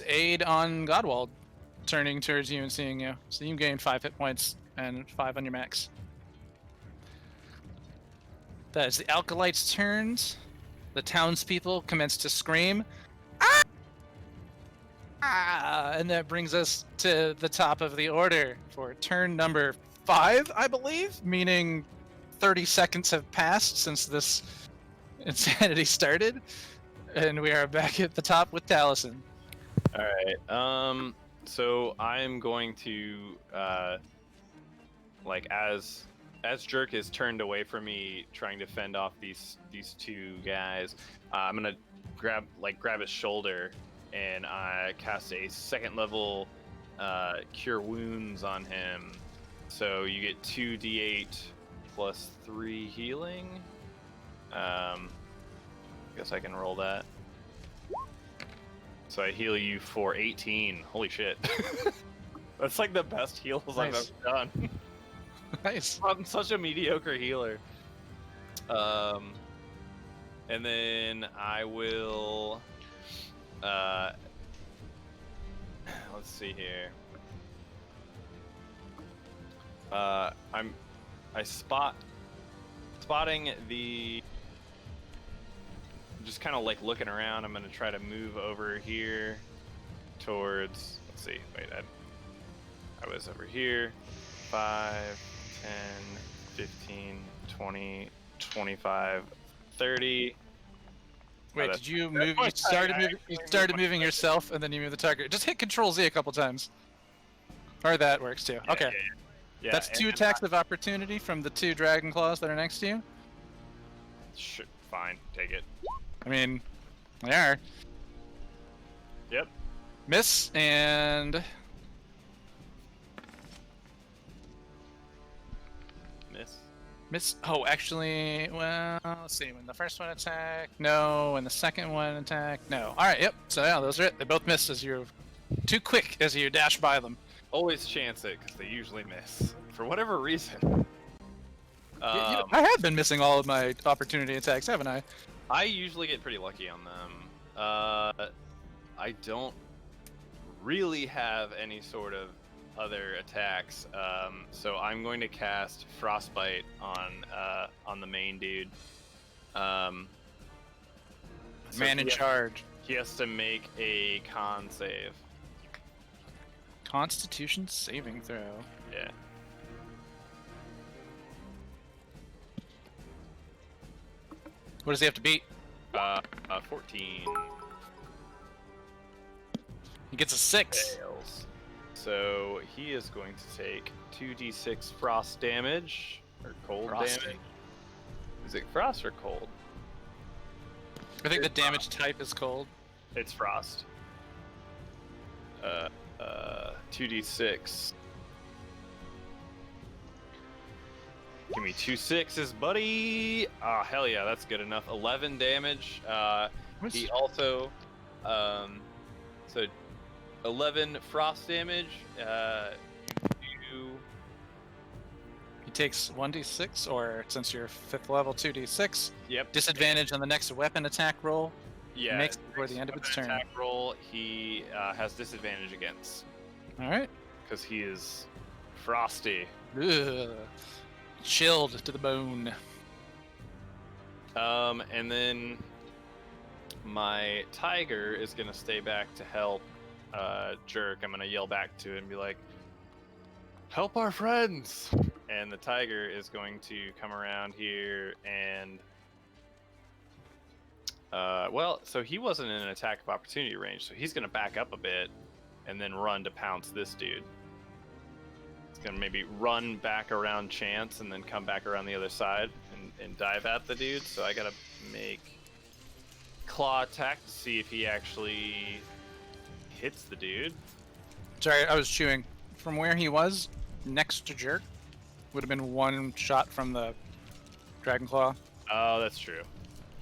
Aid on Godwald, turning towards you and seeing you. So you gain 5 hit points and 5 on your max. That is the Alkalites' turns. The townspeople commence to scream. Ah! And that brings us to the top of the order for turn number 5, I believe, meaning 30 seconds have passed since this insanity started, and we are back at the top with Taliesin. All right. So I'm going to like as Jerk is turned away from me, trying to fend off these two guys. I'm gonna grab his shoulder, and I cast a 2nd level Cure Wounds on him. So you get 2d8 plus 3 healing. Guess I can roll that. So I heal you for 18. Holy shit. That's like the best heals I've Nice. ever done. Nice. I'm such a mediocre healer. And then I will let's see here. Spotting the, just kind of like looking around. I'm gonna try to move over here towards, let's see, wait, I was over here. 5, 10, 15, 20, 25, 30. Wait, that's- did you that's move? my You started target. moving. You started moving yourself, and then you move the target. Just hit Control Z a couple times. Or that works too. Yeah, Okay, Yeah, that's and 2 then attacks of opportunity from the 2 Dragon Claws that are next to you. Fine, take it. I mean, they are. Yep. Miss and miss. Oh, actually, well, let's see. When the first one attacked, no. When the second one attacked, no. All right, yep. So yeah, those are it. They both missed as you're too quick as you dash by them. Always chance it because they usually miss for whatever reason. I have been missing all of my opportunity attacks, haven't I? I usually get pretty lucky on them. I don't really have any sort of other attacks, so I'm going to cast Frostbite on the main dude. So Man in charge. He has to make a con save. Constitution saving throw. Yeah. What does he have to beat? 14. He gets a 6. Fails. So he is going to take 2d6 frost damage, or cold Frosty. damage. Is it frost or cold? I think the damage type is cold. It's frost. 2d6. Give me 2 6s, buddy. Ah, hell yeah, that's good enough. 11 damage. He also, so 11 frost damage. He takes 1d6, or since you're 5th level, 2d6. Yep. Disadvantage on the next weapon attack roll. Yeah. Makes it before the end of its turn. Attack roll, he has disadvantage against All right. because he is frosty. Ugh. Chilled to the bone. And then my tiger is gonna stay back to help Jerk. I'm gonna yell back to it and be like, "Help our friends!" And the tiger is going to come around here and, well, so he wasn't in an attack of opportunity range, so he's gonna back up a bit and then run to pounce this dude. gonna maybe run back around Chance and then come back around the other side and dive at the dude. So I gotta make claw attack to see if he actually hits the dude. Sorry, I was chewing. From where he was, next to Jerk, would have been one shot from the Dragon Claw. Oh, that's true.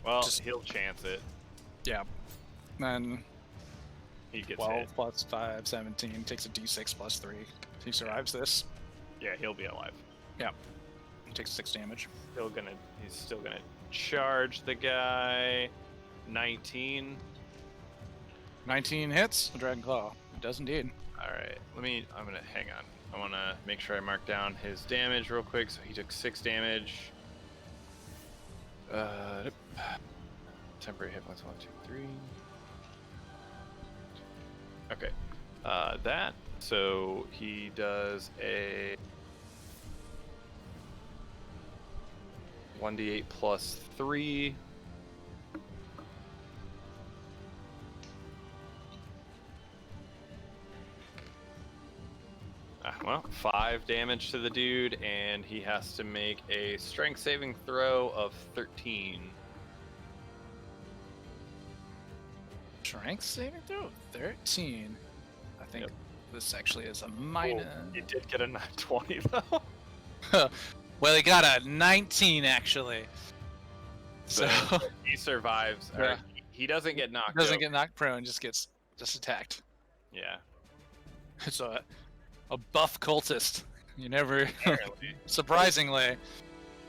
Well, Just- he'll chance it. Yeah. Then He gets 12 hit. plus 5, 17. Takes a d6 plus 3. He survives this. Yeah, he'll be alive. He takes 6 damage. He's still gonna charge the guy. 19. 19 hits. The Dragon Claw. It does indeed. All right, I'm gonna hang on. I want to make sure I mark down his damage real quick. So he took 6 damage. Temporary hit points 1, 2, 3. Okay, that. So he does a 1d8 plus 3. Well, 5 damage to the dude, and he has to make a strength saving throw of 13. Strength saving throw 13. I think Yep. this actually is a minus. He did get a nat 20 though. Well, he got a 19 actually. So He survives. Or Yeah. he doesn't get knocked. doesn't over. get knocked prone, just gets attacked. Yeah. It's a buff cultist. You never, Apparently, surprisingly.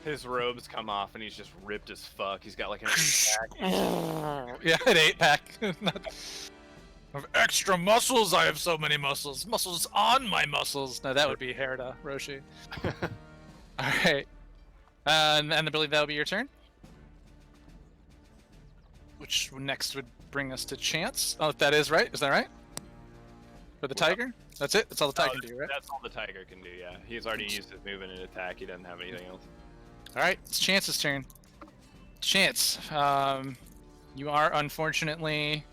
his robes come off, and he's just ripped as fuck. He's got like an attack. Yeah, an 8-pack. Of extra muscles. I have so many muscles. Muscles on my muscles. No, that would be Herida Roshi. All right. And I believe that would be your turn. Which next would bring us to Chance. Oh, if that is right. Is that right? For the tiger? That's it? That's all the tiger can do, right? That's all the tiger can do. Yeah, he's already used his movement and attack. He doesn't have anything else. All right, it's Chance's turn. Chance, you are unfortunately,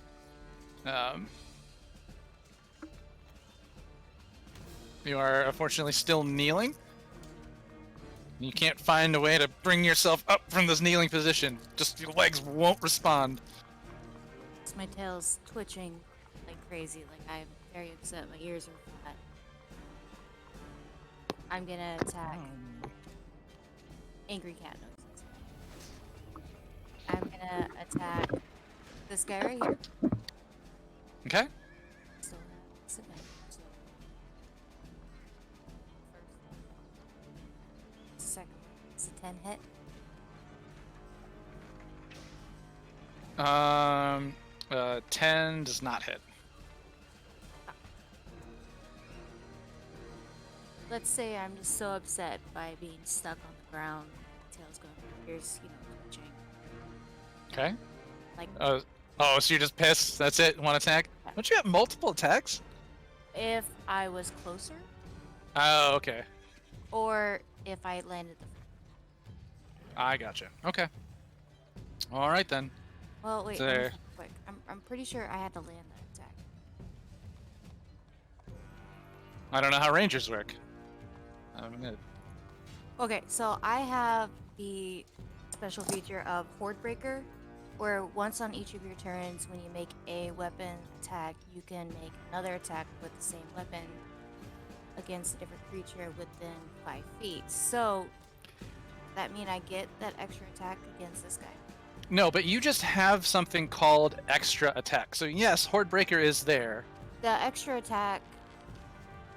still kneeling. You can't find a way to bring yourself up from this kneeling position. Just your legs won't respond. My tail's twitching like crazy. Like I'm very upset. My ears are flat. I'm gonna attack. Angry cat noises. I'm gonna attack this guy right here. Okay. Still have disadvantage, so first, second, it's a 10 hit. 10 does not hit. Let's say I'm just so upset by being stuck on the ground. My tail's going, ears, twitching. Okay. Like Oh, so you're just pissed? That's it? One attack? Don't you have multiple attacks? if I was closer, Oh, okay. or if I landed the. I gotcha. Okay. All right then. Well, wait. There. Real quick. I'm pretty sure I had to land that attack. I don't know how rangers work. Okay, so I have the special feature of Horde Breaker, where once on each of your turns, when you make a weapon attack, you can make another attack with the same weapon against a different creature within 5 feet. So, that mean I get that extra attack against this guy? No, but you just have something called extra attack. So yes, Horde Breaker is there. The extra attack,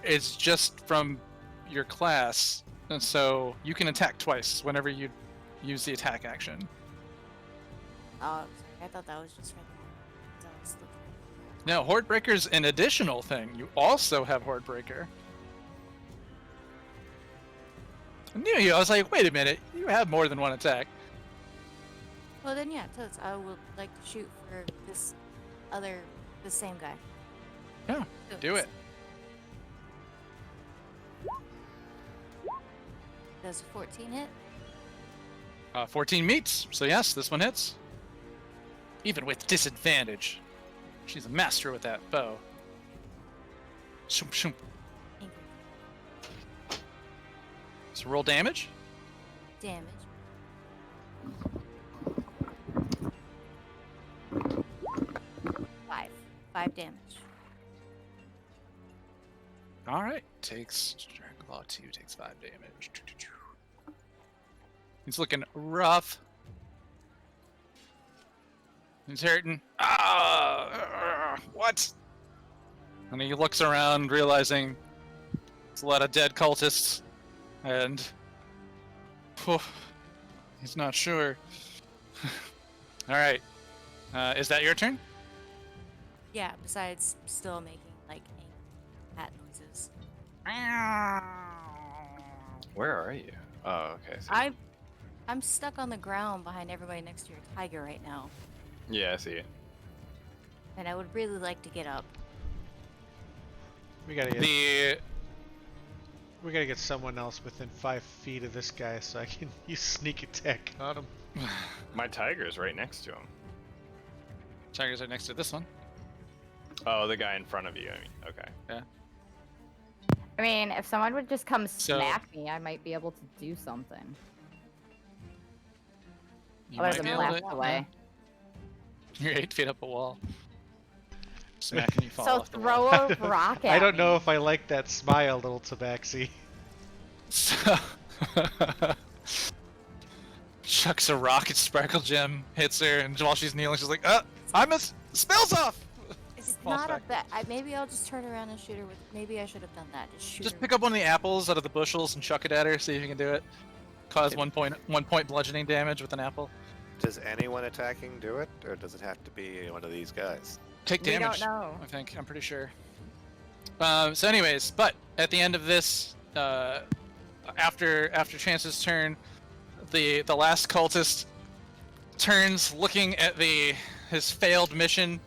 It's just from your class, and so you can attack twice whenever you use the attack action. oh, sorry, I thought that was just for the I was looking at No, Horde Breaker's an additional thing. You also have Horde Breaker. I knew you. I was like, wait a minute. You have more than one attack. Well then, yeah, totes. I would like to shoot for the same guy. Yeah, So do it. Does a 14 hit? 14 meets. So yes, this one hits. Even with disadvantage. She's a master with that bow. Shoom, shoom. Angry. So roll damage. Damage. Five damage. All right. Takes Dragon Claw 2 takes 5 damage. He's looking rough. He's hurting. What? And he looks around, realizing it's a lot of dead cultists, and he's not sure. All right. Is that your turn? Yeah, besides still making like cat noises. Where are you? Oh, okay. So, I'm stuck on the ground behind everybody next to your tiger right now. yeah, I see it. And I would really like to get up. We gotta get The we gotta get someone else within 5 feet of this guy so I can use sneak attack on him. My tiger's right next to him. tigers are next to this one. Oh, the guy in front of you. I mean, okay. I mean, if someone would just come So- smack me, I might be able to do something. You I might would have be been able laughed to. away. You're 8 feet up a wall. Smacking you fall So off the wall. throw a rock at I don't know me. if I like that smile, little Tabaxi. So- chucks a rock at Sparkle Gem, hits her, and while she's kneeling, she's like, I missed! Spell's off! It's Falls not a back. bad. Maybe I'll just turn around and shoot her with. Maybe I should have done that. Just shoot Just her. pick up one of the apples out of the bushels and chuck it at her, see if you can do it. Cause Okay. 1 point bludgeoning damage with an apple. Does anyone attacking do it, or does it have to be one of these guys? Take We damage. don't know. I think. I'm pretty sure. So, anyways, but at the end of this, after Chance's turn, the last cultist turns, looking at his failed mission.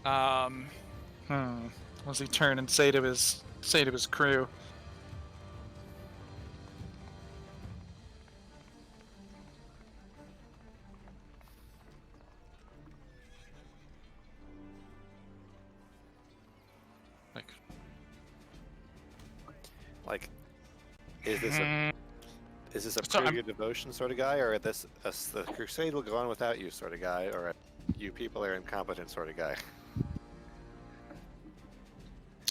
What does he turn and say to his crew? Like, Like, is this a mm, is this a So prove I'm- your devotion sort of guy, or the crusade will go on without you sort of guy, or a you people are incompetent sort of guy?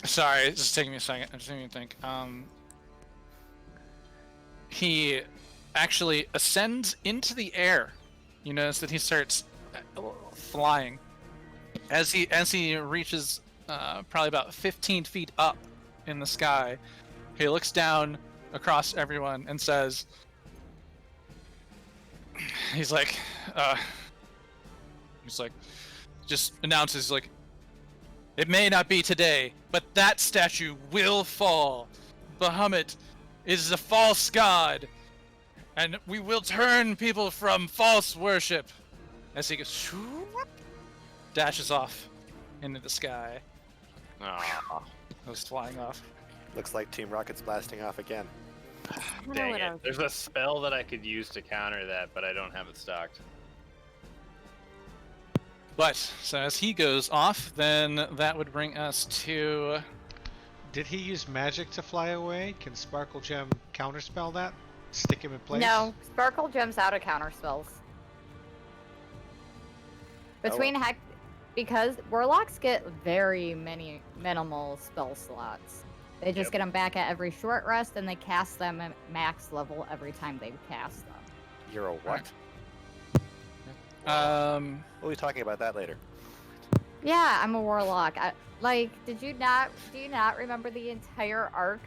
sorry, it's just taking me a second. I'm just taking me to think. He actually ascends into the air. You notice that he starts flying as he reaches probably about 15 feet up in the sky. He looks down across everyone and says, he's like, just announces like, it may not be today, but that statue will fall. Bahamut is a false god, and we will turn people from false worship. As he goes, shoo-whoop, dashes off into the sky, Oh, goes flying off. Looks like Team Rocket's blasting off again. I don't know dang what I it. was- There's a spell that I could use to counter that, but I don't have it stocked. But so as he goes off, then that would bring us to. Did he use magic to fly away? Can Sparkle Gem counterspell that? Stick him in place? No, Sparkle Gem's out of counter spells. Between because Warlocks get very minimal spell slots. They just Yep. get them back at every short rest, and they cast them at max level every time they cast them. You're a what? We'll be talking about that later. Yeah, I'm a Warlock. Do you not remember the entire arc?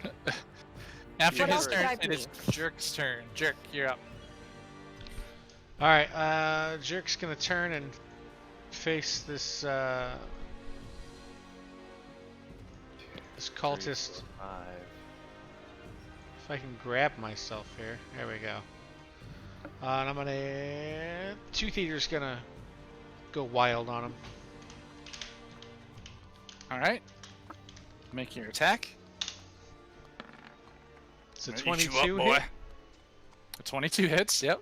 After What his else could turn, I it is Jerk's turn. Jerk, you're up. Alright, Jerk's gonna turn and face this this cultist. 3, 4, 5. If I can grab myself here. There we go. And I'm gonna... Tooth Eater's gonna go wild on him. All right. Make your attack. It's a I'm gonna eat you 22 up, boy. hit. A 22 hits. Yep.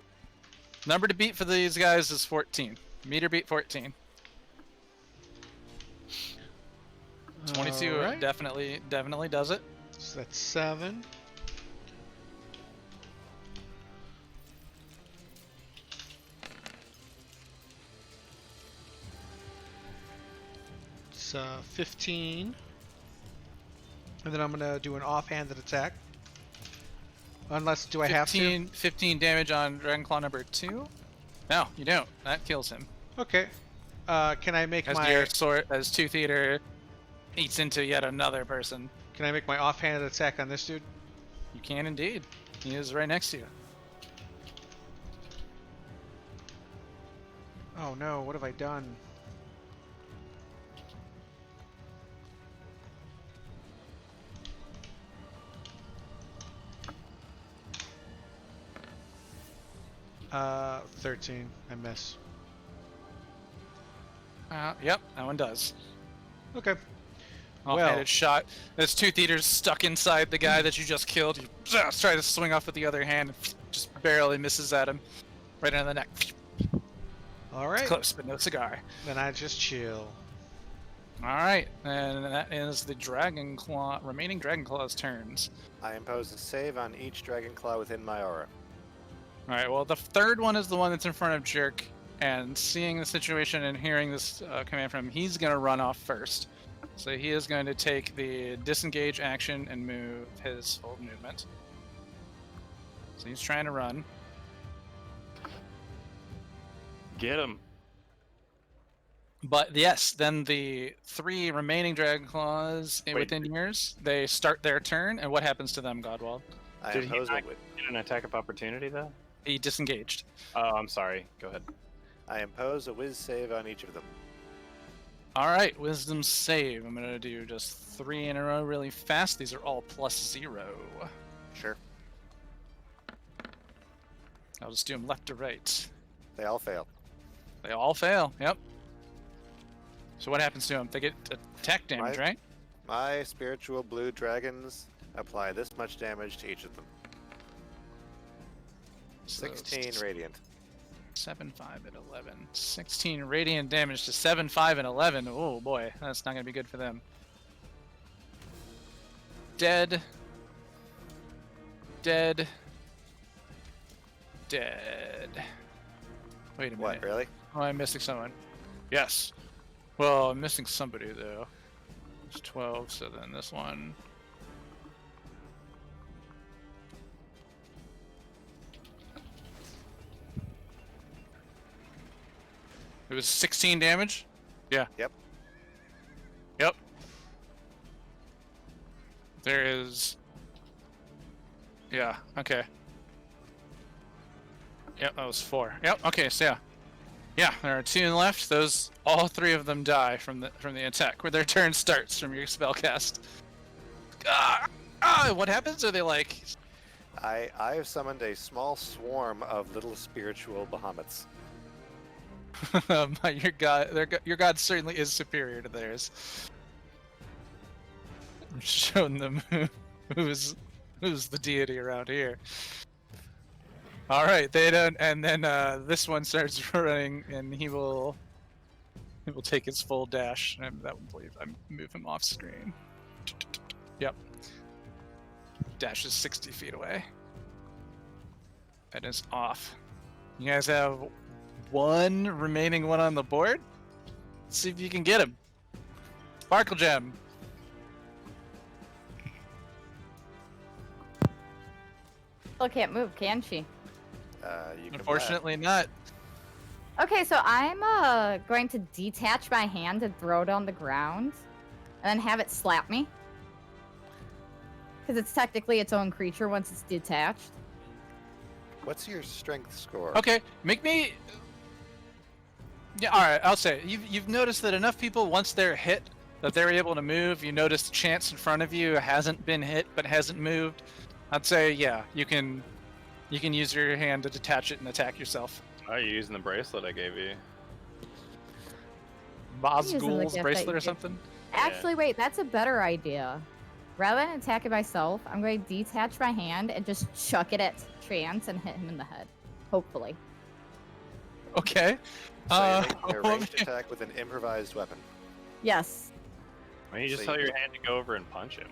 Number to beat for these guys is 14. Meter beat 14. 22 Alright. definitely does it. So that's 7. It's 15. And then I'm going to do an offhanded attack. Unless, do I have to? 15 damage on Dragonclaw number 2? No, you don't. That kills him. Okay. Can I make As my your sword, as Tooth Eater eats into yet another person. Can I make my offhanded attack on this dude? You can indeed. He is right next to you. Oh no, what have I done? Uh, 13. I miss. Yep, that one does. Okay. Offhanded shot. This Tooth Eater's stuck inside the guy that you just killed. You try to swing off with the other hand, and just barely misses at him. Right on the neck. Alright. Close, but no cigar. Then I just chill. Alright, and that is the remaining Dragonclaw's turns. I impose a save on each Dragonclaw within my aura. Alright, well, the third one is the one that's in front of Jerk, and seeing the situation and hearing this command from him, he's going to run off first. So he is going to take the disengage action and move his full movement. So he's trying to run. Get him. But yes, then the 3 remaining Dragonclaws within yours, they start their turn, and what happens to them, Godwald? I Did he impose a not get an attack of opportunity though? He disengaged. Oh, I'm sorry. Go ahead. I impose a whiz save on each of them. Alright, wisdom save. I'm going to do just 3 in a row really fast. These are all +0. Sure. I'll just do them left to right. They all fail. They all fail, yep. So what happens to them? They get attack damage, right? My spiritual blue dragons apply this much damage to each of them. So 16 radiant. 7, 5, and 11. 16 radiant damage to 7, 5, and 11. Oh boy, that's not going to be good for them. Dead. Dead. Dead. Wait a minute. What, really? Oh, I'm missing someone. Yes. Well, I'm missing somebody though. It's 12, so then this one. It was 16 damage? Yeah. Yep. Yep. There is... Yeah, okay. Yep, that was 4. Yep, okay, so yeah. Yeah, there are 2 left. Those, all 3 of them die from the attack, where their turn starts from your spellcast. What happens? Are they like... I have summoned a small swarm of little spiritual Bahamut's. Your god certainly is superior to theirs. I'm showing them who's the deity around here. All right, they don't, and then this one starts running, and he will take his full dash. And that would believe I move him off screen. Yep. Dash is 60 feet away. That is off. You guys have 1 remaining one on the board. Let's see if you can get him. Sparkle Gem. Still can't move, can she? You can Unfortunately not. Okay, so I'm going to detach my hand and throw it on the ground, and then have it slap me. Because it's technically its own creature once it's detached. What's your strength score? Okay, make me. Yeah, all right. I'll say you've noticed that enough people once they're hit that they're able to move. You notice the chance in front of you hasn't been hit but hasn't moved. I'd say yeah, you can use your hand to detach it and attack yourself. Oh, you're using the bracelet I gave you. Bosgul's gift that bracelet you or did. something. Actually, wait, that's a better idea. Rather than attacking myself, I'm going to detach my hand and just chuck it at Trance and hit him in the head. Hopefully. Okay. So you're making a well, ranged attack with an improvised weapon. Yes. Why don't you just So tell you- your hand to go over and punch him?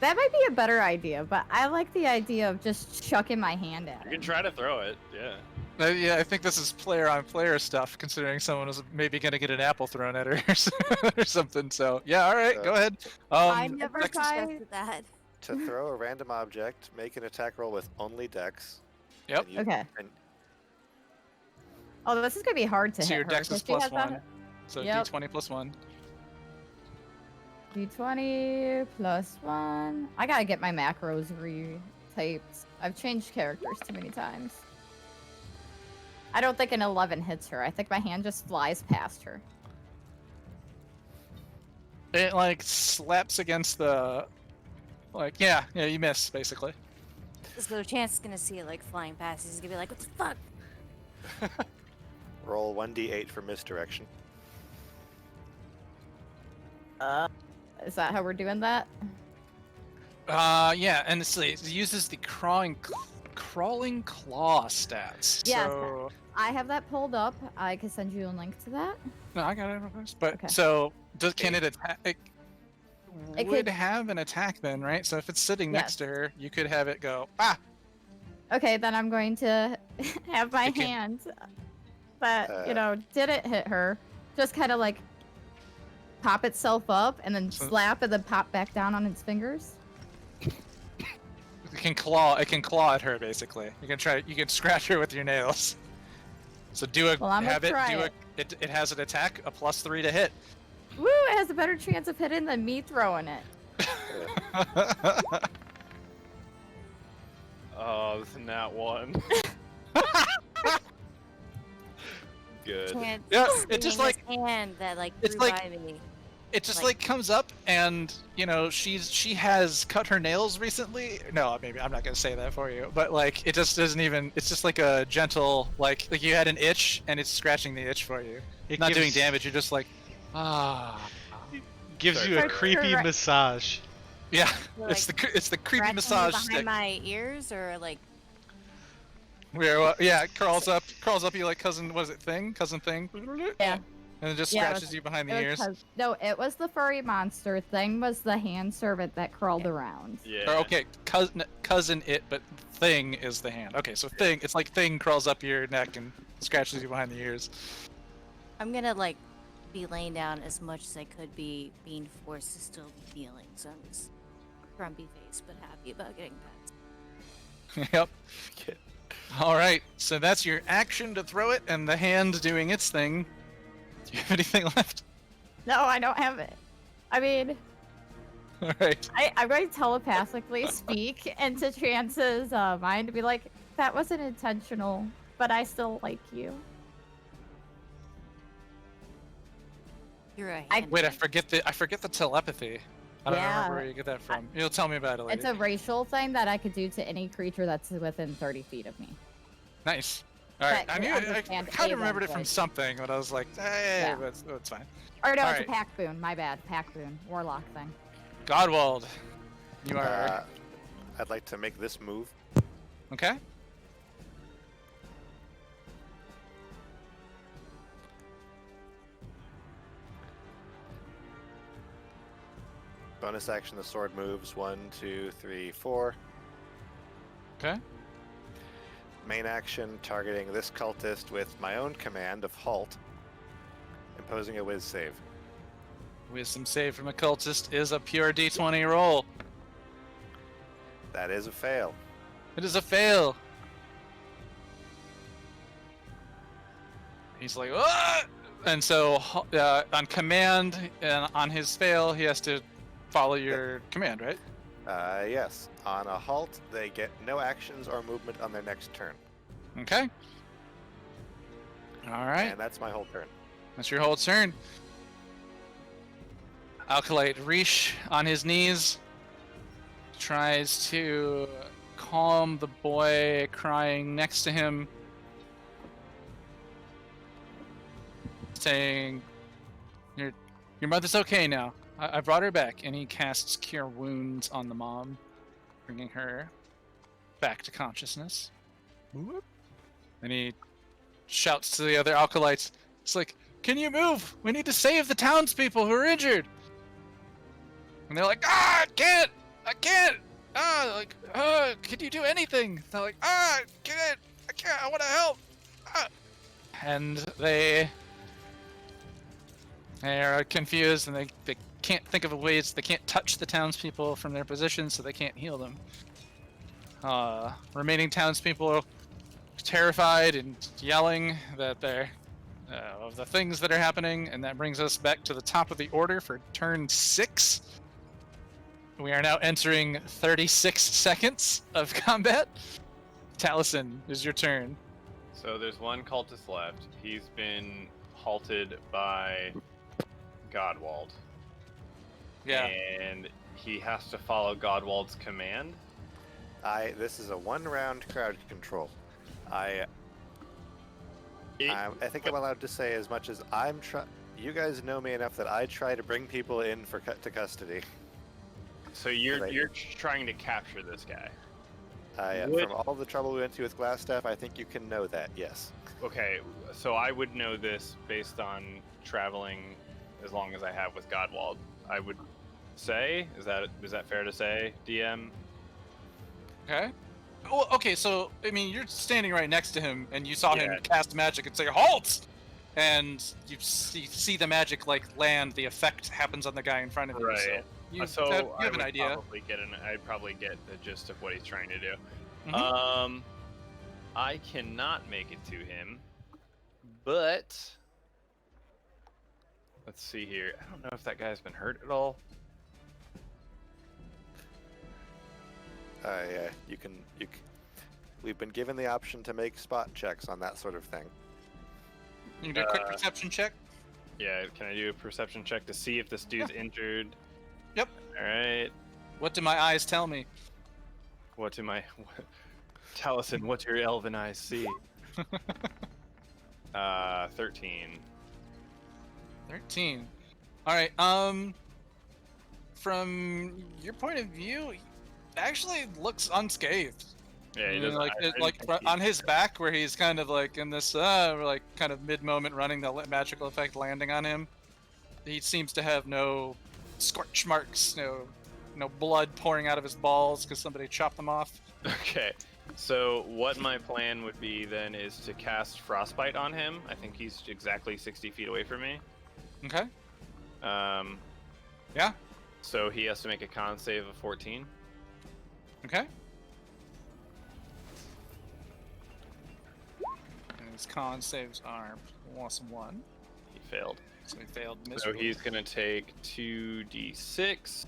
That might be a better idea, but I like the idea of just chucking my hand at You it. can try to throw it. Yeah. Yeah, I think this is player-on-player stuff, considering someone was maybe gonna get an apple thrown at her or something. So yeah, all right, go ahead. I Um, never next- suspected that. To throw a random object, make an attack roll with only dex. Yep. and you- Okay. and Oh, this is gonna be hard to so hit your her, dex 'cause is she has +1. that So Yep. d20 +1. D20 +1. I gotta get my macros retyped. I've changed characters too many times. I don't think an 11 hits her. I think my hand just flies past her. It like slaps against the, like yeah, you miss basically. So Chance is gonna see it like flying past. He's gonna be like, "What the fuck?" roll 1d8 for misdirection. Is that how we're doing that? Yeah, and it uses the crawling claw stats. Yeah, So I have that pulled up. I can send you a link to that. no, I got it. First. But Okay. so can it attack? It It would could- have an attack then, right? So if it's sitting Yes. next to her, you could have it go ah. Okay, then I'm going to have my You can- hand that, Uh, didn't hit her, just kind of like pop itself up and then So- slap and then pop back down on its fingers. It can claw at her basically. You can scratch her with your nails. So Well, I'ma try it has an attack, a +3 to hit. Woo, it has a better chance of hitting than me throwing it. Oh, this is nat 1. Good. Chance Yeah, is it just, swinging his hand that like it's flew like- by me. It just Like- comes up and she has cut her nails recently. No, maybe I'm not gonna say that for you, but like it just doesn't even. It's just like a gentle like you had an itch and it's scratching the itch for you. It Not doing gives- damage. You're just like ah. Gives Sorry. you a Correct. creepy massage. Yeah, So, it's the creepy Scratching me massage behind stick. my ears or like Where yeah, it crawls up you like cousin. What is it? Cousin thing. Yeah. And it just Yeah, it was- scratches you behind the It ears. was no, it was the furry monster. Thing was the hand servant that crawled around. Yeah. Or, okay, cousin it, but thing is the hand. Okay, so thing. It's like thing crawls up your neck and scratches you behind the ears. I'm gonna like be laying down as much as I could be being forced to still be kneeling. So I'm just grumpy face but happy about getting pets. Yep. Okay. All right. So that's your action to throw it, and the hand doing its thing. Do you have anything left? No, I don't have it. I mean, All right. I'm going to telepathically speak into Chance's mind to be like, that wasn't intentional, but I still like you. You're a I- hand. Wait, I forget the telepathy. I don't remember Yeah. where you get that from. You'll tell me about it later. It's a racial thing that I could do to any creature that's within 30 feet of me. Nice. All right. That I you knew I understand kind of a remembered it from language. something, but I was like, hey, Yeah. that's fine. Or no, All it's right. a pack boon. My bad. Pack boon. Warlock thing. Godwald, you are I'd like to make this move. okay. Bonus action, the sword moves 1, 2, 3, 4. Okay. Main action, targeting this cultist with my own command of halt, imposing a whiz save. Wisdom save from a cultist is a pure D20 roll. That is a fail. It is a fail. He's like, ah! And so on command and on his fail, he has to follow your command, right? Yes. On a halt, they get no actions or movement on their next turn. Okay. All right. And that's my whole turn. That's your whole turn. Alkalite Rish on his knees tries to calm the boy crying next to him, saying, Your mother's okay now. I brought her back." And he casts Cure Wounds on the mom, bringing her back to consciousness. And he shouts to the other Alkalites, it's like, "Can you move? We need to save the townspeople who are injured." And they're like, "Ah, I can't! I can't. Can you do anything? They're like, I can't. I want to help. And they are confused, and they can't think of ways. They can't touch the townspeople from their positions, so they can't heal them. Remaining townspeople are terrified and yelling that they're of the things that are happening, and that brings us back to the top of the order for turn 6. We are now entering 36 seconds of combat. Taliesin, is your turn. So there's one cultist left. He's been halted by Godwald. Yeah. And he has to follow Godwald's command. This is a 1-round crowd control. I think I'm allowed to say as much as you guys know me enough that I try to bring people in to custody. So you're trying to capture this guy. From all the trouble we went through with Glassstaff, I think you can know that, yes. Okay, so I would know this based on traveling as long as I have with Godwald. I would say, is that fair to say, DM? Okay. Well, okay, so, I mean, you're standing right next to him, and you saw him Yeah. cast magic and say, halt! And you see the magic, like, land, the effect happens on the guy in front of you. Right. So you So have I an would idea. I'd probably get the gist of what he's trying to do. Mhm. I cannot make it to him, but let's see here. I don't know if that guy's been hurt at all. Yeah, you can. We've been given the option to make spot checks on that sort of thing. You can do a quick perception check. Yeah, can I do a perception check to see if this dude's injured? Yep. All right. What do my eyes tell me? Taliesin, what do your elven eyes see? 13. 13. All right. From your point of view, he actually looks unscathed. Yeah, he You know, doesn't. like I didn't like think he- on his back, where he's kind of like in this like kind of mid-moment running, the magical effect landing on him. He seems to have no scorch marks, no blood pouring out of his balls because somebody chopped them off. Okay. So what my plan would be then is to cast Frostbite on him. I think he's exactly 60 feet away from me. Okay. Yeah. So he has to make a con save of 14. Okay. And his con saves are +1, He failed. so he failed So miserably. he's gonna take 2d6.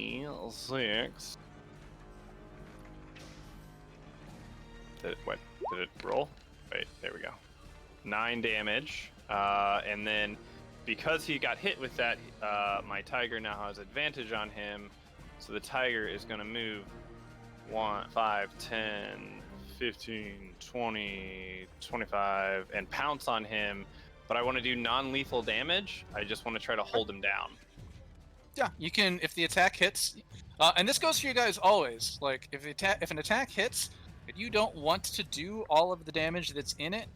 2d6. Did it roll? Wait, there we go. 9 damage. And then because he got hit with that, my tiger now has advantage on him. So the tiger is gonna move 1, 5, 10, 15, 20, 25, and pounce on him. But I want to do non-lethal damage. I just want to try to hold him down. Yeah, you can if the attack hits, and this goes for you guys always. Like if an attack hits, and you don't want to do all of the damage that's in it,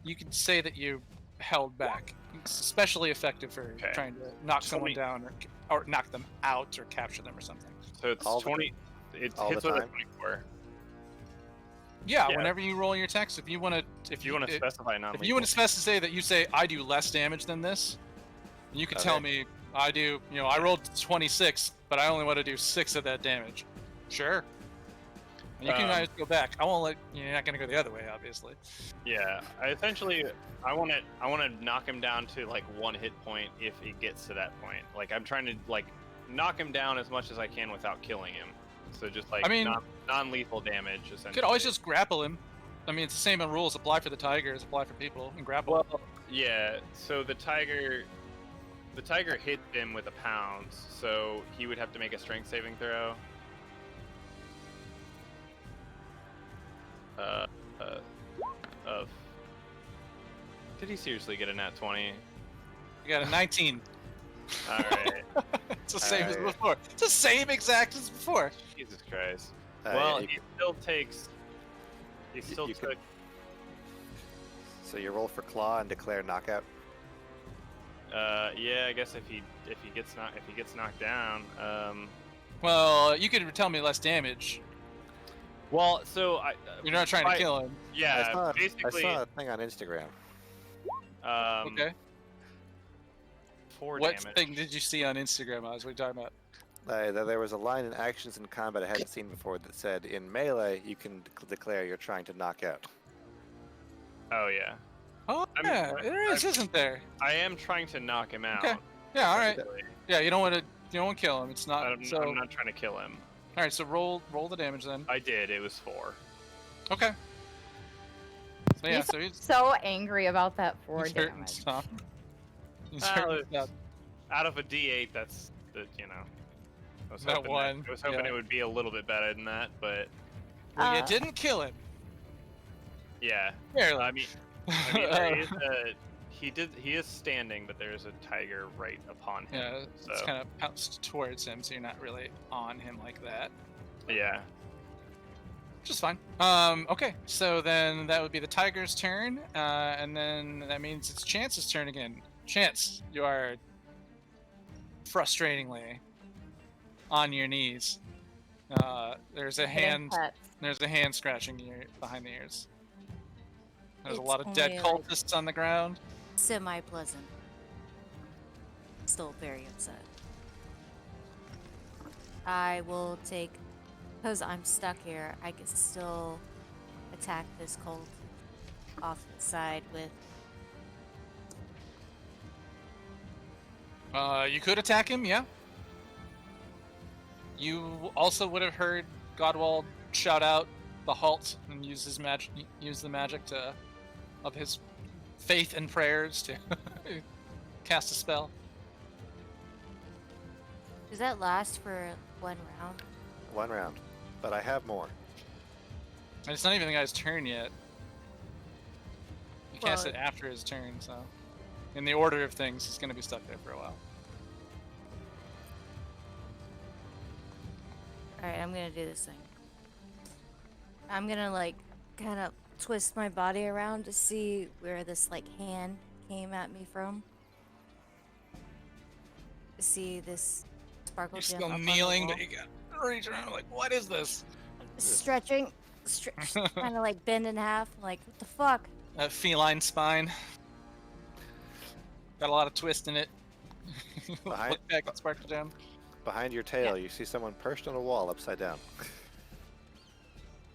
you can say that you held back. It's especially effective for Okay. trying to knock someone 20. down or knock them out or capture them or something. So it's All the- 20. It all hits the with a time? 24. Yeah, Yeah. whenever you roll your attacks, if you want to, If you want to specify non-lethal. if you want to specify that you say I do less damage than this, and you can tell Okay. me I do. I rolled 26, but I only want to do 6 of that damage. Sure. And you can always go back. I won't let. You're not gonna go the other way, obviously. Yeah, I want to knock him down to like 1 hit point if it gets to that point. Like I'm trying to like knock him down as much as I can without killing him. So just like I mean- non-lethal damage essentially. You could always just grapple him. I mean, it's the same rules apply for the tigers, apply for people, and grapple. Well, yeah. So the tiger hit him with a pounce, so he would have to make a strength saving throw. Of. Did he seriously get a nat 20? You got a 19. All right. It's the same as Alright. before. It's the same exact as before. Jesus Christ. Yeah, Well, you he still takes. He still you took. could- So you roll for claw and declare knockout. Yeah, I guess if he gets knocked down. Well, you could tell me less damage. Well, so You're not trying to kill him. Yeah, I basically. saw a thing on Instagram. Okay. 4 What damage. thing did you see on Instagram, Oz? What are you talking about? There was a line in Actions in Combat I hadn't seen before that said, in melee, you can declare you're trying to knock out. Oh yeah. Oh, I'm- yeah, there is, isn't there? I am trying to knock him out. Okay. Yeah, all right. basically. Yeah, you don't want to kill him. It's not. I'm, So, I'm not trying to kill him. all right. So roll the damage then. I did. It was 4. Okay. So yeah, He's so he's So angry about that 4 he's hurting damage. stuff. He's Well, hurting it's- stuff. Out of a D8, that's the I was That hoping, one, I was hoping yeah. it would be a little bit better than that, but Well, you Uh, didn't kill him. yeah. Barely. I mean, there is he is standing, but there's a tiger right upon him. yeah, it's so kind of pounced towards him, so you're not really on him like that. yeah. Which is fine. Okay, so then that would be the tiger's turn, and then that means it's Chance's turn again. Chance, you are frustratingly on your knees. There's a Getting hand. pet. There's a hand scratching you behind the ears. There's a It's lot of dead only, like- cultists on the ground. Semi-pleasant. Still very upset. I will take, because I'm stuck here, I can still attack this cult off the side with. You could attack him, yeah. You also would have heard Godwald shout out the halt and use his magic, use the magic to, of his faith and prayers to cast a spell. Does that last for 1 round? 1 round. But I have more. And it's not even the guy's turn yet. He cast Well- it after his turn, so in the order of things, he's gonna be stuck there for a while. Alright, I'm gonna do this thing. I'm gonna, like, kind of twist my body around to see where this, like, hand came at me from. See this sparkle You're gem still up on the kneeling, wall? but you got reach around like, what is this? Stretching, kind of like bend in half, like, what the fuck? That feline spine. Got a lot of twist in it. Behind- Look back at Sparkle Gem. Behind your tail, you see someone perched on a wall upside down.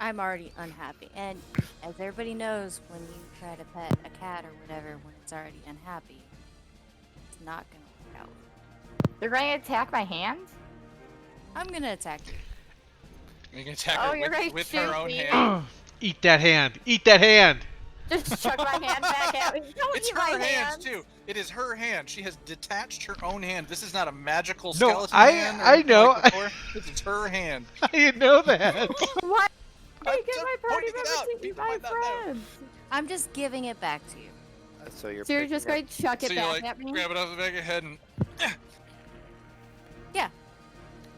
I'm already unhappy. And as everybody knows, when you try to pet a cat or whatever, when it's already unhappy, it's not gonna work out. You're going to attack my hand? I'm gonna attack you. You can attack Oh, her you're gonna with her shoot own me. hand. Eat that hand. Eat that hand. Just chuck my hand back at me. Don't It's eat my her hand hands. too. It is her hand. She has detached her own hand. This is not a magical No, skeleton I- hand. or I anything know. like before. This is her hand. I didn't know that. What? I'm Hey, get just my party pointing it members out. to eat People my might not know. friends. I'm just giving it back to you. So you're So you're picking just up- going to chuck it So you back like at me? grab it off the back of your head and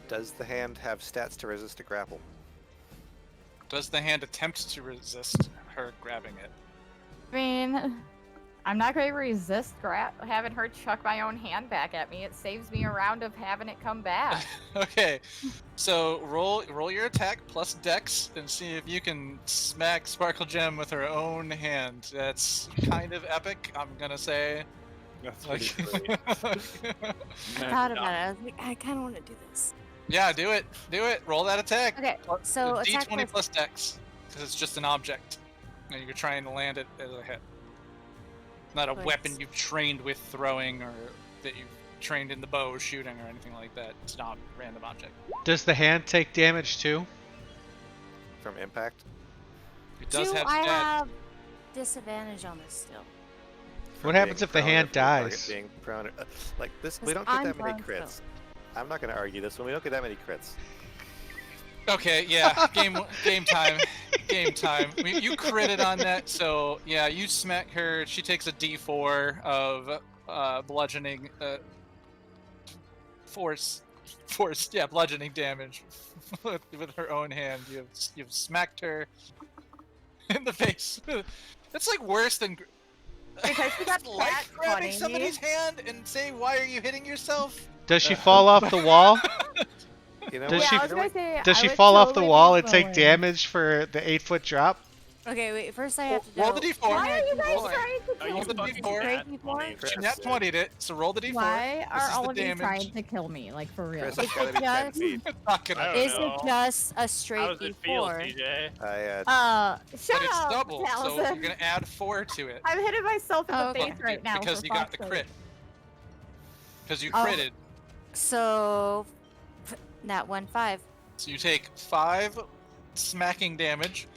Does the hand have stats to resist a grapple? does the hand attempt to resist her grabbing it? I mean, I'm not going to resist having her chuck my own hand back at me. It saves me a round of having it come back. Okay, so roll your attack plus Dex and see if you can smack Sparkle Gem with her own hand. That's kind of epic, I'm gonna say. That's Like, pretty great. I thought about it. I was like, I kind of want to do this. yeah, do it. Roll that attack. Okay, so attack D20 plus- plus Dex, because it's just an object, and you're trying to land it as a hit. Not a Plus- weapon you've trained with throwing or that you've trained in the bow shooting or anything like that. It's not a random object. Does the hand take damage too? From impact? It does Do have I stats. have disadvantage on this still? From What happens being if the prone hand or from target dies? Being prone, like this, we 'Cause don't get I'm that many prone crits. I'm not going to argue this one. We don't get that many crits. Okay, yeah, game time, game time. You critted on that, so yeah, you smack her. She takes a D4 of bludgeoning bludgeoning damage with her own hand. You've smacked her in the face. It's like worse than Because she got like cat grabbing funny. somebody's hand and say, "Why are you hitting yourself?" Does she fall off the wall? You know Does what? she- I was gonna say, Does I she would fall off the totally be wall and take flowing. damage for the 8-foot drop? Okay, wait. First, I have to Roll know. the d4. Why are you guys Roll it. trying to Oh, kill you Roll the me? fucking D4. rat Before? money. Chris, She nat 20'd it, so roll the d4. Why This are is all the of you damage. trying to kill me? Like for real? Chris, Is it's gotta it be 10 just- feet. It's not gonna. I don't Is know. it just a straight How does it feel, D4? CJ? Shut But it's up, double, so you're Allison. gonna add 4 to it. I'm hitting myself in the Oh, okay. face right now. Because for you got fuck's the sake. crit. Because you Oh. critted. So, that 1-5. So you take 5 smacking damage.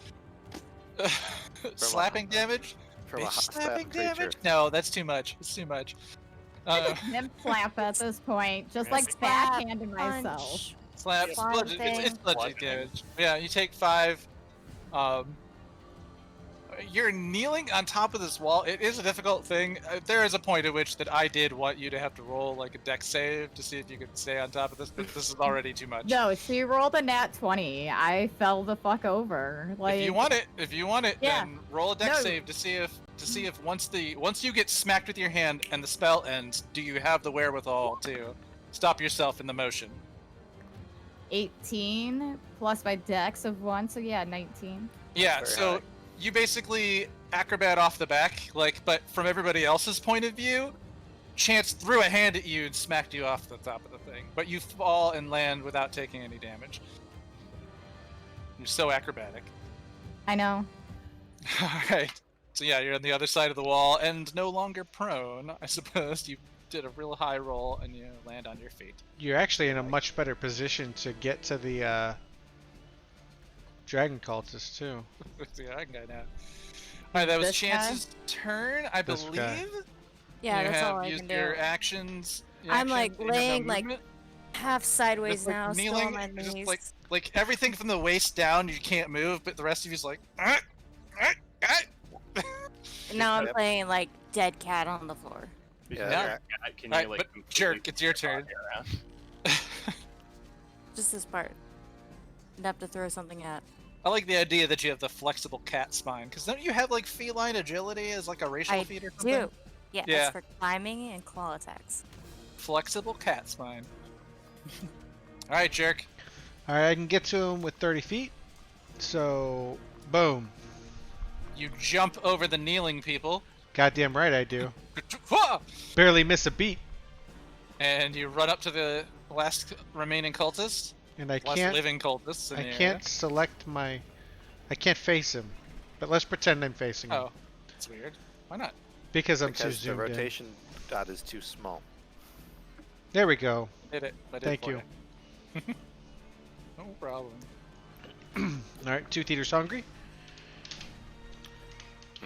Slapping damage? From a Bitch hostile slapping creature. damage? No, that's too much. It's too much. Nymph slap at this point, just Yeah, like slap, backhanding myself. Punch. Slap, Slime bludgeon, it's thing. bludgeoning Bludgeoning. damage. Yeah, you take 5. You're kneeling on top of this wall. It is a difficult thing. There is a point at which that I did want you to have to roll like a dex save to see if you could stay on top of this, but this is already too much. No, she rolled a nat 20. I fell the fuck over. Like, If you want it, Yeah. then roll a dex No. save to see if once you get smacked with your hand and the spell ends, do you have the wherewithal to stop yourself in the motion? 18 plus my dex of 1, so yeah, 19. Yeah, Very so high. you basically acrobat off the back, but from everybody else's point of view, Chance threw a hand at you and smacked you off the top of the thing, but you fall and land without taking any damage. You're so acrobatic. I know. All right. So yeah, you're on the other side of the wall and no longer prone. I suppose you did a real high roll and you land on your feet. You're actually in a much better position to get to the dragon cultist too. The dragon guy now. All right, that was This guy? Chance's turn, I This believe. guy. Yeah, you that's have all I used can do. your actions. your I'm, like, action, you have no laying, like, movement. Half sideways Just, like, now, still kneeling, on my just knees. like everything from the waist down, you can't move, but the rest of you's like. Now I'm Yep. playing like dead cat on the floor. Yeah, Yeah. yeah. Can Right, you like but completely jerk, it's your flip your turn. body around? Just this part. I'd have to throw something at. I like the idea that you have the flexible cat spine, because don't you have like feline agility as like a racial I feat or something? do. Yeah, Yeah. that's for climbing and claw attacks. Flexible cat spine. All right, jerk. All right, I can get to him with 30 feet. So, boom. You jump over the kneeling people, Goddamn right I do. Whoa! Barely miss a beat, And you run up to the last remaining cultist, and I last can't. living cultist. In I the area. can't select my. I can't face him, but let's pretend I'm facing him Oh, that's weird. Why not? because I'm too Because the zoomed in. rotation dot is too small. There we go. Did it? I did Thank for you. No problem. All right, two theaters hungry.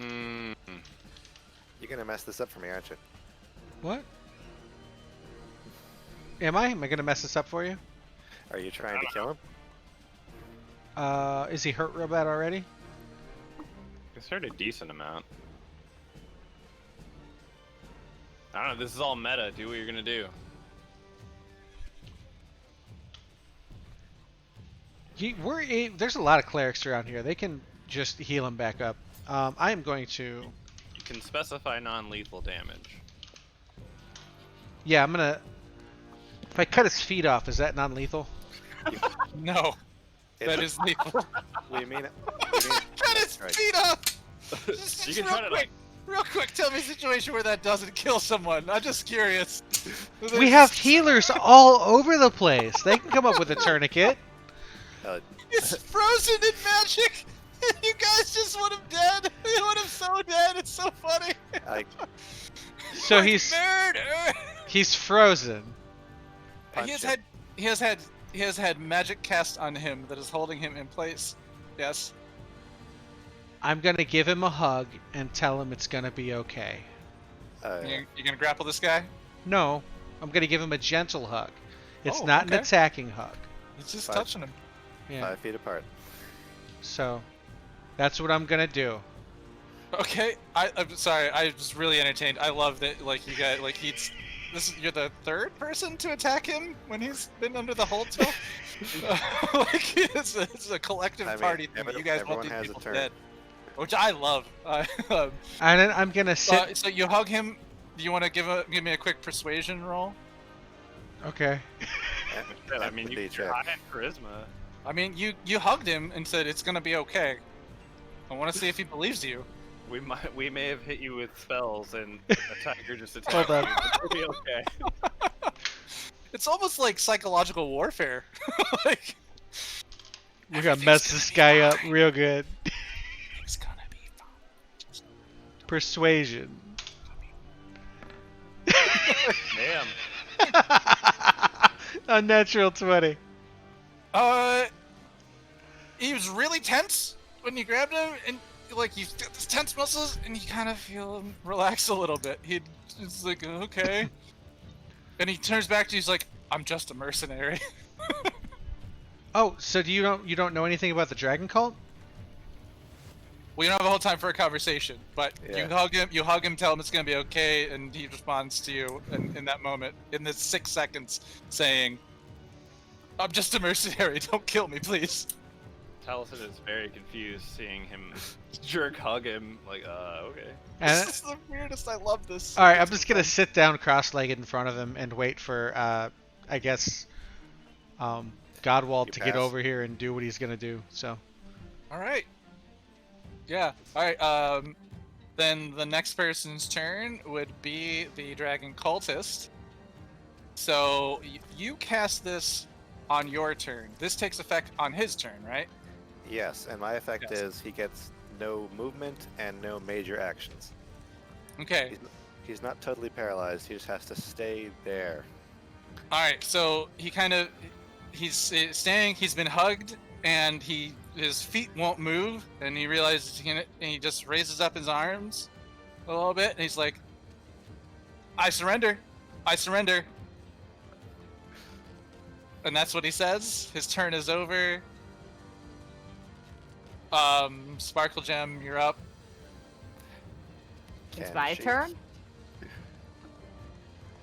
Mm. You're gonna mess this up for me, aren't you? What? Am I? Am I gonna mess this up for you? Are you trying to kill him? Is he hurt real bad already? It's hurt a decent amount. I don't know. This is all meta. Do what you're gonna do. There's a lot of clerics around here. They can just heal him back up. I am going to. You can specify non-lethal damage. Yeah, I'm gonna. If I cut his feet off, is that non-lethal? No, that It's- is lethal. We mean it. We mean it. Cut his Right. feet off. Just You can real try to quick. Real quick, tell me a situation where that doesn't kill someone. I'm just curious. We have healers all over the place. They can come up with a tourniquet. It's frozen in magic. You guys just want him dead. You want him so dead. It's so funny. I So Like, he's nerd. he's frozen. He punch has him. he has had magic cast on him that is holding him in place. Yes. I'm gonna give him a hug and tell him it's gonna be okay. You gonna grapple this guy? No, I'm gonna give him a gentle hug. It's Oh, not an okay. attacking hug. It's just Fine. touching him. Yeah. 5 feet apart. So that's what I'm gonna do. Okay, I'm sorry. I was really entertained. I love that. Like you guys, like you're the third person to attack him when he's been under the hold till. Like it's a collective I mean, party thing. that you guys want everyone these has a people turn. dead. which I love. And then I'm gonna sit. So you hug him. Do you want to give me a quick persuasion roll? Okay. I mean, Empathy you're check. high in charisma. I mean, you hugged him and said it's gonna be okay. I want to see if he believes you. We may have hit you with spells, and a tiger just attacked Hold you. on. But it'll be okay. It's almost like psychological warfare. Like We're gonna everything's mess gonna this be guy up fine. real good. It's gonna be fine. Persuasion. Damn. Unnatural 20. He was really tense when you grabbed him, and like you got this tense muscles, and you kind of feel him relax a little bit. He's like, okay, and he turns back to you. He's like, I'm just a mercenary. Oh, so you don't know anything about the dragon cult? We don't have a whole time for a conversation, but Yeah. you hug him, tell him it's gonna be okay, and he responds to you in that moment, in the 6 seconds, saying, I'm just a mercenary, don't kill me, please. Taliesin is very confused seeing him jerk hug him. Like, okay. And This is the weirdest, I love this. all right, I'm It's just so gonna fun. sit down cross-legged in front of him and wait for, I guess, Godwald You to get pass. over here and do what he's gonna do. So, Alright. Yeah, alright, then the next person's turn would be the dragon cultist. So, you cast this on your turn. This takes effect on his turn, right? Yes, and my effect Yes. is he gets no movement and no major actions. Okay. He's not totally paralyzed. He just has to stay there. Alright, so he's standing, he's been hugged, and his feet won't move, and he realizes and he just raises up his arms a little bit, and he's like, I surrender. And that's what he says. His turn is over. Sparkle Gem, you're up. It's Can my she? turn.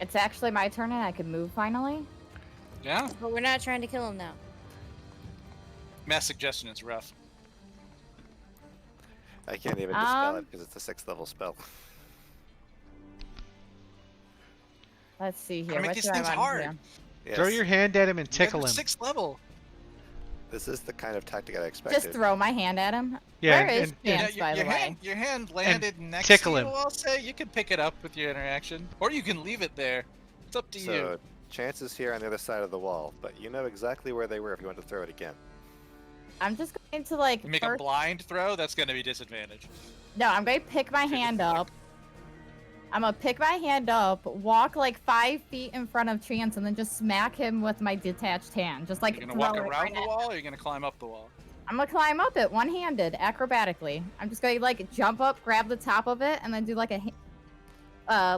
It's actually my turn, and I can move finally. Yeah? But we're not trying to kill him now. Mass Suggestion is rough. I can't even dispel it Um, because it's a 6th level spell. Let's see here. Gotta make What these do I things want hard. to do? Yes, throw your hand at him and tickle him. 6th level. this is the kind of tactic I expected. Just throw my hand at him. Yeah, Where is and- Chance, by the way? Your hand landed next tickle to him. you, I'll say. You can pick it up with your interaction. Or you can leave it there. It's up to you. So, Chance is here on the other side of the wall, but you know exactly where they were if you want to throw it again. I'm just going to like You make a first- blind throw, that's going to be disadvantage. No, I'm going to pick my hand up. I'm going to pick my hand up, walk like 5 feet in front of Chance, and then just smack him with my detached hand. Just like You're going to walk throw it around right the at- wall, or you're going to climb up the wall? I'm going to climb up it one-handed, acrobatically. I'm just going to like jump up, grab the top of it, and then do like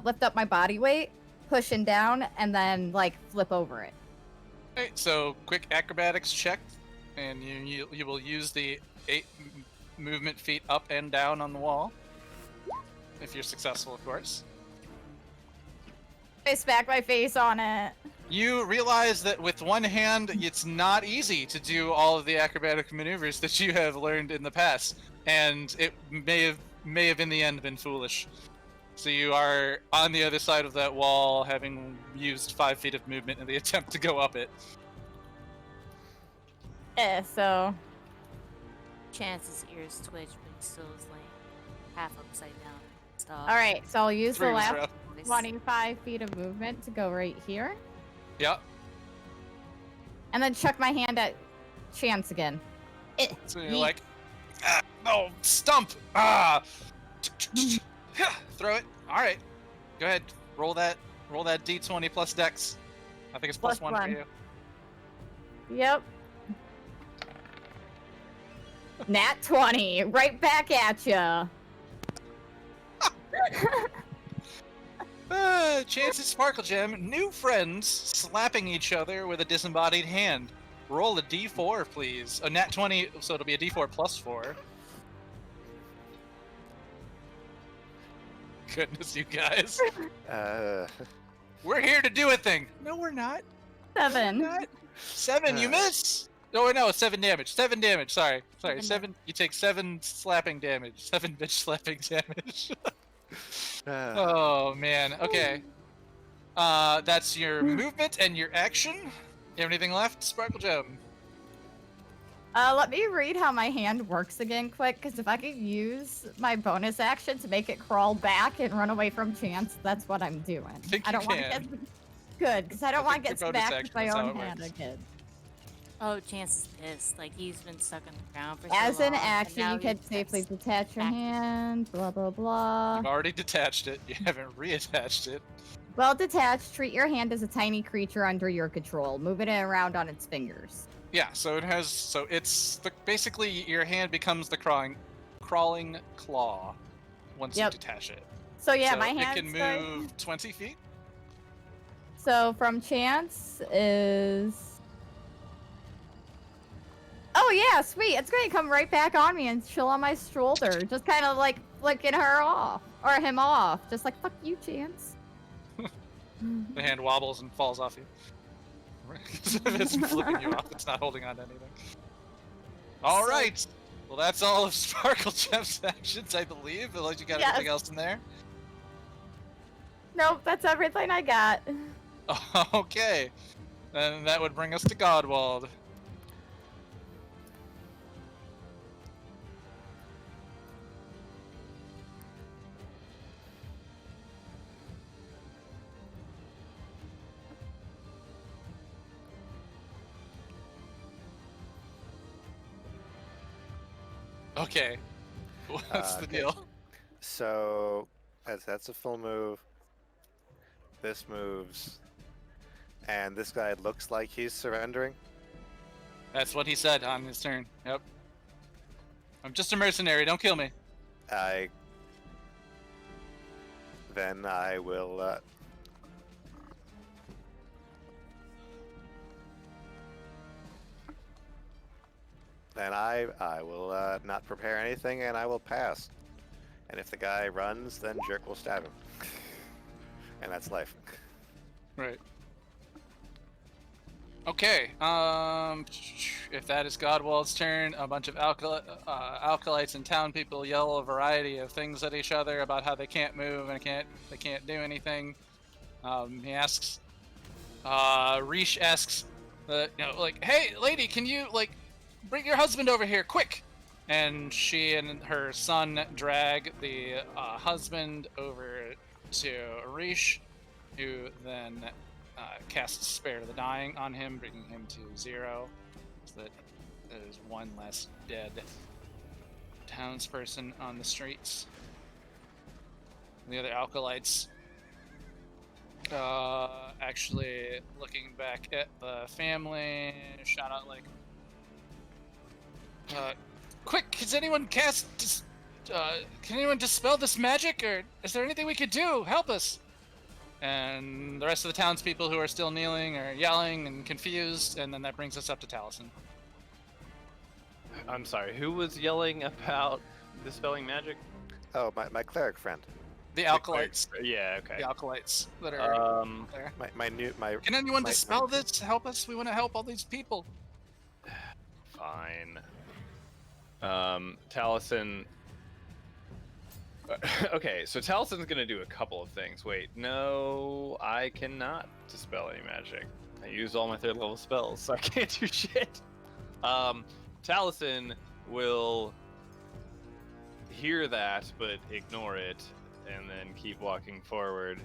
lift up my body weight, pushing down, and then like flip over it. Okay, so quick acrobatics check, and you will use the 8 movement feet up and down on the wall. If you're successful, of course. I smack my face on it. You realize that with one hand, it's not easy to do all of the acrobatic maneuvers that you have learned in the past, and it may have in the end been foolish. So you are on the other side of that wall, having used 5 feet of movement in the attempt to go up it. Yeah, so Chance's ears twitch, but he still is laying half upside down. Stop. all right, so I'll use 3 the was last rough. 25 feet of movement to go right here, Yeah. and then chuck my hand at Chance again. So you're Yeet. like, no, stump. Throw it. All right. Go ahead. Roll that d20 plus dex. I think it's plus Plus 1 for one. you. Yep. Nat 20, right back at ya. Chance's Sparkle Gem, new friends slapping each other with a disembodied hand. Roll a d4, please. A nat 20, so it'll be a d4 plus 4. Goodness, you guys. We're here to do a thing. No, we're not. 7. Not. 7, you miss. Oh no, 7 damage. 7 damage. Sorry. Seven Seven. You take 7 slapping damage. 7 bitch slapping damage. Oh man. Okay. That's your movement and your action. You have anything left, Sparkle Gem? Let me read how my hand works again quick, because if I could use my bonus action to make it crawl back and run away from Chance, that's what I'm doing. Think I you don't want to can. get good, because I don't want to think get your bonus smacked with action my is how own it hand works. again. Oh, Chance is pissed. Like he's been stuck on the ground for As so long. an and action, now you can he's safely just detach your back. hand, blah blah blah. You've already detached it. You haven't reattached it. Well detached, treat your hand as a tiny creature under your control, moving it around on its fingers. Yeah. So it has. So it's basically your hand becomes the crawling claw once Yep. you detach it. So yeah, So my it hand's can going. move 20 feet. So from Chance is. Oh yeah, sweet. It's gonna come right back on me and chill on my shoulder, just kind of like flicking her off or him off, just like fuck you, Chance. The hand wobbles and falls off you. It's flipping you off. It's not holding on to anything. All So- right. Well, that's all of Sparkle Gem's actions, I believe. Unless you got anything Yes. else in there. Nope, that's everything I got. Okay. Then that would bring us to Godwald. Okay. What's the Okay. deal? So that's a full move. This moves, and this guy looks like he's surrendering. That's what he said on his turn. Yep. I'm just a mercenary. Don't kill me. Then I will. Then I will not prepare anything, and I will pass. And if the guy runs, then Jerk will stab him, and that's life. Right. Okay. If that is Godwald's turn, a bunch of alkalites and town people yell a variety of things at each other about how they can't move and they can't do anything. He asks. Rish asks, like, hey, lady, can you bring your husband over here, quick? And she and her son drag the husband over to Rish, who then casts Spare to the Dying on him, bringing him to 0, so that there's one less dead townsperson on the streets. And the other alkalites, actually looking back at the family, shout out like, quick, can anyone can anyone dispel this magic, or is there anything we could do? Help us! And the rest of the townspeople who are still kneeling are yelling and confused, and then that brings us up to Taliesin. I'm sorry, who was yelling about dispelling magic? Oh, my cleric friend. The alkalites. Yeah, okay. The alkalites that are there. My Can anyone my- dispel this? Help us. We want to help all these people. Fine. Taliesin. Okay, so Talison's gonna do a couple of things. Wait, no, I cannot dispel any magic. I used all my 3rd level spells, so I can't do shit. Taliesin will hear that, but ignore it, and then keep walking forward.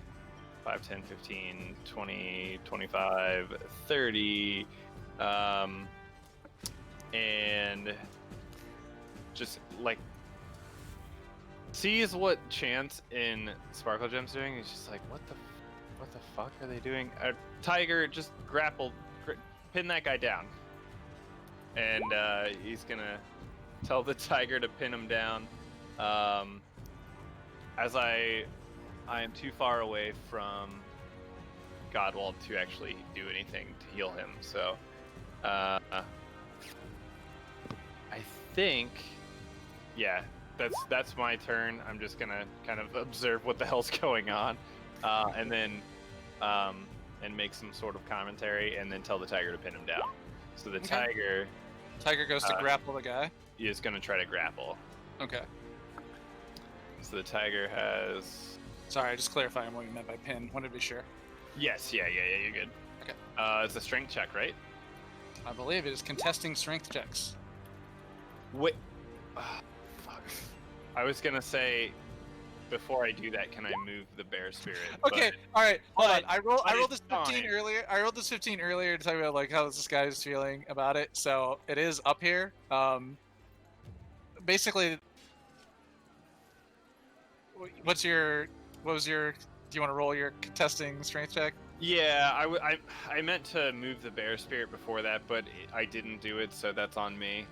5, 10, 15, 20, 25, 30, and just sees what Chance in Sparkle Gem's doing. He's just like, what the fuck are they doing? Tiger, just pin that guy down, and he's gonna tell the tiger to pin him down. As I am too far away from Godwald to actually do anything to heal him, so I think, yeah, that's my turn. I'm just gonna kind of observe what the hell's going on, and then and make some sort of commentary, and then tell the tiger to pin him down. So the Okay. tiger Tiger goes to Uh, grapple the guy. is going to try to grapple. Okay. So the tiger has. Sorry, just clarifying what you meant by pin. Wanted to be sure. Yes, yeah, you're good. Okay. It's a strength check, right? I believe it is contesting strength checks. Wait. Fuck. I was gonna say, before I do that, can I move the bear spirit? Okay, all right, hold on. but- I rolled but this it's 15 fine. earlier. I rolled this 15 earlier to talk about like how this guy is feeling about it. So it is up here. Basically, what was your? Do you want to roll your contesting strength check? Yeah, I meant to move the bear spirit before that, but I didn't do it, so that's on me.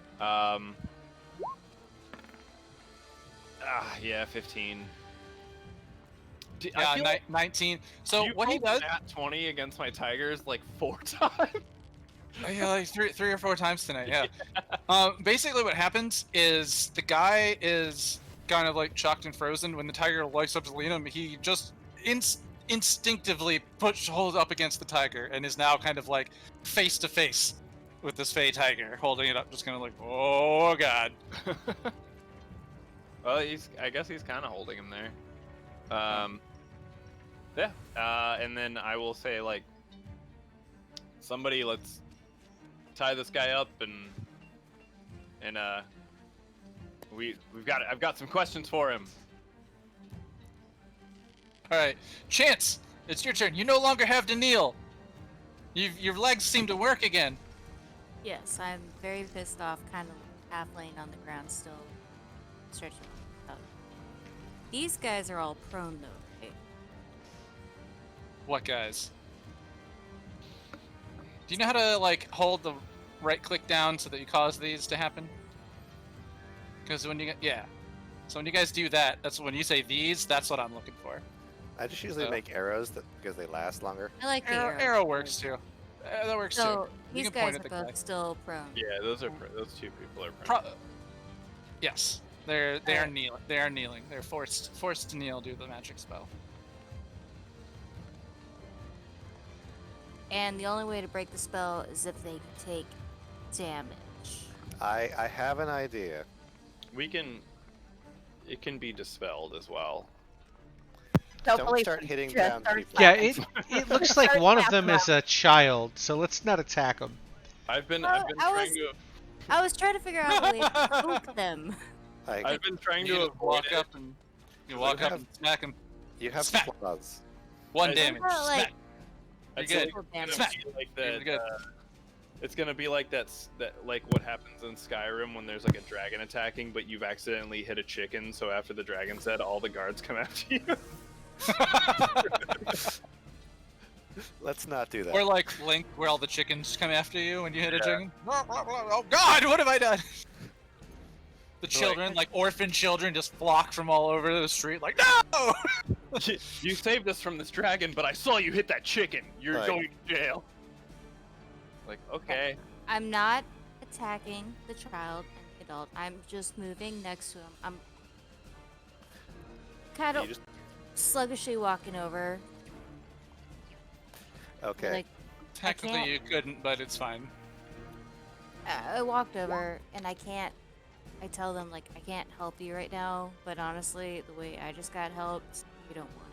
Yeah, 15. I Yeah, feel like 19. So you what he rolled does? nat 20 against my tigers like 4 times. Yeah, like three or four times tonight. Yeah. Basically, what happens is the guy is kind of like shocked and frozen. When the tiger lights up to lean him, he just instinctively holds up against the tiger and is now kind of like face to face with this fey tiger, holding it up, just kind of like, oh god. Well, I guess he's kind of holding him there. Yeah. And then I will say, like, somebody, let's tie this guy up and I've got some questions for him. All right, Chance, it's your turn. You no longer have to kneel. Your legs seem to work again. Yes, I'm very pissed off, kind of half laying on the ground still, stretching out. These guys are all prone though, right? What guys? Do you know how to like hold the right click down so that you cause these to happen? Because when you get so when you guys do that, that's when you say these. That's what I'm looking for. I just usually So- make arrows because they last longer. I like the Arrow works too. That works So too. You these can point guys at are the guy. both still prone. Yeah, those two people are prone. Yes, they are Alright. kneeling. They are kneeling. They're forced to kneel due to the magic spell. And the only way to break the spell is if they take damage. I have an idea. It can be dispelled as well. Don't start hitting down people. Yeah, it looks like one of them is a child, so let's not attack him. I've been I trying to I was trying to figure out a way to poke them. Like, I've been trying You to just avoid walk it. up and have- and smack him. you have Smack. claws. One I- damage. What about, like, Smack. You're It's good. Physical damage. Smack. gonna be like You're that. good. It's gonna be like that like what happens in Skyrim when there's like a dragon attacking, but you've accidentally hit a chicken. So after the dragon's dead, all the guards come after you. Let's not do that. Or like Link, where all the chickens come after you when you hit a Yeah. chicken. Oh God, what have I done? The children, like orphan children, just flock from all over the street, like no! You saved us from this dragon, but I saw you hit that chicken. You're Like- going to jail. Like, okay. I'm not attacking the child and the adult. I'm just moving next to him. I'm kind You of just sluggishly walking over. okay. Like Technically, can't- you couldn't, but it's fine. I walked over and I can't. I tell them like I can't help you right now, but honestly, the way I just got helped, you don't want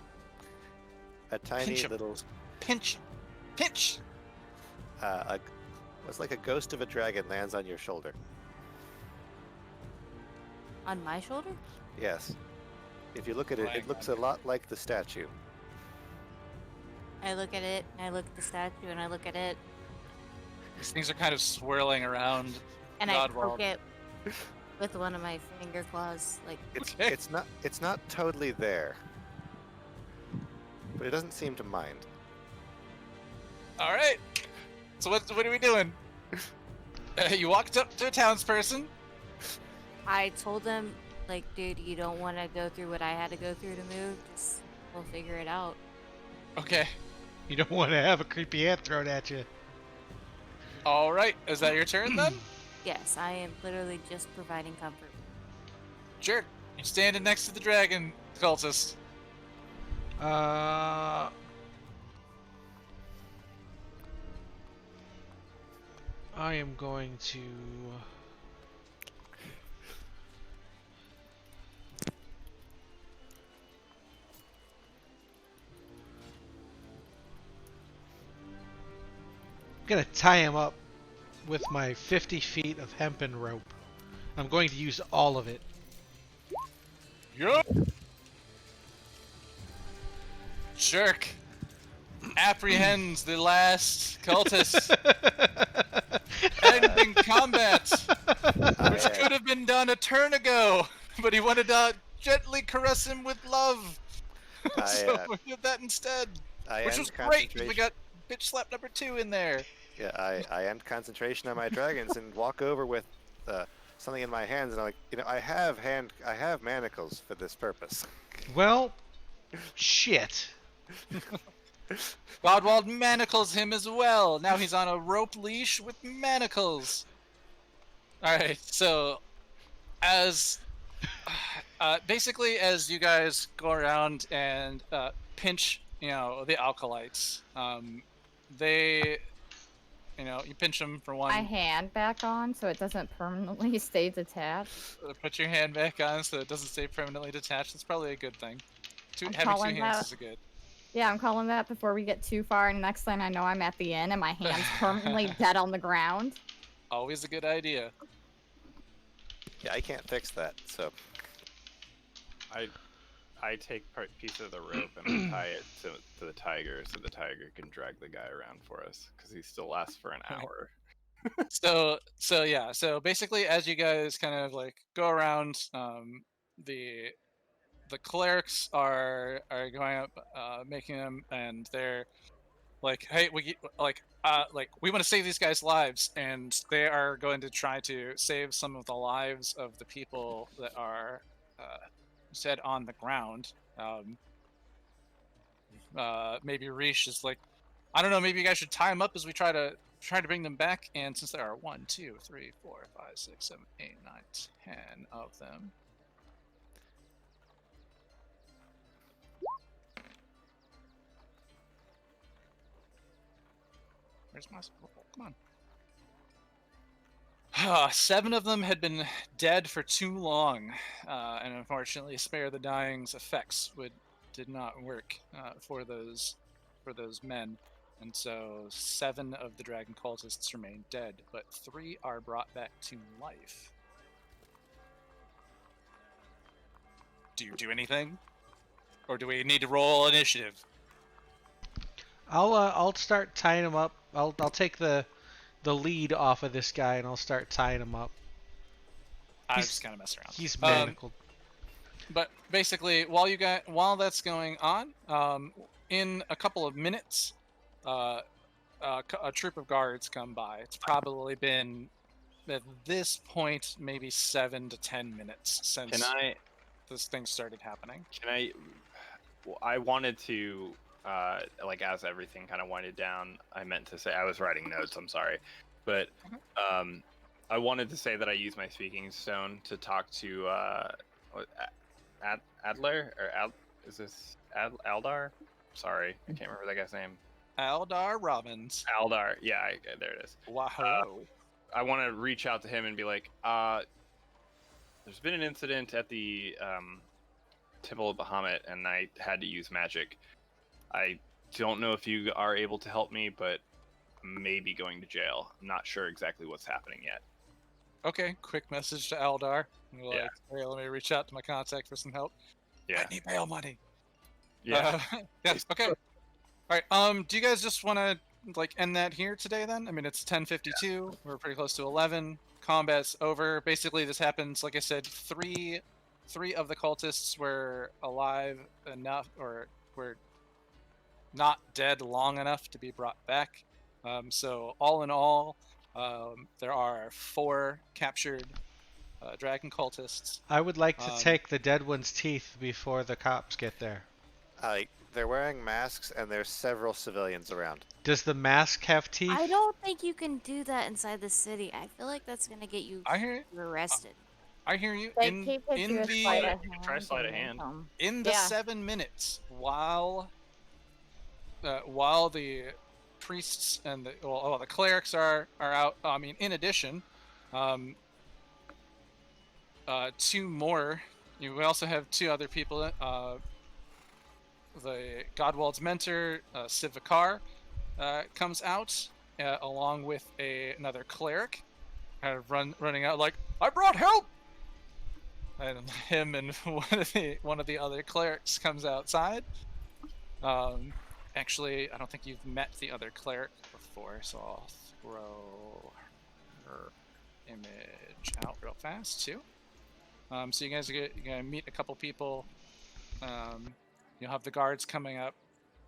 it. A tiny Pinch 'em. little, Pinch, pinch. it's like a ghost of a dragon lands on your shoulder. On my shoulder? Yes. If you look at it, Flag it looks on a lot like the statue. I look at it, and I look at the statue, and I look at it, These things are kind of swirling around. and I Godwald. poke it with one of my finger claws. Like Okay. It's not totally there. But it doesn't seem to mind. All right. So what are we doing? You walked up to a townsperson. I told them, like, dude, you don't want to go through what I had to go through to move. Just we'll figure it out. Okay. You don't want to have a creepy ant thrown at you. All right. Is that your turn then? Yes, I am literally just providing comfort. Sure. You're standing next to the dragon cultist. I am going to. I'm gonna tie him up with my 50 feet of hempen rope. I'm going to use all of it. Yup. Jerk apprehends the last cultist, ending combat, which I, could have been done a turn ago, but he wanted to gently caress him with love. So we did that instead, I which end was great. 'Cause we concentration. got bitch slap number 2 in there. Yeah, I end concentration on my dragons and walk over with something in my hands, and I'm like, I have manacles for this purpose. Well, shit. Godwald manacles him as well. Now he's on a rope leash with manacles. Alright, so as basically as you guys go around and pinch, the alkalites, they, you pinch them for one. My hand back on so it doesn't permanently stay detached. Put your hand back on so it doesn't stay permanently detached. That's probably a good thing. I'm Having two calling hands that- is a good. Yeah, I'm calling that before we get too far, and next thing I know, I'm at the inn and my hand's permanently dead on the ground. Always a good idea. Yeah, I can't fix that. So I take part piece of the rope and I tie it to the tiger so the tiger can drag the guy around for us because he still lasts for an hour. So basically as you guys kind of like go around, the clerics are going up, making them, and they're like, hey, we want to save these guys' lives, and they are going to try to save some of the lives of the people that are dead on the ground. Maybe Rish is like, I don't know, maybe you guys should tie them up as we try to bring them back. And since there are 1, 2, 3, 4, 5, 6, 7, 8, 9, 10 of them. Where's my scroll? Come on. 7 of them had been dead for too long, and unfortunately, spare the dying's effects did not work for those men, and so 7 of the dragon cultists remain dead, but 3 are brought back to life. Do you do anything, or do we need to roll initiative? I'll start tying him up. I'll take the lead off of this guy and I'll start tying him up. I He's- just kind of mess around. He's manacled. But basically, while that's going on, in a couple of minutes, a troop of guards come by. It's probably been at this point maybe 7 to 10 minutes since this thing started happening. I wanted to as everything kind of winded down, I meant to say I was writing notes. I'm sorry, but I wanted to say that I used my speaking stone to talk to Adler or is this Aldar? Sorry, I can't remember that guy's name. Aldar Robbins. Aldar, yeah, there it is. Wow. I want to reach out to him and be like, there's been an incident at the Temple of Bahamut, and I had to use magic. I don't know if you are able to help me, but maybe going to jail. I'm not sure exactly what's happening yet. Okay, quick message to Aldar. Like, Yeah. hey, let me reach out to my contact for some help. Yeah. I need bail money. Yeah. Yes. Okay. All right. Do you guys just want to end that here today? Then, I mean, it's 10:52. We're pretty close to 11. Combat's over. Basically, this happens. Like I said, three of the cultists were alive enough, or were not dead long enough to be brought back. So all in all, there are 4 captured dragon cultists. I would like to take the dead one's teeth before the cops get there. they're wearing masks, and there's several civilians around. Does the mask have teeth? I don't think you can do that inside the city. I feel like that's gonna get you I hear arrested. you. They In keep it in to a the sleight of You can try hand sleight of and hand. in the Yeah. 7 minutes while the priests and the clerics are out. I mean, in addition, two more. We also have two other people. The Godwald's mentor, Civ Vicar, comes out along with another cleric, kind of running out like, "I brought help!" And him and one of the other clerics comes outside. Actually, I don't think you've met the other cleric before, so I'll throw her image out real fast too. So you guys are gonna meet a couple people. You'll have the guards coming up.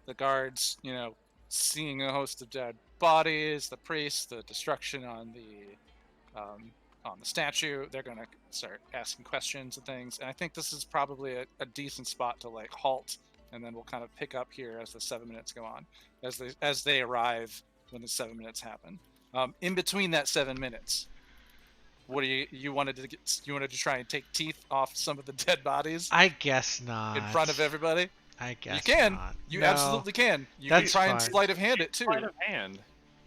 The guards, seeing a host of dead bodies, the priests, the destruction on the statue. They're gonna start asking questions and things. And I think this is probably a decent spot to like halt, and then we'll kind of pick up here as the 7 minutes go on, as they arrive when the 7 minutes happen. In between that 7 minutes, what do you wanted to try and take teeth off some of the dead bodies I guess not. in front of everybody? I guess You can. not. You No. absolutely can. You can That's try and fine. sleight of hand it too. Sleight of hand.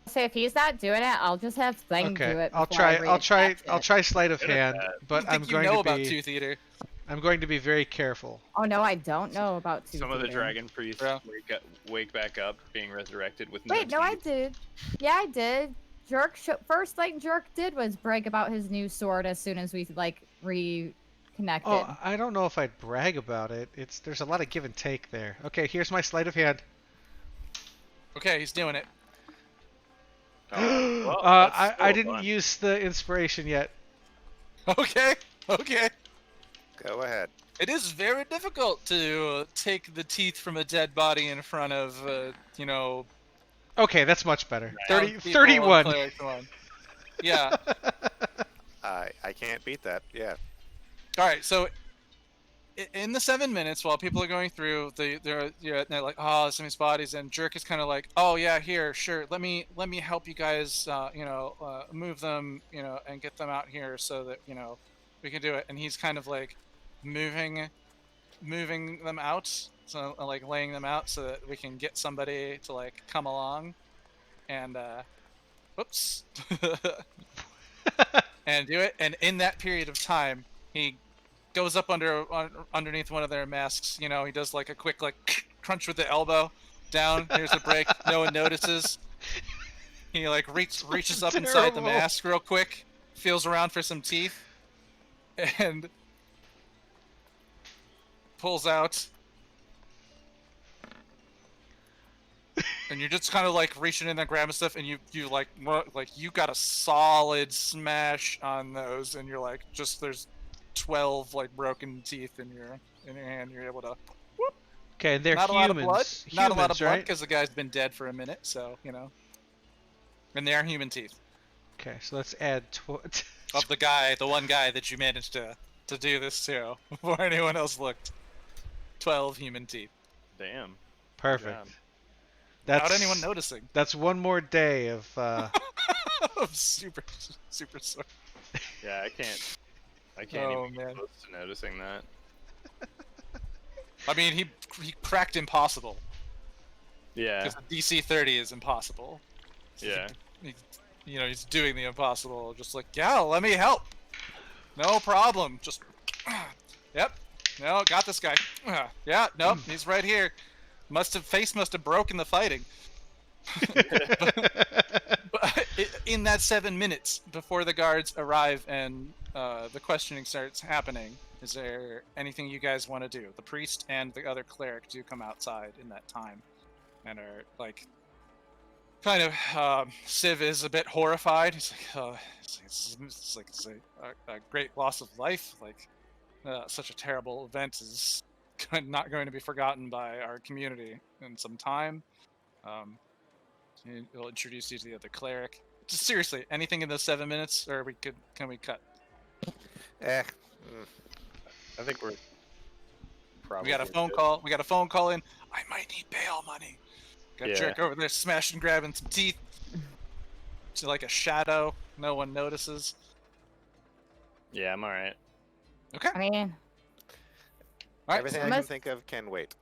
So if he's not doing it, I'll just have Thing do Okay, it. I'll before I try. I'll try. reattach I'll it. try sleight of Good at hand, that. but I I'm think you going know to about be. Tooth Eater. I'm going to be very careful. Oh no, I don't know about two. Some of the Theater. dragon priests Yeah. wake back up, being resurrected with Wait, no, I teeth. did. Yeah, I did. First thing Jerk did was brag about his new sword as soon as we reconnected. Oh, I don't know if I'd brag about it. There's a lot of give and take there. Okay, here's my sleight of hand. Okay, he's doing it. Oh, well, that's I still didn't fun. use the inspiration yet. Okay. Go ahead. It is very difficult to take the teeth from a dead body in front of, Okay, that's much better. town 30, people 31. and clerics on. Yeah. I can't beat that. Yeah. All right. So, in the 7 minutes, while people are going they're like, oh, some of these bodies, and Jerk is kind of like, oh yeah, here, sure, let me help you guys, move them, and get them out here so that we can do it. And he's kind of like moving them out, so like laying them out so that we can get somebody to like come along, and whoops, and do it. And in that period of time, he goes up underneath one of their masks. He does like a quick like crunch with the elbow down. Here's a break. No one notices. He like reaches up inside the Terrible. mask real quick, feels around for some teeth, and pulls out. And you're just kind of like reaching in there, grabbing stuff, and you you got a solid smash on those, and you're like, there's 12 like broken teeth in your hand. You're able to Okay, and they're not humans. a lot of blood, not a lot of blood right? because the guy's been dead for a minute, so and they are human teeth Okay, so let's add of the one guy that you managed to do this to before anyone else looked. 12 human teeth Damn. Perfect. job. That's without anyone noticing. That's one more day of. Of super sword. Yeah, I can't Oh, even man. get close to noticing that. I mean, he cracked impossible Yeah. because the DC 30 is impossible. So Yeah. he's doing the impossible. Just like, yeah, let me help. No problem. Just, yep. No, got this guy. Yeah, nope, he's right here. Face must have broken the fighting. But in that 7 minutes before the guards arrive and the questioning starts happening, is there anything you guys want to do? The priest and the other cleric do come outside in that time, and are like, kind of. Civ is a bit horrified. He's like, it's a great loss of life. Like, such a terrible event is not going to be forgotten by our community in some time. He'll introduce you to the other cleric. Just seriously, anything in those 7 minutes, or can we cut? Eh. I think we're probably We got a phone good. call. We got a phone call in. I might need bail money. Got Yeah. Jerk over there smashing, grabbing some teeth. To like a shadow. No one notices. Yeah, I'm alright. Okay. I mean, All right. Everything so I can Unless- think of can wait.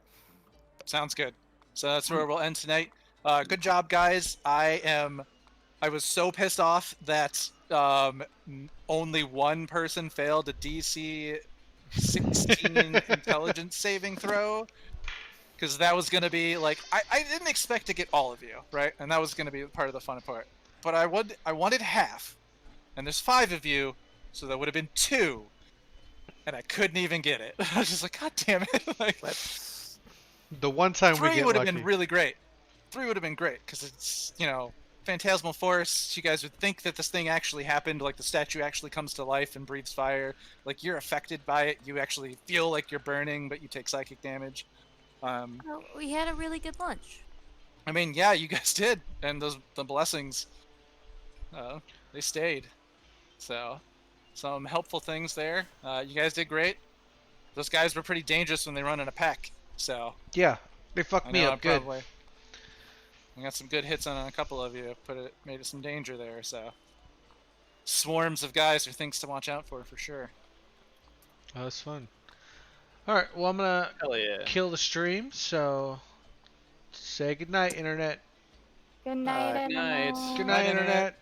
sounds good. So that's where we'll end tonight. Good job, guys. I was so pissed off that only one person failed a DC 16 intelligence saving throw. Because that was going to be like, I didn't expect to get all of you, right? And that was going to be part of the fun part. But I wanted half. And there's 5 of you, so that would have been 2. And I couldn't even get it. I was just like, God damn it. Like, That's The one time we 3 get would have lucky. been really great. 3 would have been great, because it's, Phantasmal Force. You guys would think that this thing actually happened, like the statue actually comes to life and breathes fire. Like, you're affected by it. You actually feel like you're burning, but you take psychic damage. Well, we had a really good lunch. I mean, yeah, you guys did, and the blessings, they stayed. So, some helpful things there. You guys did great. Those guys were pretty dangerous when they run in a pack. So Yeah, they fucked I me know up good. I got some good hits on a couple of you. Made it some danger there. So swarms of guys are things to watch out for sure. That was fun. All right, well I'm gonna Hell yeah. kill the stream. So say goodnight, internet. Good night, Good night. animals. Good night, Internet. internet.